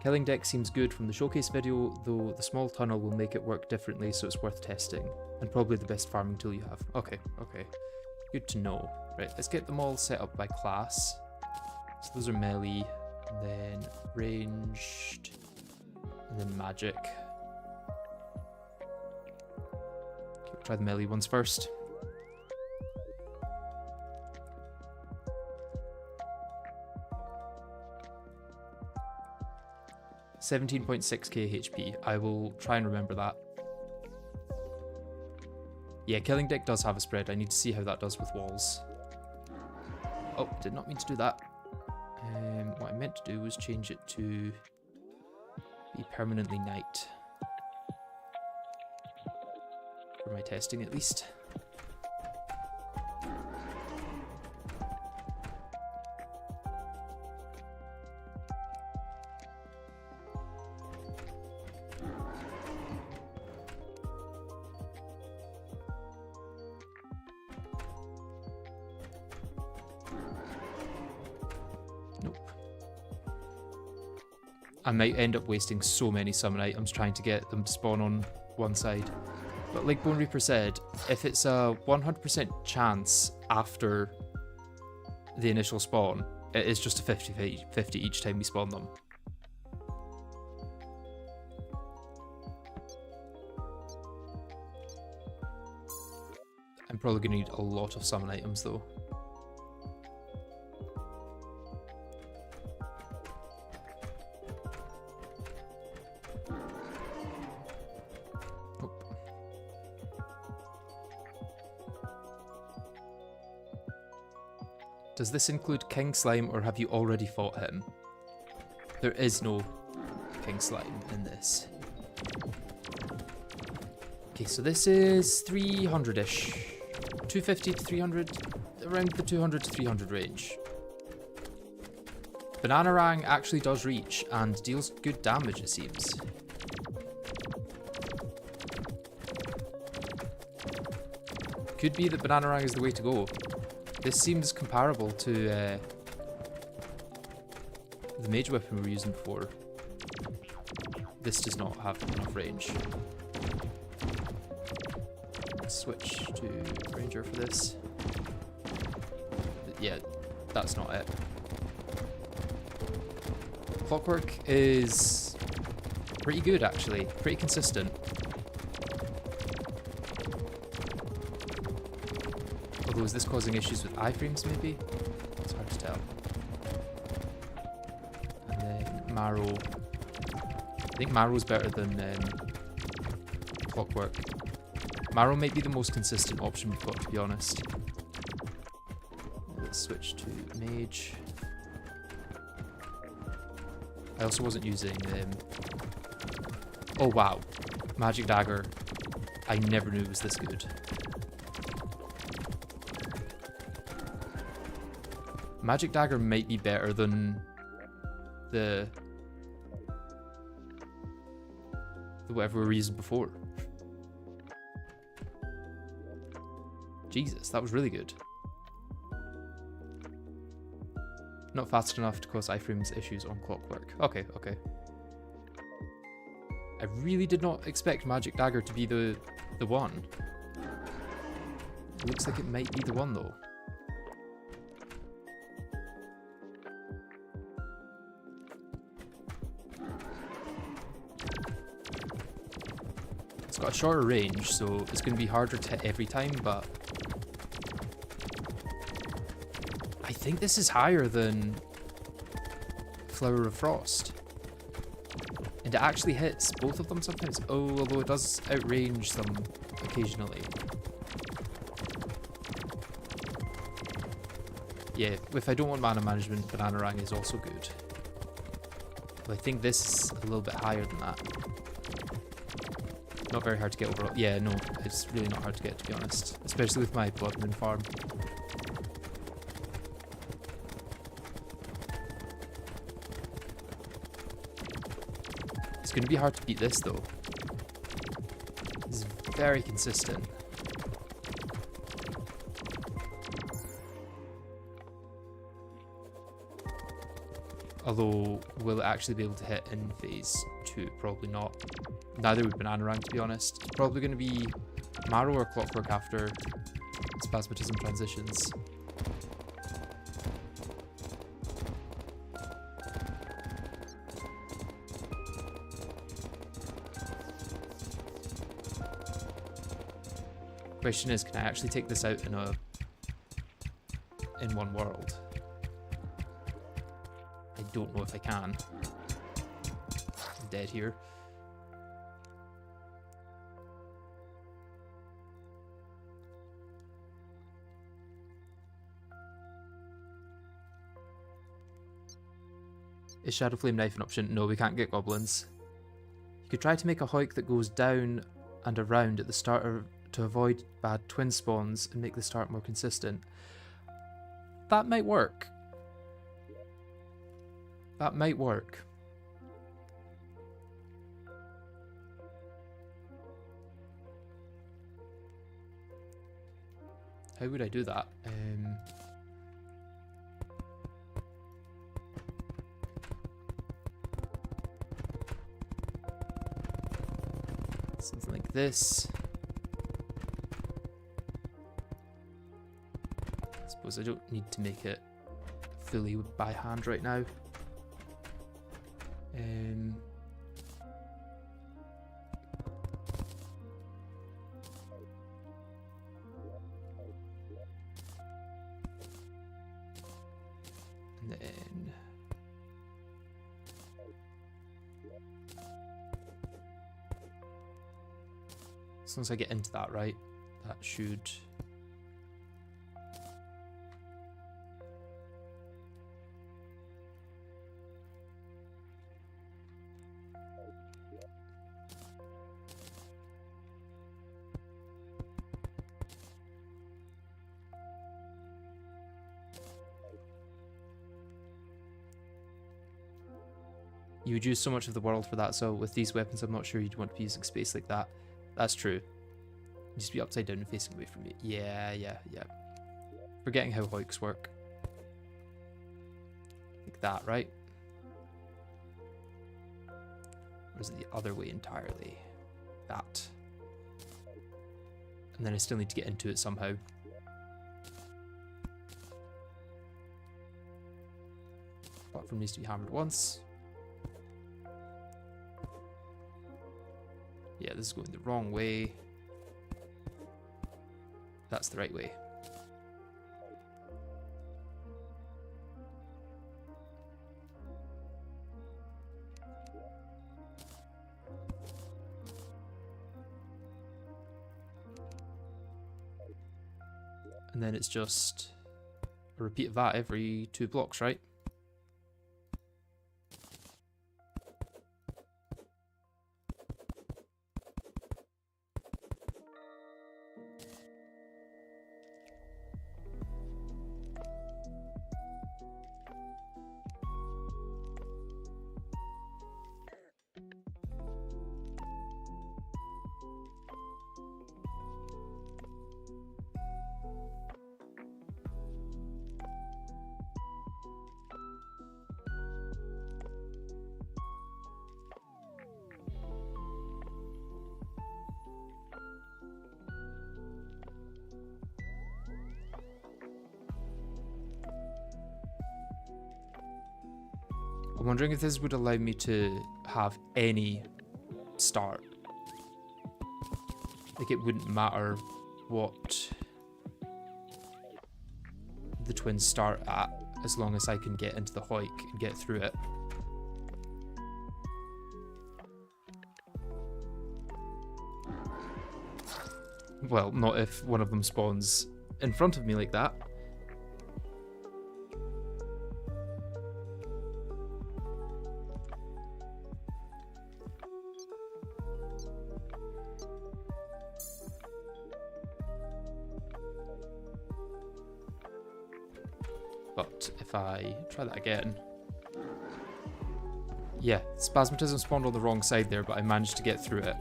Speaker 1: Killing deck seems good from the showcase video, though the small tunnel will make it work differently, so it's worth testing. And probably the best farming tool you have. Okay, okay. Good to know. Right, let's get them all set up by class. So those are melee, and then ranged, and then magic. Okay, we'll try the melee ones first. $17.6k HP. I will try and remember that. Yeah, killing deck does have a spread. I need to see how that does with walls. Oh, did not mean to do that. What I meant to do was change it to be permanently night. For my testing, at least. I might end up wasting so many summon items trying to get them to spawn on one side. But like Bone Reaper said, if it's a 100% chance after the initial spawn, it is just a 50-50 each time we spawn them. I'm probably going to need a lot of summon items though. Does this include King Slime, or have you already fought him? There is no King Slime in this. Okay, so this is 300-ish. 250 to 300, around the 200 to 300 range. Bananarang actually does reach and deals good damage, it seems. Could be that Bananarang is the way to go. This seems comparable to the mage weapon we were using before. This does not have enough range. Let's switch to ranger for this. But yeah, that's not it. Clockwork is pretty good actually, pretty consistent. Although, is this causing issues with iframes maybe? It's hard to tell. And then Marrow. I think Marrow's better than Clockwork. Marrow might be the most consistent option we've got, to be honest. Let's switch to Mage. I also wasn't using... Oh wow, Magic Dagger. I never knew it was this good. Magic Dagger might be better than the whatever we were using before. Jesus, that was really good. Not fast enough to cause iframes issues on Clockwork. Okay, okay. I really did not expect Magic Dagger to be the one. It looks like it might be the one though. It's got a shorter range, so it's going to be harder to hit every time, but I think this is higher than Flower of Frost. And it actually hits both of them sometimes. Oh, although it does outrange them occasionally. Yeah, if I don't want mana management, Bananarang is also good. But I think this is a little bit higher than that. Not very hard to get overall. Yeah, no, it's really not hard to get, to be honest. Especially with my Blood Moon farm. It's going to be hard to beat this though. It's very consistent. Although, will it actually be able to hit in phase 2? Probably not. Neither would Bananarang, to be honest. It's probably going to be Marrow or Clockwork after Spasmatism transitions. Question is, can I actually take this out in one world? I don't know if I can. I'm dead here. Is Shadow Flame Knife an option? No, we can't get goblins. You could try to make a Hoik that goes down and around at the start to avoid bad twin spawns and make the start more consistent. That might work. That might work. How would I do that? Something like this. I suppose I don't need to make it fully by hand right now. And then as long as I get into that right, that should. You would use so much of the world for that, so with these weapons I'm not sure you'd want to be using space like that. That's true. Just be upside down and facing away from me. Yeah. Forgetting how Hoiks work. Like that, right? Or is it the other way entirely? That. And then I still need to get into it somehow. Platform needs to be hammered once. Yeah, this is going the wrong way. That's the right way. And then it's just a repeat of that every 2 blocks, right? I'm wondering if this would allow me to have any start. Like, it wouldn't matter what the twins start at, as long as I can get into the Hoik and get through it. Well, not if one of them spawns in front of me like that. But if I try that again... Yeah, Spasmatism spawned on the wrong side there, but I managed to get through it.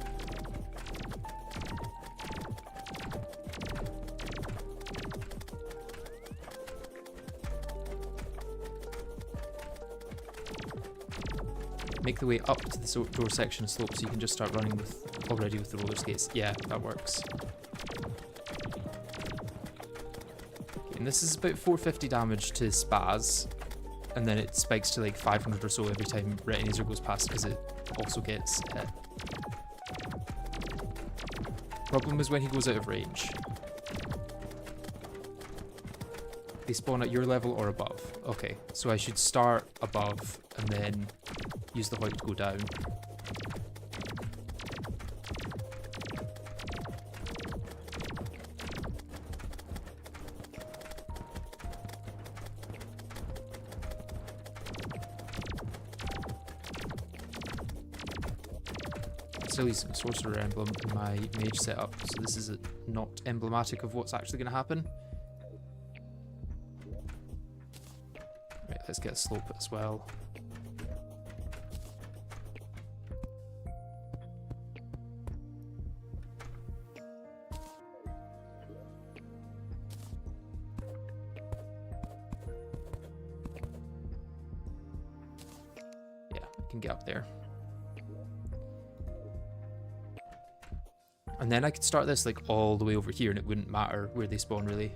Speaker 1: Make the way up to the door section slope so you can just start running with already with the roller skates. Yeah, that works. Okay, and this is about 450 damage to Spaz, and then it spikes to like 500 or so every time Retinazer goes past because it also gets hit. Problem is when he goes out of range. They spawn at your level or above. Okay, so I should start above and then use the Hoik to go down. Still using Sorcerer Emblem in my mage setup, so this is not emblematic of what's actually going to happen. Right, let's get a slope as well. Can get up there. And then I could start this like all the way over here and it wouldn't matter where they spawn really.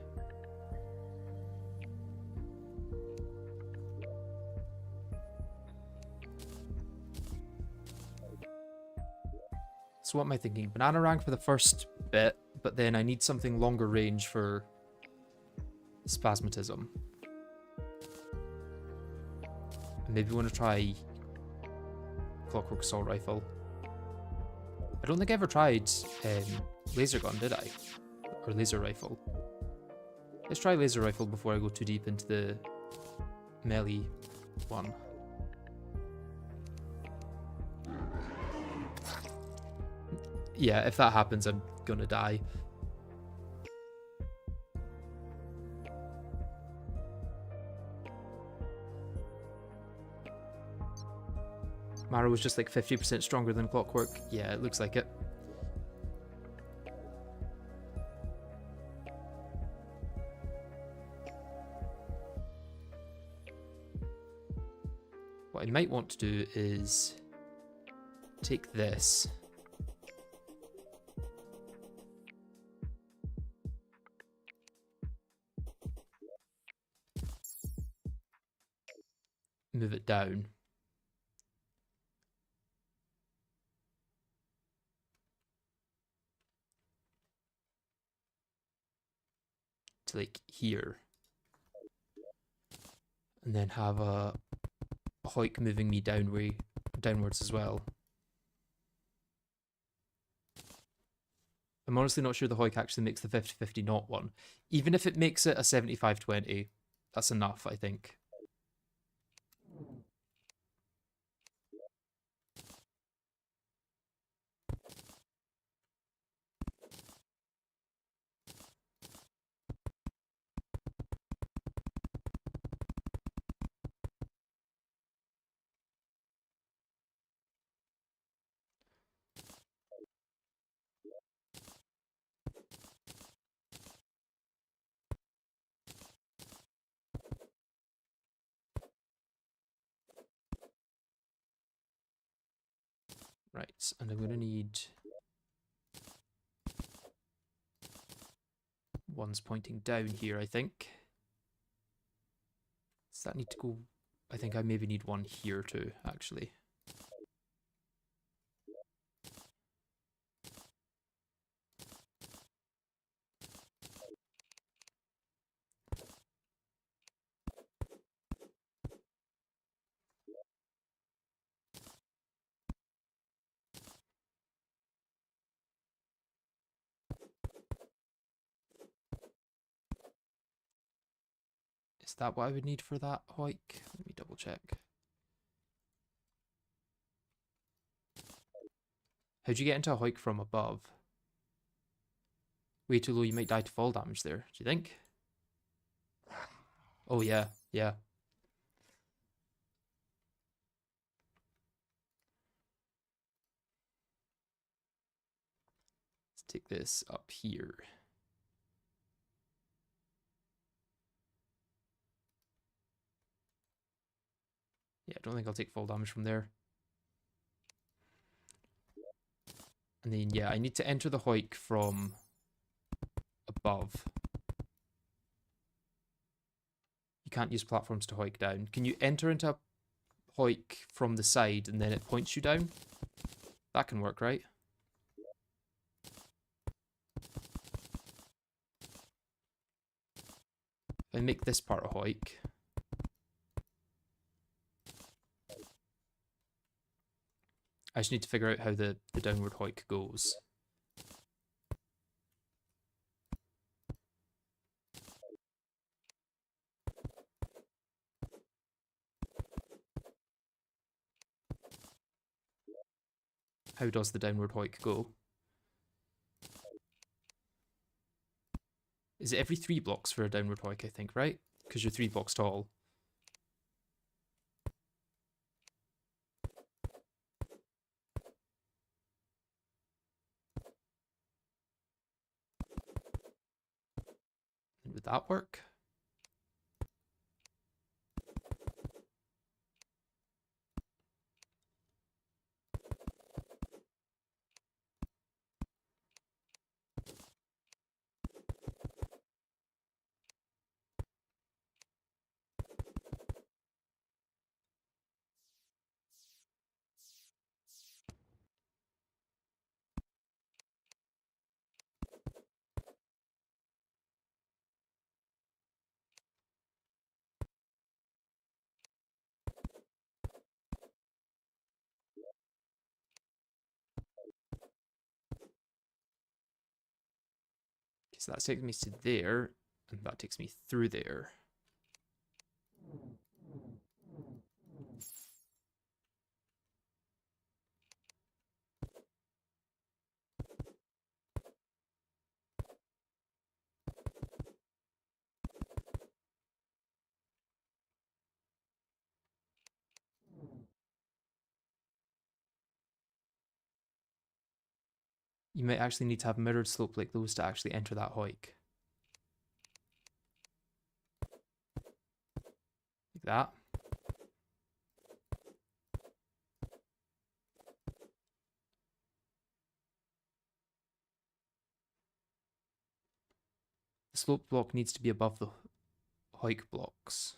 Speaker 1: So what am I thinking? Banana rank for the first bit, but then I need something longer range for Spasmatism. And maybe want to try Clockwork Assault Rifle. I don't think I ever tried Laser Gun, did I? Or Laser Rifle. Let's try Laser Rifle before I go too deep into the melee one. Yeah, if that happens, I'm gonna die. Mara was just like 50% stronger than Clockwork. Yeah, it looks like it. What I might want to do is take this. Move it down. To like here. And then have a Hoik moving me downwards as well. I'm honestly not sure the Hoik actually makes the 50-50 not one. Even if it makes it a 75-20, that's enough, I think. Right, and I'm going to need ones pointing down here, I think. Does that need to go I think I maybe need one here too, actually. Is that what I would need for that hike? Let me double check. How'd you get into a hike from above? Way too low, you might die to fall damage there, do you think? Oh yeah, yeah. Let's take this up here. Yeah, I don't think I'll take fall damage from there. And then, yeah, I need to enter the hike from above. You can't use platforms to hike down. Can you enter into a hike from the side and then it points you down? That can work, right? If I make this part a hike. I just need to figure out how the downward hike goes. How does the downward hike go? Is it every 3 blocks for a downward hike, I think, right? Because you're 3 blocks tall. Would that work? So that takes me to there, and that takes me through there. You might actually need to have mirrored slope like those to actually enter that hike. Like that. The slope block needs to be above the hike blocks.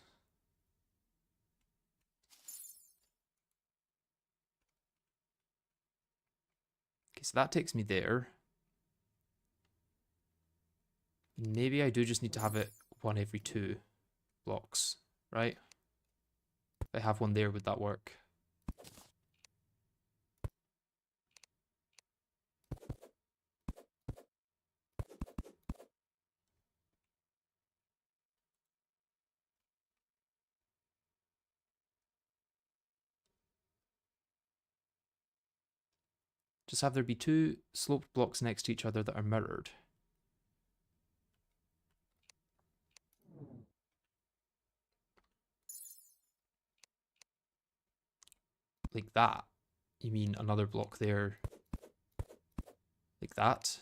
Speaker 1: Okay, so that takes me there. Maybe I do just need to have it 1 every 2 blocks, right? If I have one there, would that work? Just have there be 2 sloped blocks next to each other that are mirrored. Like that. You mean another block there? Like that?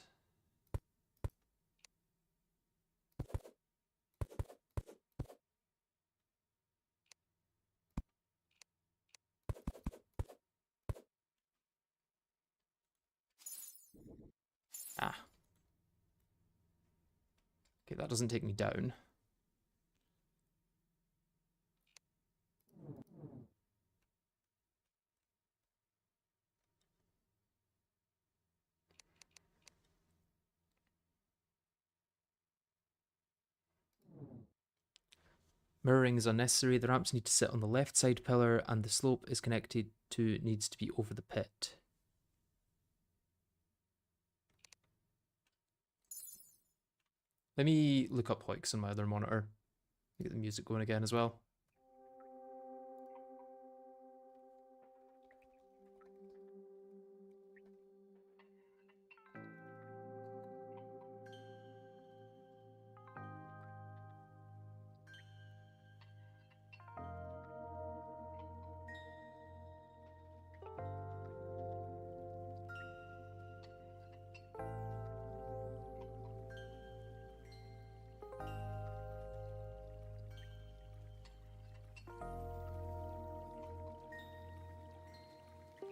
Speaker 1: Ah. Okay, that doesn't take me down. Mirroring is unnecessary. The ramps need to sit on the left side pillar and the slope is connected to needs to be over the pit. Let me look up Hocus on my other monitor. Get the music going again as well.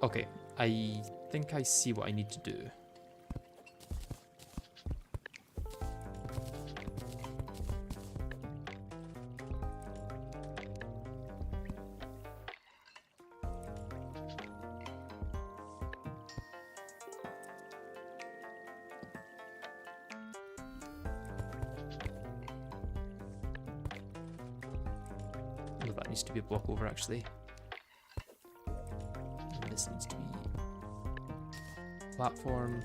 Speaker 1: Okay, I think I see what I need to do. No, that needs to be a block over actually. This needs to be platform.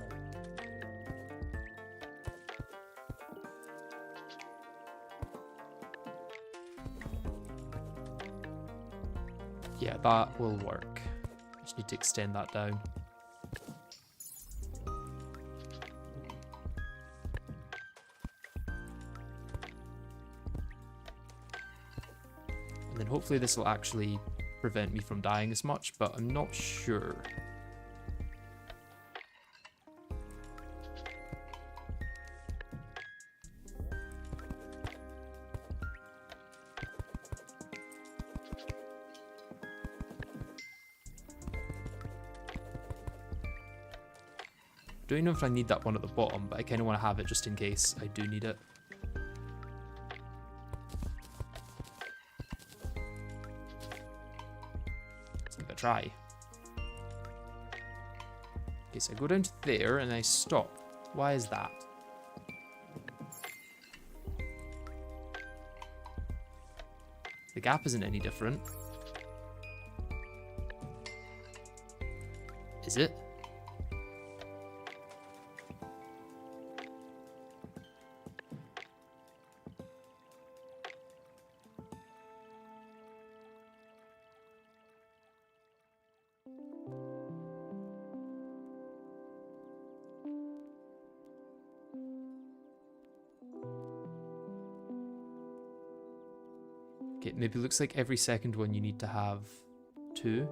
Speaker 1: Yeah, that will work. Just need to extend that down. And then hopefully this will actually prevent me from dying as much, but I'm not sure. Don't know if I need that one at the bottom, but I kind of want to have it just in case I do need it. Try. Okay, so I go down to there and I stop. Why is that? The gap isn't any different. Is it? Okay, maybe it looks like every second one you need to have 2.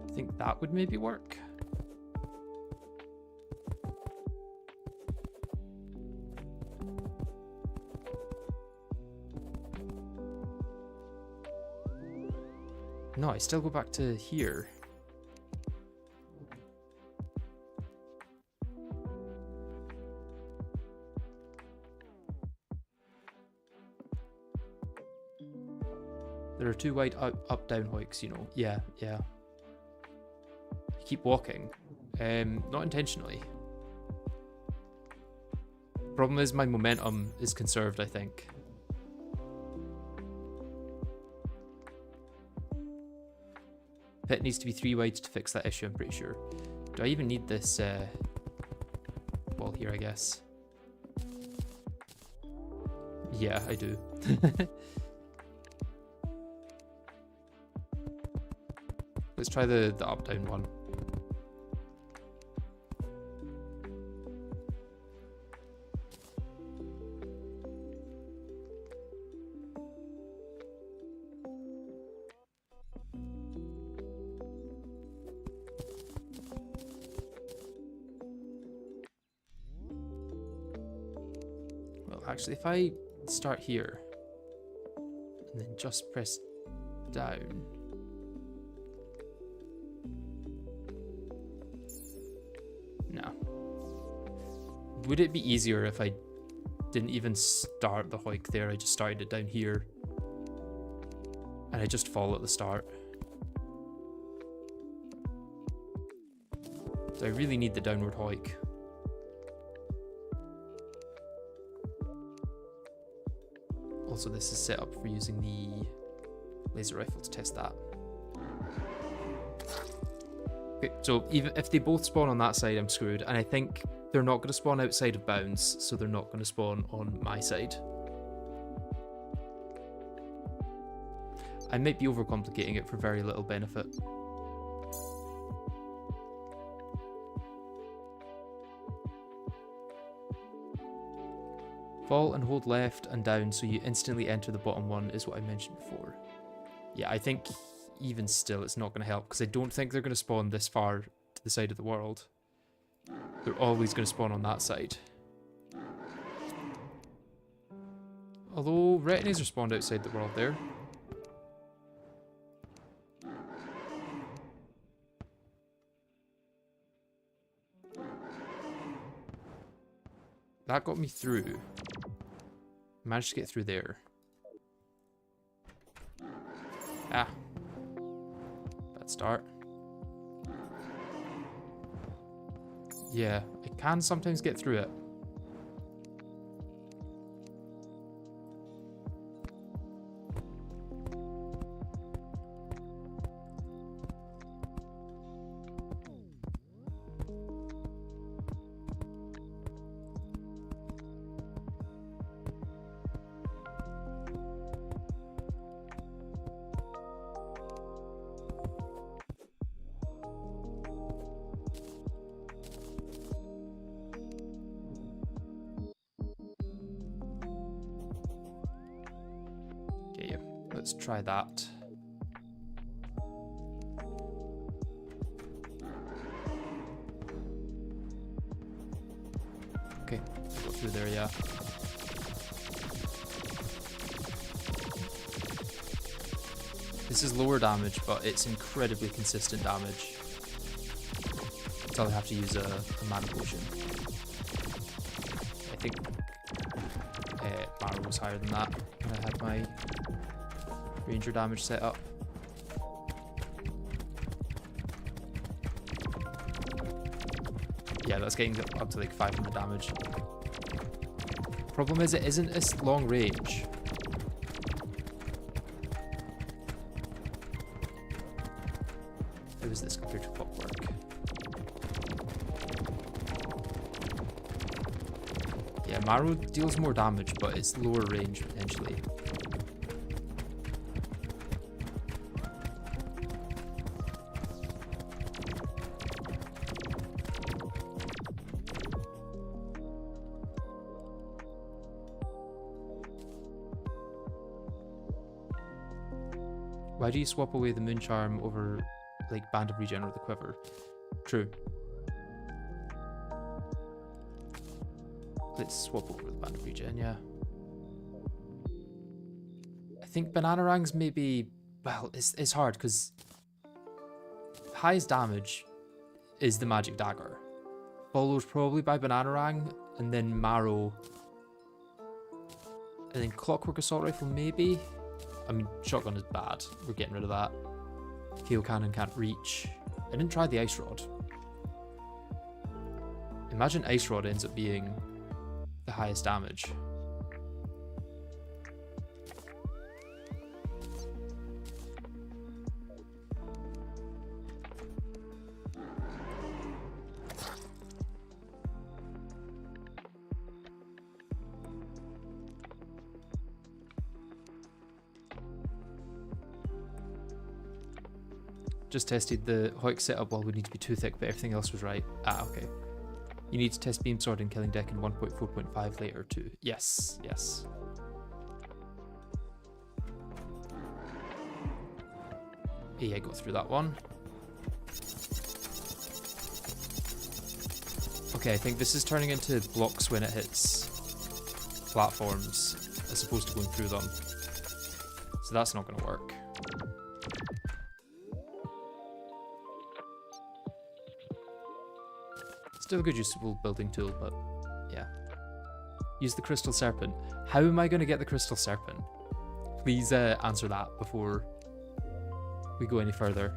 Speaker 1: I think that would maybe work. No, I still go back to here. There are 2 wide up down hikes, you know. Yeah. You keep walking. Not intentionally. Problem is my momentum is conserved, I think. Pit needs to be 3 wide to fix that issue, I'm pretty sure. Do I even need this wall here, I guess? Yeah, I do. Let's try the up-down one. Well, actually, if I start here and then just press down. Would it be easier if I didn't even start the hoik there? I just started it down here. And I just fall at the start. So I really need the downward hoik. Also, this is set up for using the laser rifle to test that. Okay, so even if they both spawn on that side, I'm screwed. And I think they're not going to spawn outside of bounds, so they're not going to spawn on my side. I might be overcomplicating it for very little benefit. Fall and hold left and down so you instantly enter the bottom one is what I mentioned before. Yeah, I think even still it's not going to help because I don't think they're going to spawn this far to the side of the world. They're always going to spawn on that side. Although retinas are spawned outside the world there. That got me through. Managed to get through there. Ah. Bad start. Yeah, I can sometimes get through it. Let's try that. Okay, go through there, yeah. This is lower damage, but it's incredibly consistent damage. Until I have to use a mana potion. I think Marrow was higher than that when I had my ranger damage set up. Yeah, that's getting up to like 500 damage. Problem is it isn't as long range. How is this compared to clockwork? Yeah, Marrow deals more damage, but it's lower range potentially. Why do you swap away the moon charm over like Band of Regen or the quiver? True. Let's swap over the Band of Regen, yeah. I think Bananarangs maybe, well, it's hard because highest damage is the magic dagger, followed probably by Bananarang and then Marrow, and then Clockwork Assault Rifle maybe. I mean, shotgun is bad. We're getting rid of that. Hail Cannon can't reach. I didn't try the Ice Rod. Imagine Ice Rod ends up being the highest damage. Just tested the Hoik setup while we need to be too thick, but everything else was right. Ah, okay. You need to test Beam Sword and Killing Deck in 1.4.5 later too. Yes, yes. Yeah, I got through that one. Okay, I think this is turning into blocks when it hits platforms, as opposed to going through them. So that's not going to work. Still a good usable building tool, but yeah. Use the Crystal Serpent. How am I going to get the Crystal Serpent? Please answer that before we go any further.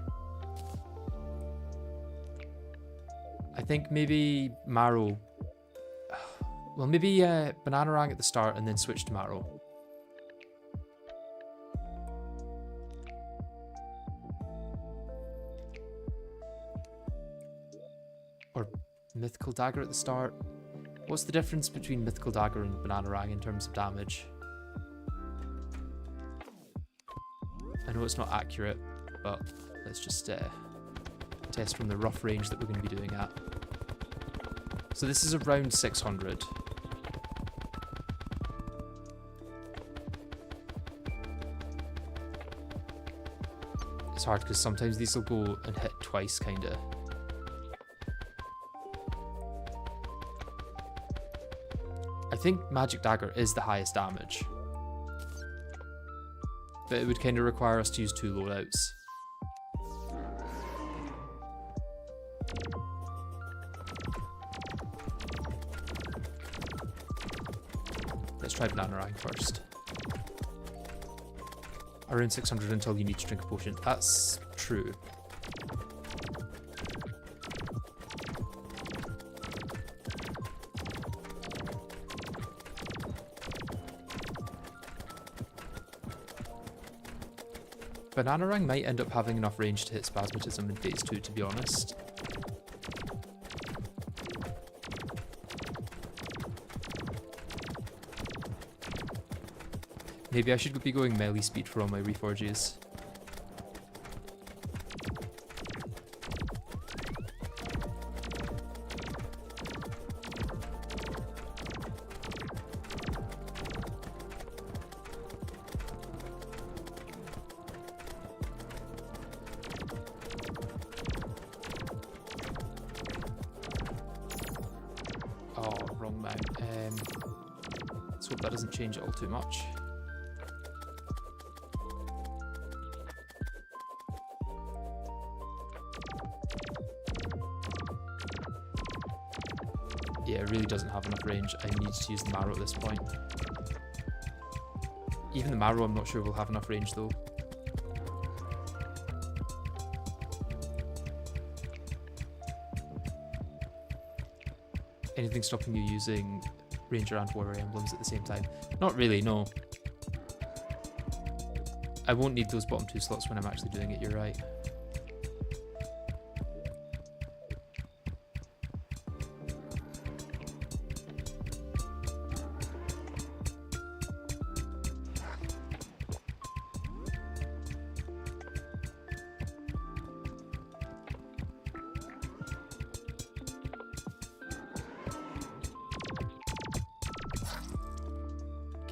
Speaker 1: I think maybe Marrow. Well, maybe Bananarang at the start and then switch to Marrow. Or Mythical Dagger at the start. What's the difference between Mythical Dagger and Bananarang in terms of damage? I know it's not accurate, but let's just test from the rough range that we're going to be doing at. So this is around 600. It's hard because sometimes these will go and hit twice, kinda. I think Magic Dagger is the highest damage, but it would kind of require us to use 2 loadouts. Let's try Bananarang first. Around 600 until you need to drink a potion. That's true. Bananarang might end up having enough range to hit Spasmatism in phase 2, to be honest. Maybe I should be going melee speed for all my reforges. Oh, wrong mount. Let's hope that doesn't change it all too much. Yeah, it really doesn't have enough range. I need to use the Marrow at this point. Even the Marrow I'm not sure will have enough range though. Anything stopping you using Ranger and Warrior emblems at the same time? Not really, no. I won't need those bottom 2 slots when I'm actually doing it, you're right.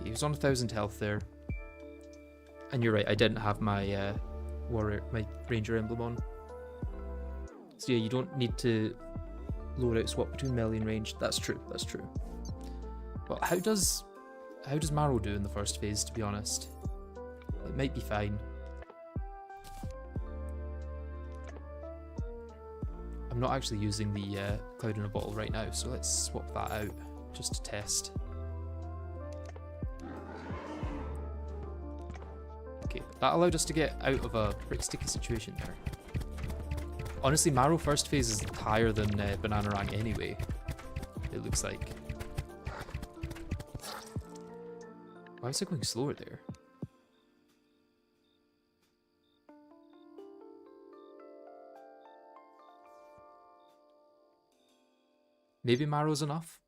Speaker 1: He was on 1000 health there, and you're right, I didn't have my my Ranger emblem on. So yeah, you don't need to load out swap between melee and range. That's true. That's true. Well, how does Marrow do in the first phase? To be honest, it might be fine. I'm not actually using the Cloud in a Bottle right now, so let's swap that out just to test. Okay, that allowed us to get out of a pretty sticky situation there. Honestly, Marrow first phase is higher than Bananarang anyway, it looks like. Why is it going slower there? Maybe Marrow's enough?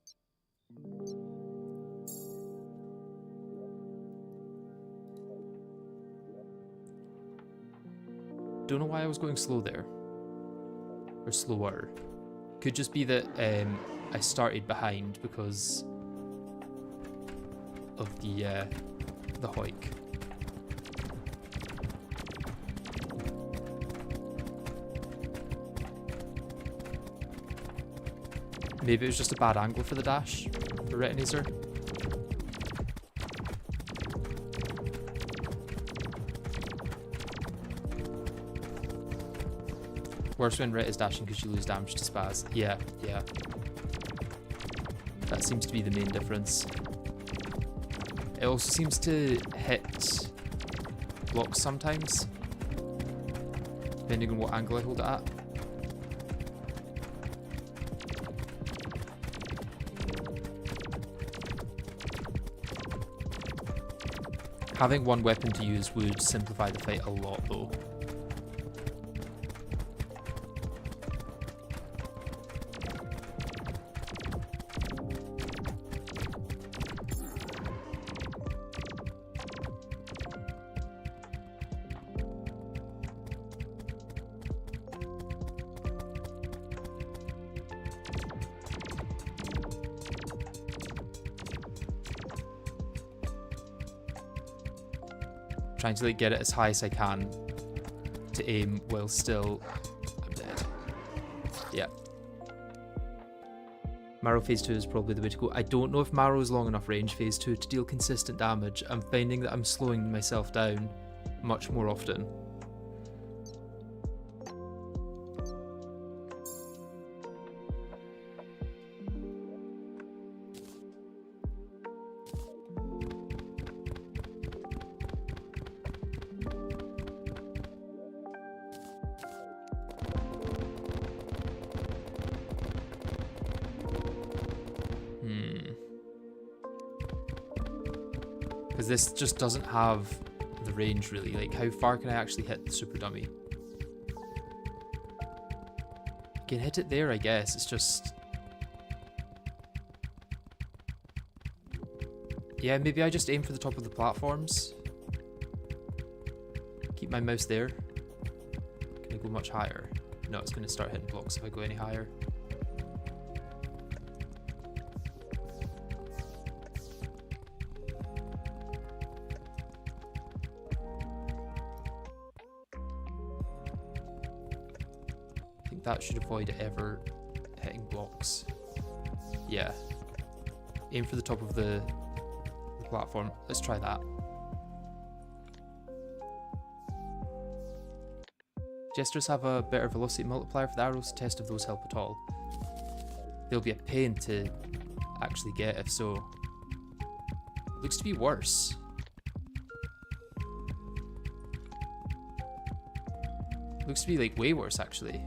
Speaker 1: Don't know why I was going slow there. Or slower. Could just be that I started behind because of the Hoik. Maybe it was just a bad angle for the dash for Retinazer. Worse when Ret is dashing because you lose damage to Spaz. Yeah, yeah. That seems to be the main difference. It also seems to hit blocks sometimes, depending on what angle I hold it at. Having one weapon to use would simplify the fight a lot though. Trying to like get it as high as I can to aim while still... I'm dead. Yeah. Marrow phase 2 is probably the way to go. I don't know if Marrow is long enough range phase 2 to deal consistent damage. I'm finding that I'm slowing myself down much more often. Because this just doesn't have the range really. Like, how far can I actually hit the super dummy? I can hit it there, I guess. It's just... yeah, maybe I just aim for the top of the platforms. Keep my mouse there. Can I go much higher? No, it's going to start hitting blocks if I go any higher. That should avoid it ever hitting blocks. Yeah. Aim for the top of the platform. Let's try that. Jesters have a better velocity multiplier for the arrows. Test if those help at all. They'll be a pain to actually get if so. Looks to be worse. Looks to be like way worse actually.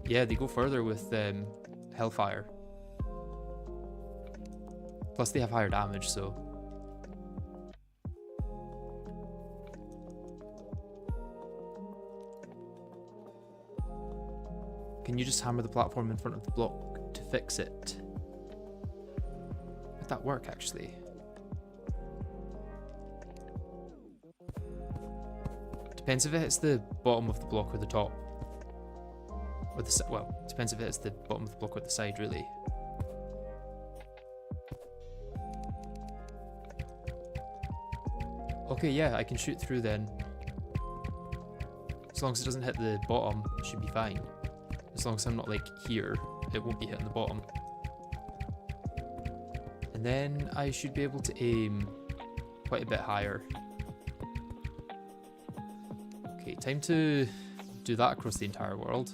Speaker 1: Yeah, they go further with Hellfire. Plus they have higher damage, so... Can you just hammer the platform in front of the block to fix it? Would that work, actually? Depends if it hits the bottom of the block or the top. Or the, well, depends if it's the bottom of the block or the side, really. Okay, yeah, I can shoot through then. As long as it doesn't hit the bottom, it should be fine. As long as I'm not, like, here, it won't be hitting the bottom. And then I should be able to aim quite a bit higher. Okay, time to do that across the entire world.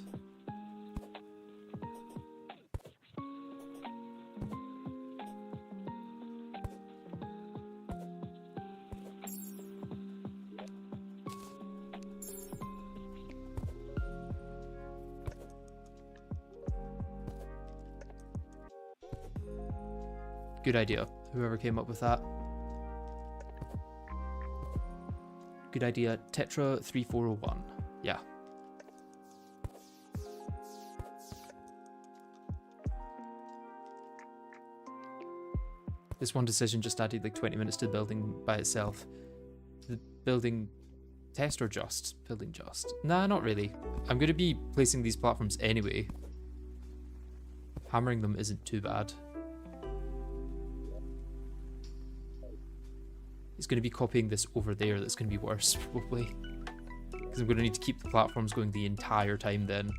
Speaker 1: Good idea, whoever came up with that. Good idea, Tetra 3401. Yeah. This one decision just added like 20 minutes to the building by itself. The building test or just? Building just. Nah, not really. I'm going to be placing these platforms anyway. Hammering them isn't too bad. It's going to be copying this over there that's going to be worse, probably. Because I'm going to need to keep the platforms going the entire time then.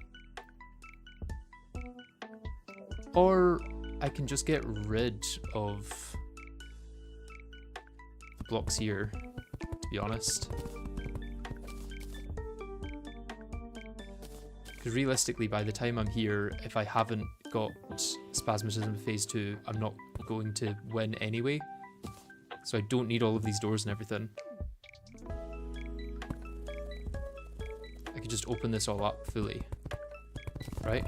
Speaker 1: Or I can just get rid of the blocks here, to be honest. Because realistically, by the time I'm here, if I haven't got Spasmodism Phase 2, I'm not going to win anyway. So I don't need all of these doors and everything. I could just open this all up fully. Right?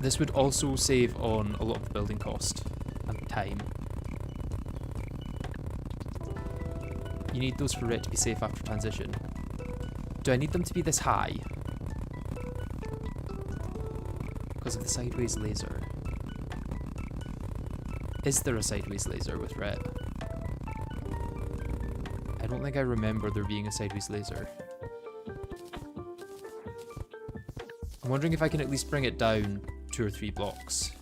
Speaker 1: This would also save on a lot of the building cost and time. You need those for it to be safe after transition. Do I need them to be this high? Because of the sideways laser. Is there a sideways laser with ret? I don't think I remember there being a sideways laser. I'm wondering if I can at least bring it down 2 or 3 blocks.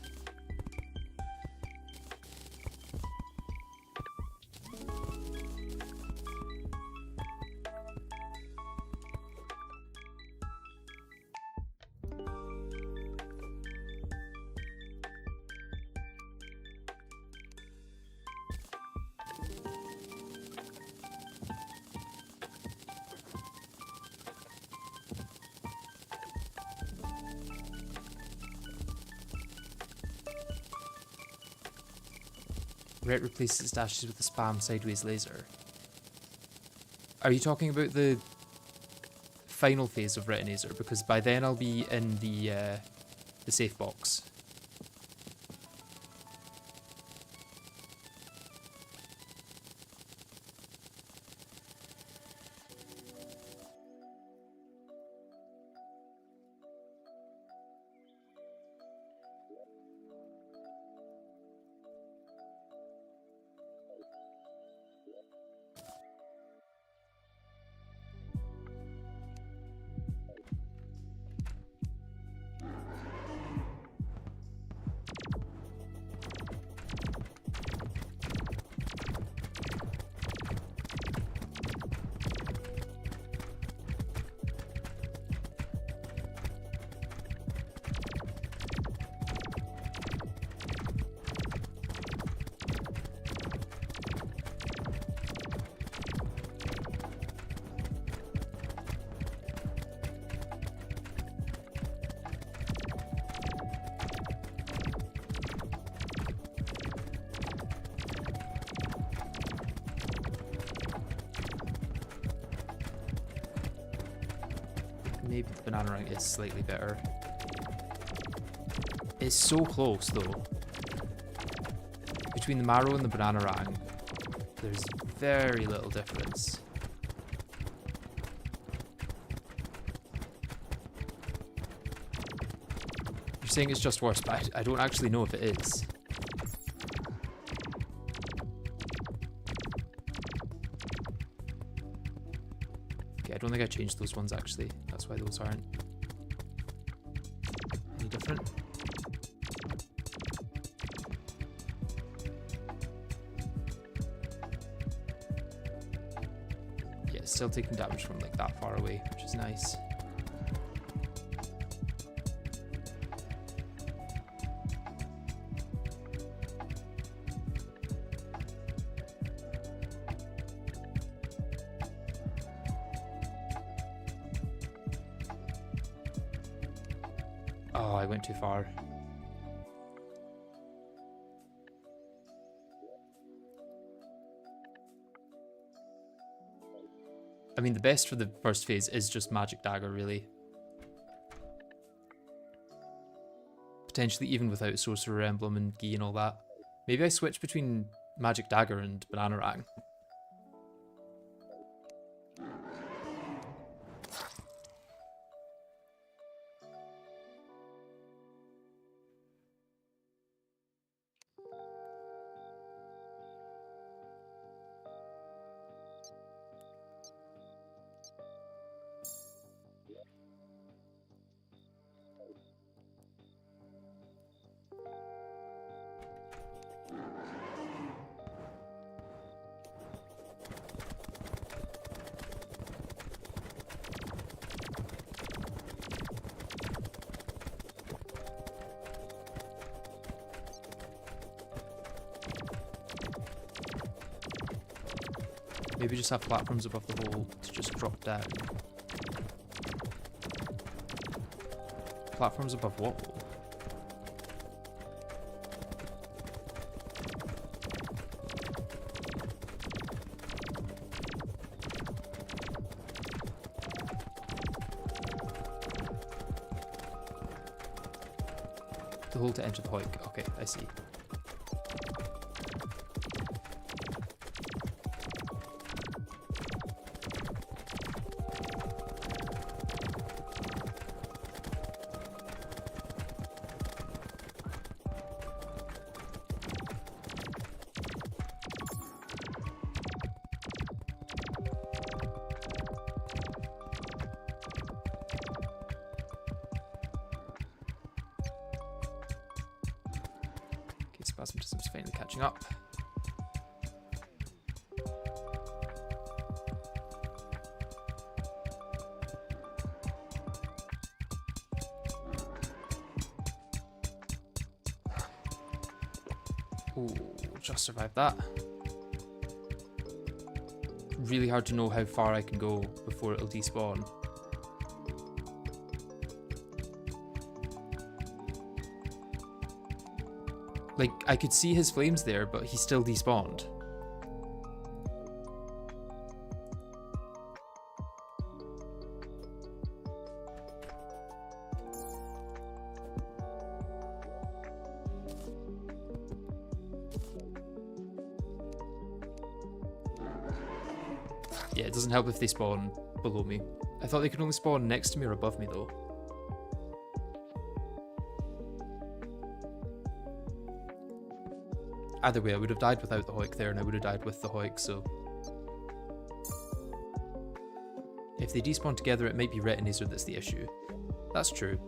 Speaker 1: Ret replaces dashes with a spam sideways laser. Are you talking about the final phase of Retinaser? Because by then I'll be in the safe box. Maybe the banana rank is slightly better. It's so close though. Between the marrow and the banana rank, there's very little difference. You're saying it's just worse, but I don't actually know if it is. I don't think I changed those ones actually. That's why those aren't any different. Yeah, it's still taking damage from like that far away, which is nice. Oh, I went too far. I mean, the best for the first phase is just Magic Dagger, really. Potentially even without Sorcerer Emblem and Gi and all that. Maybe I switch between Magic Dagger and Bananarang. Maybe just have platforms above the hole to just drop down. Platforms above what hole? The hole to enter the hoik. Okay, I see. Spasmodism's finally catching up. Oh, just survived that. Really hard to know how far I can go before it'll despawn. Like, I could see his flames there, but he still despawned. Yeah, it doesn't help if they spawn below me. I thought they could only spawn next to me or above me, though. Either way, I would have died without the hoik there, and I would have died with the hoik, so... If they despawn together, it might be Retinazer that's the issue. That's true.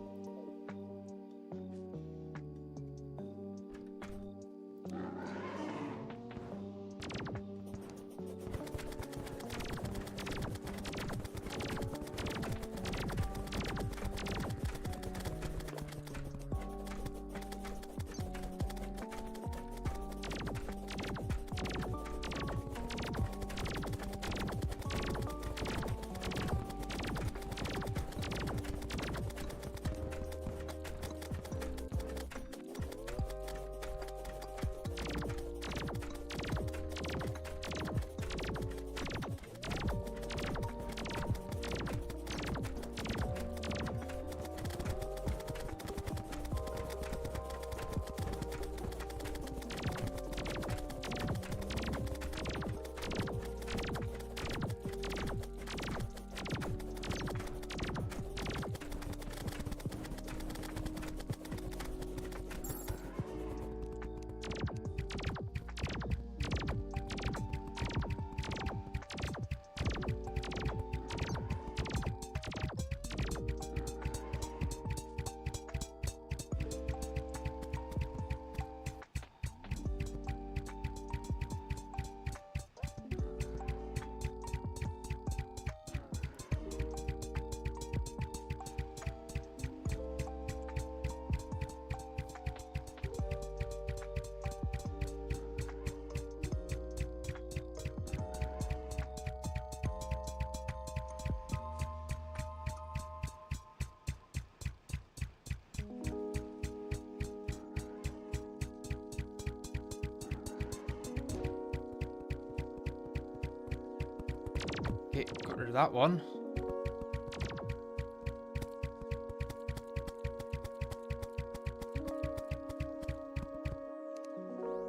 Speaker 1: Okay, got rid of that one.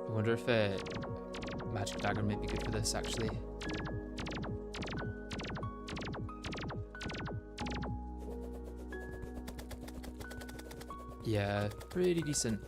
Speaker 1: I wonder if Magic Dagger might be good for this, actually. Yeah, pretty decent.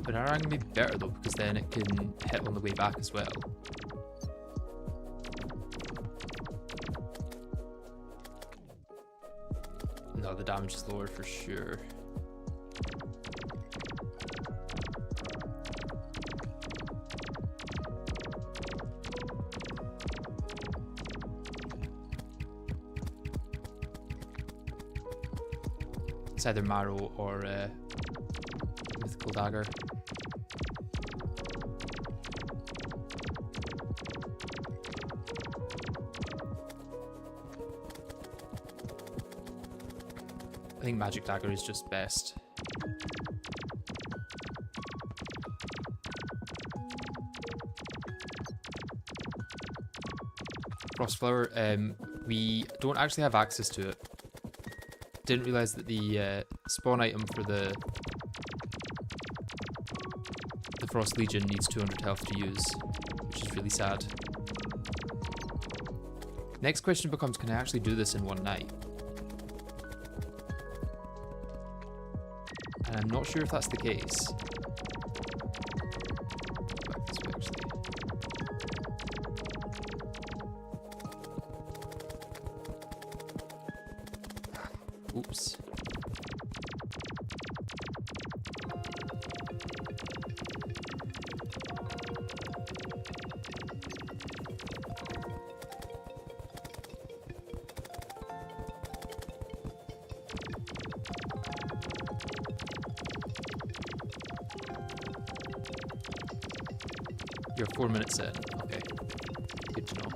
Speaker 1: Banarang may be better though, because then it can hit on the way back as well. the damage is lower for sure. It's either Marrow or Mythical Dagger. I think Magic Dagger is just best. Frostflower, we don't actually have access to it. Didn't realise that the spawn item for the Frost Legion needs 200 health to use, which is really sad. Next question becomes, can I actually do this in one night? And I'm not sure if that's the case. Back this way, actually. Oops. You're 4 minutes in. Okay. Good to know.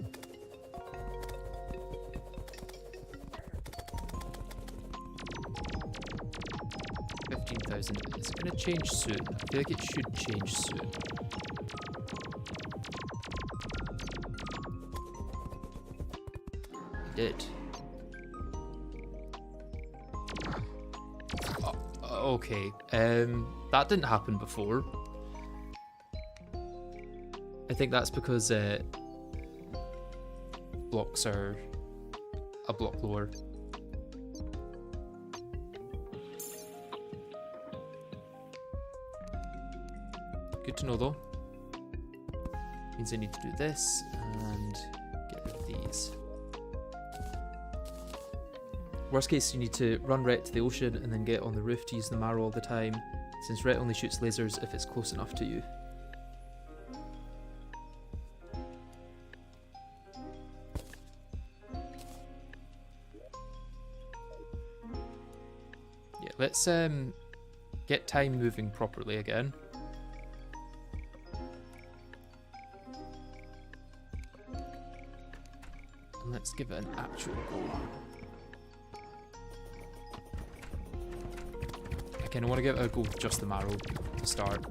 Speaker 1: $15,000. Is it going to change soon? I feel like it should change soon. It did. Oh, okay. That didn't happen before. I think that's because blocks are a block lower. Good to know though. Means I need to do this and get rid of these. Worst case, you need to run Rhett to the ocean and then get on the roof to use the Marrow all the time, since Rhett only shoots lasers if it's close enough to you. Let's get time moving properly again. And let's give it an actual go. I kind of want to give it a go with just the Marrow to start.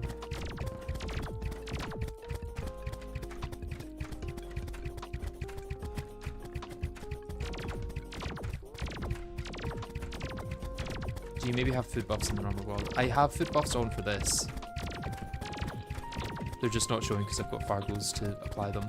Speaker 1: Do you maybe have food buffs in the normal world? I have food buffs on for this. They're just not showing because I've got Fargos to apply them.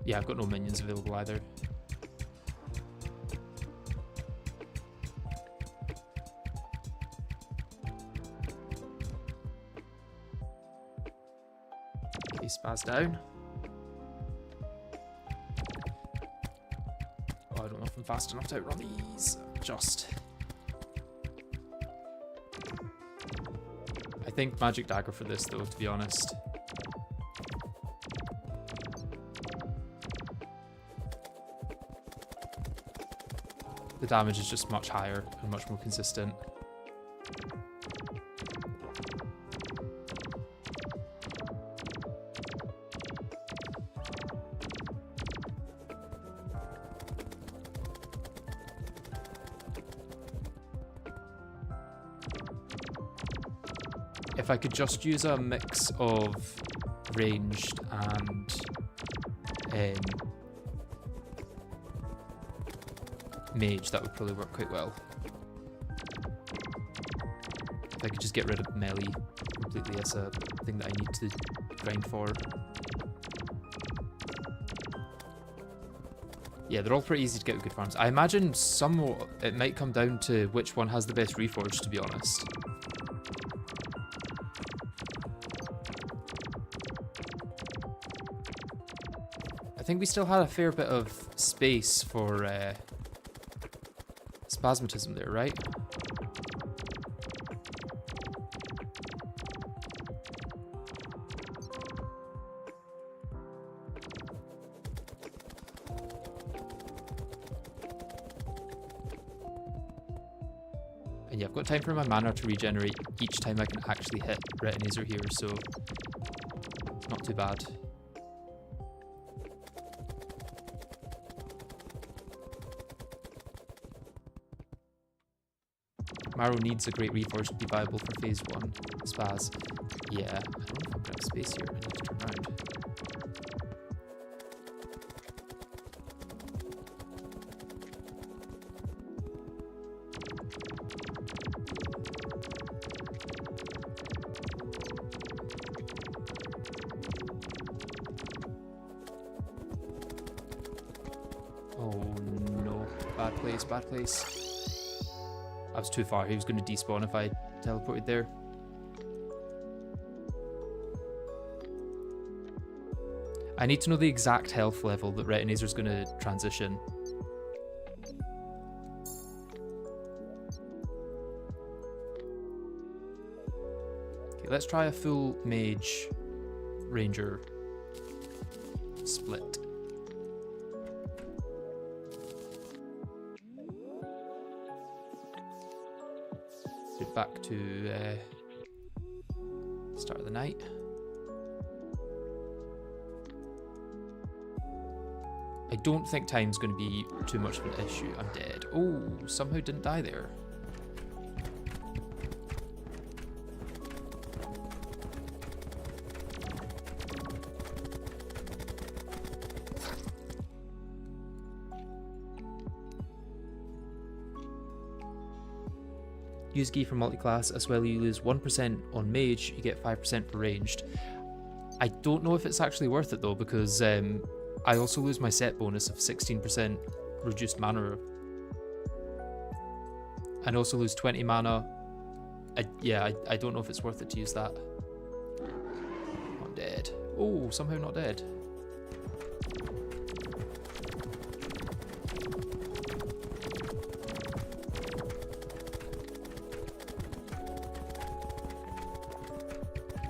Speaker 1: Yeah, I've got no minions available either. Okay, spaz down. Oh, I don't know if I'm fast enough to outrun these. Just. I think Magic Dagger for this though, to be honest. The damage is just much higher and much more consistent. If I could just use a mix of ranged and mage, that would probably work quite well. If I could just get rid of melee completely as a thing that I need to grind for. Yeah, they're all pretty easy to get with good farms. I imagine somewhat it might come down to which one has the best reforge, to be honest. I think we still had a fair bit of space for Spasmatism there, right? And yeah, I've got time for my mana to regenerate each time I can actually hit Retinazer here, so not too bad. Marrow needs a great reforge to be viable for phase 1. Spaz. Yeah, I don't know if I'm gonna have space here. I need to turn around. Oh no. Bad place, bad place. I was too far. He was going to despawn if I teleported there. I need to know the exact health level that Retinazer's going to transition. Okay, let's try a full mage ranger split. Back to start of the night. I don't think time's going to be too much of an issue. I'm dead. Oh, somehow didn't die there. Use Gi for multiclass as well. You lose 1% on mage, you get 5% for ranged. I don't know if it's actually worth it though, because I also lose my set bonus of 16% reduced mana. And also lose 20 mana. I don't know if it's worth it to use that. I'm dead. Oh, somehow not dead.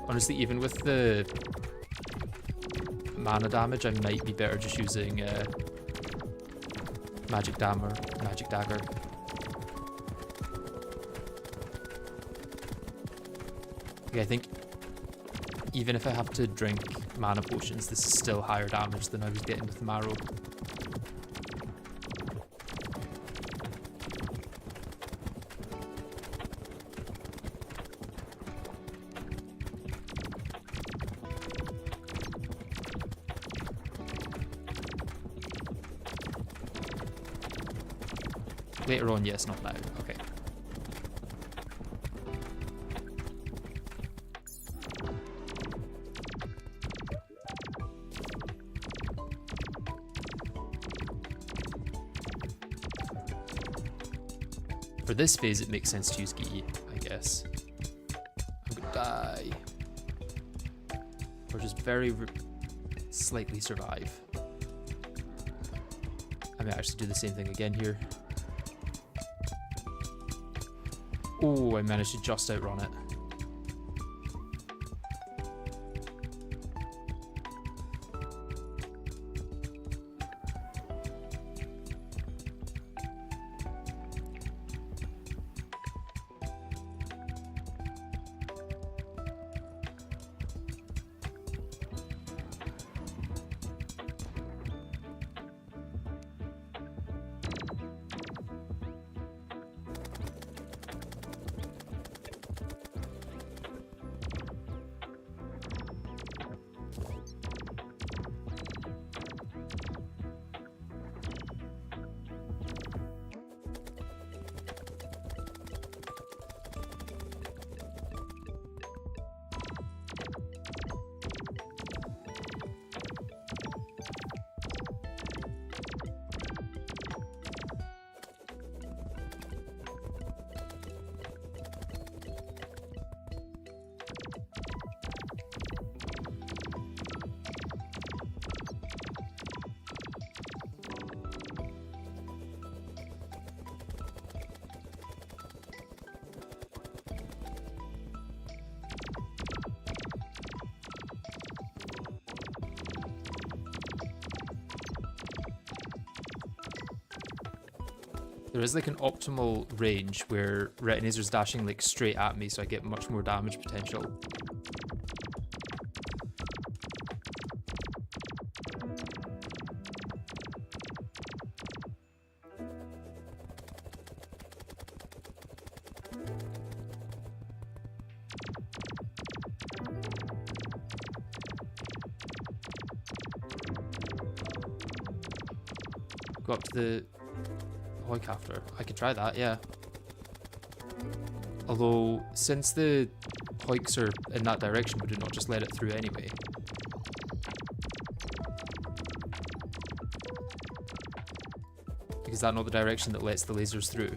Speaker 1: Honestly, even with the mana damage, I might be better just using Magic Dagger. Yeah, I think even if I have to drink mana potions, this is still higher damage than I was getting with the Marrow. Later on, yes, not now. Okay. For this phase, it makes sense to use Gi, I guess. I'm gonna die. Or just very slightly survive. I may actually do the same thing again here. Oh, I managed to just outrun it. There is like an optimal range where Retinazer's dashing like straight at me, so I get much more damage potential. Go up to the Hoik after. I could try that, yeah. Although, since the Hoiks are in that direction, would it not just let it through anyway? Is that not the direction that lets the lasers through?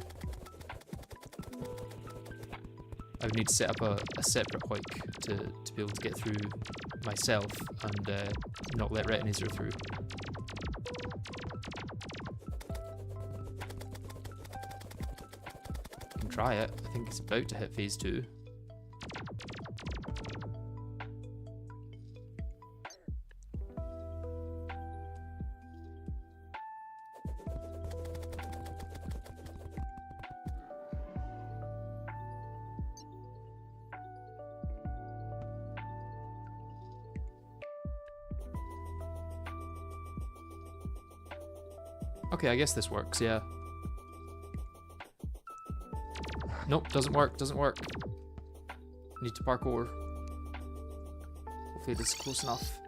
Speaker 1: I would need to set up a separate Hoik to be able to get through myself and not let Retinazer through. Try it. I think it's about to hit phase 2. Okay, I guess this works, yeah. Nope, doesn't work, doesn't work. Need to parkour. Hopefully this is close enough.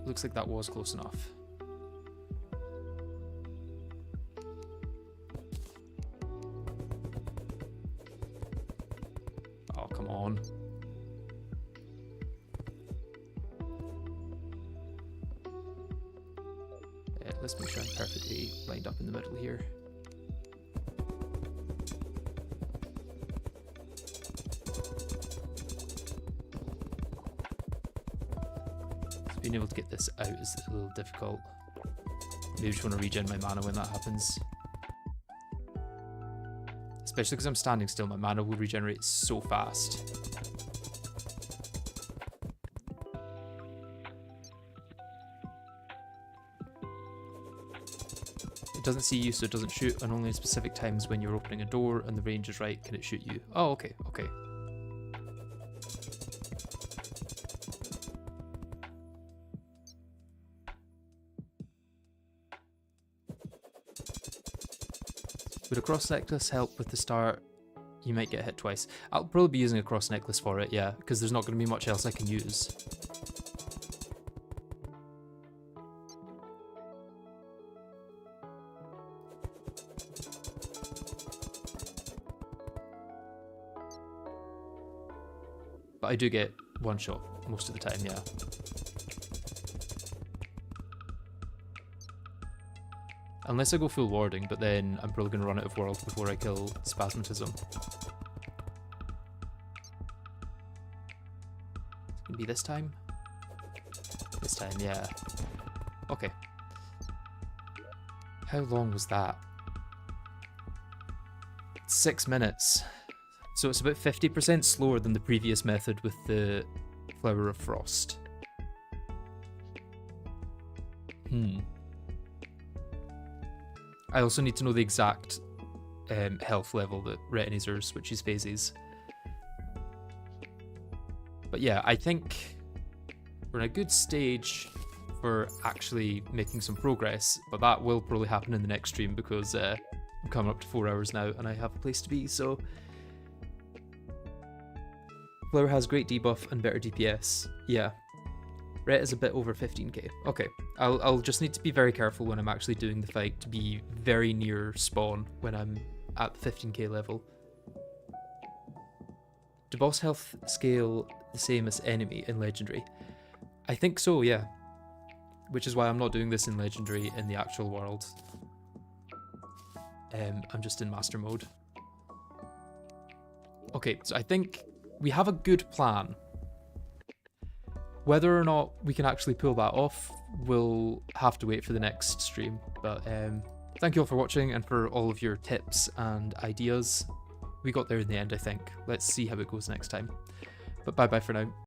Speaker 1: Looks like that was close enough. Oh, come on. Let's make sure I'm perfectly lined up in the middle here. Being able to get this out is a little difficult. Maybe I just want to regen my mana when that happens. Especially because I'm standing still, my mana will regenerate so fast. It doesn't see you, so it doesn't shoot, and only at specific times when you're opening a door and the range is right can it shoot you. Oh, okay, okay. Would a cross necklace help with the start? You might get hit twice. I'll probably be using a cross necklace for it, yeah, because there's not going to be much else I can use. But I do get one shot most of the time, yeah. Unless I go full warding, but then I'm probably going to run out of world before I kill Spasmatism. It's going to be this time? This time, yeah. Okay. How long was that? 6 minutes. So it's about 50% slower than the previous method with the Flower of Frost. I also need to know the exact health level that Retinazer switches phases. But yeah, I think we're in a good stage for actually making some progress, but that will probably happen in the next stream because I'm coming up to 4 hours now and I have a place to be, so... Flower has great debuff and better DPS. Yeah. Ret is a bit over 15k. Okay, I'll just need to be very careful when I'm actually doing the fight to be very near spawn when I'm at the 15k level. Do boss health scale the same as enemy in Legendary? I think so, yeah. Which is why I'm not doing this in Legendary in the actual world. I'm just in Master Mode. Okay, so I think we have a good plan. Whether or not we can actually pull that off, we'll have to wait for the next stream. But thank you all for watching and for all of your tips and ideas. We got there in the end, I think. Let's see how it goes next time. But bye-bye for now.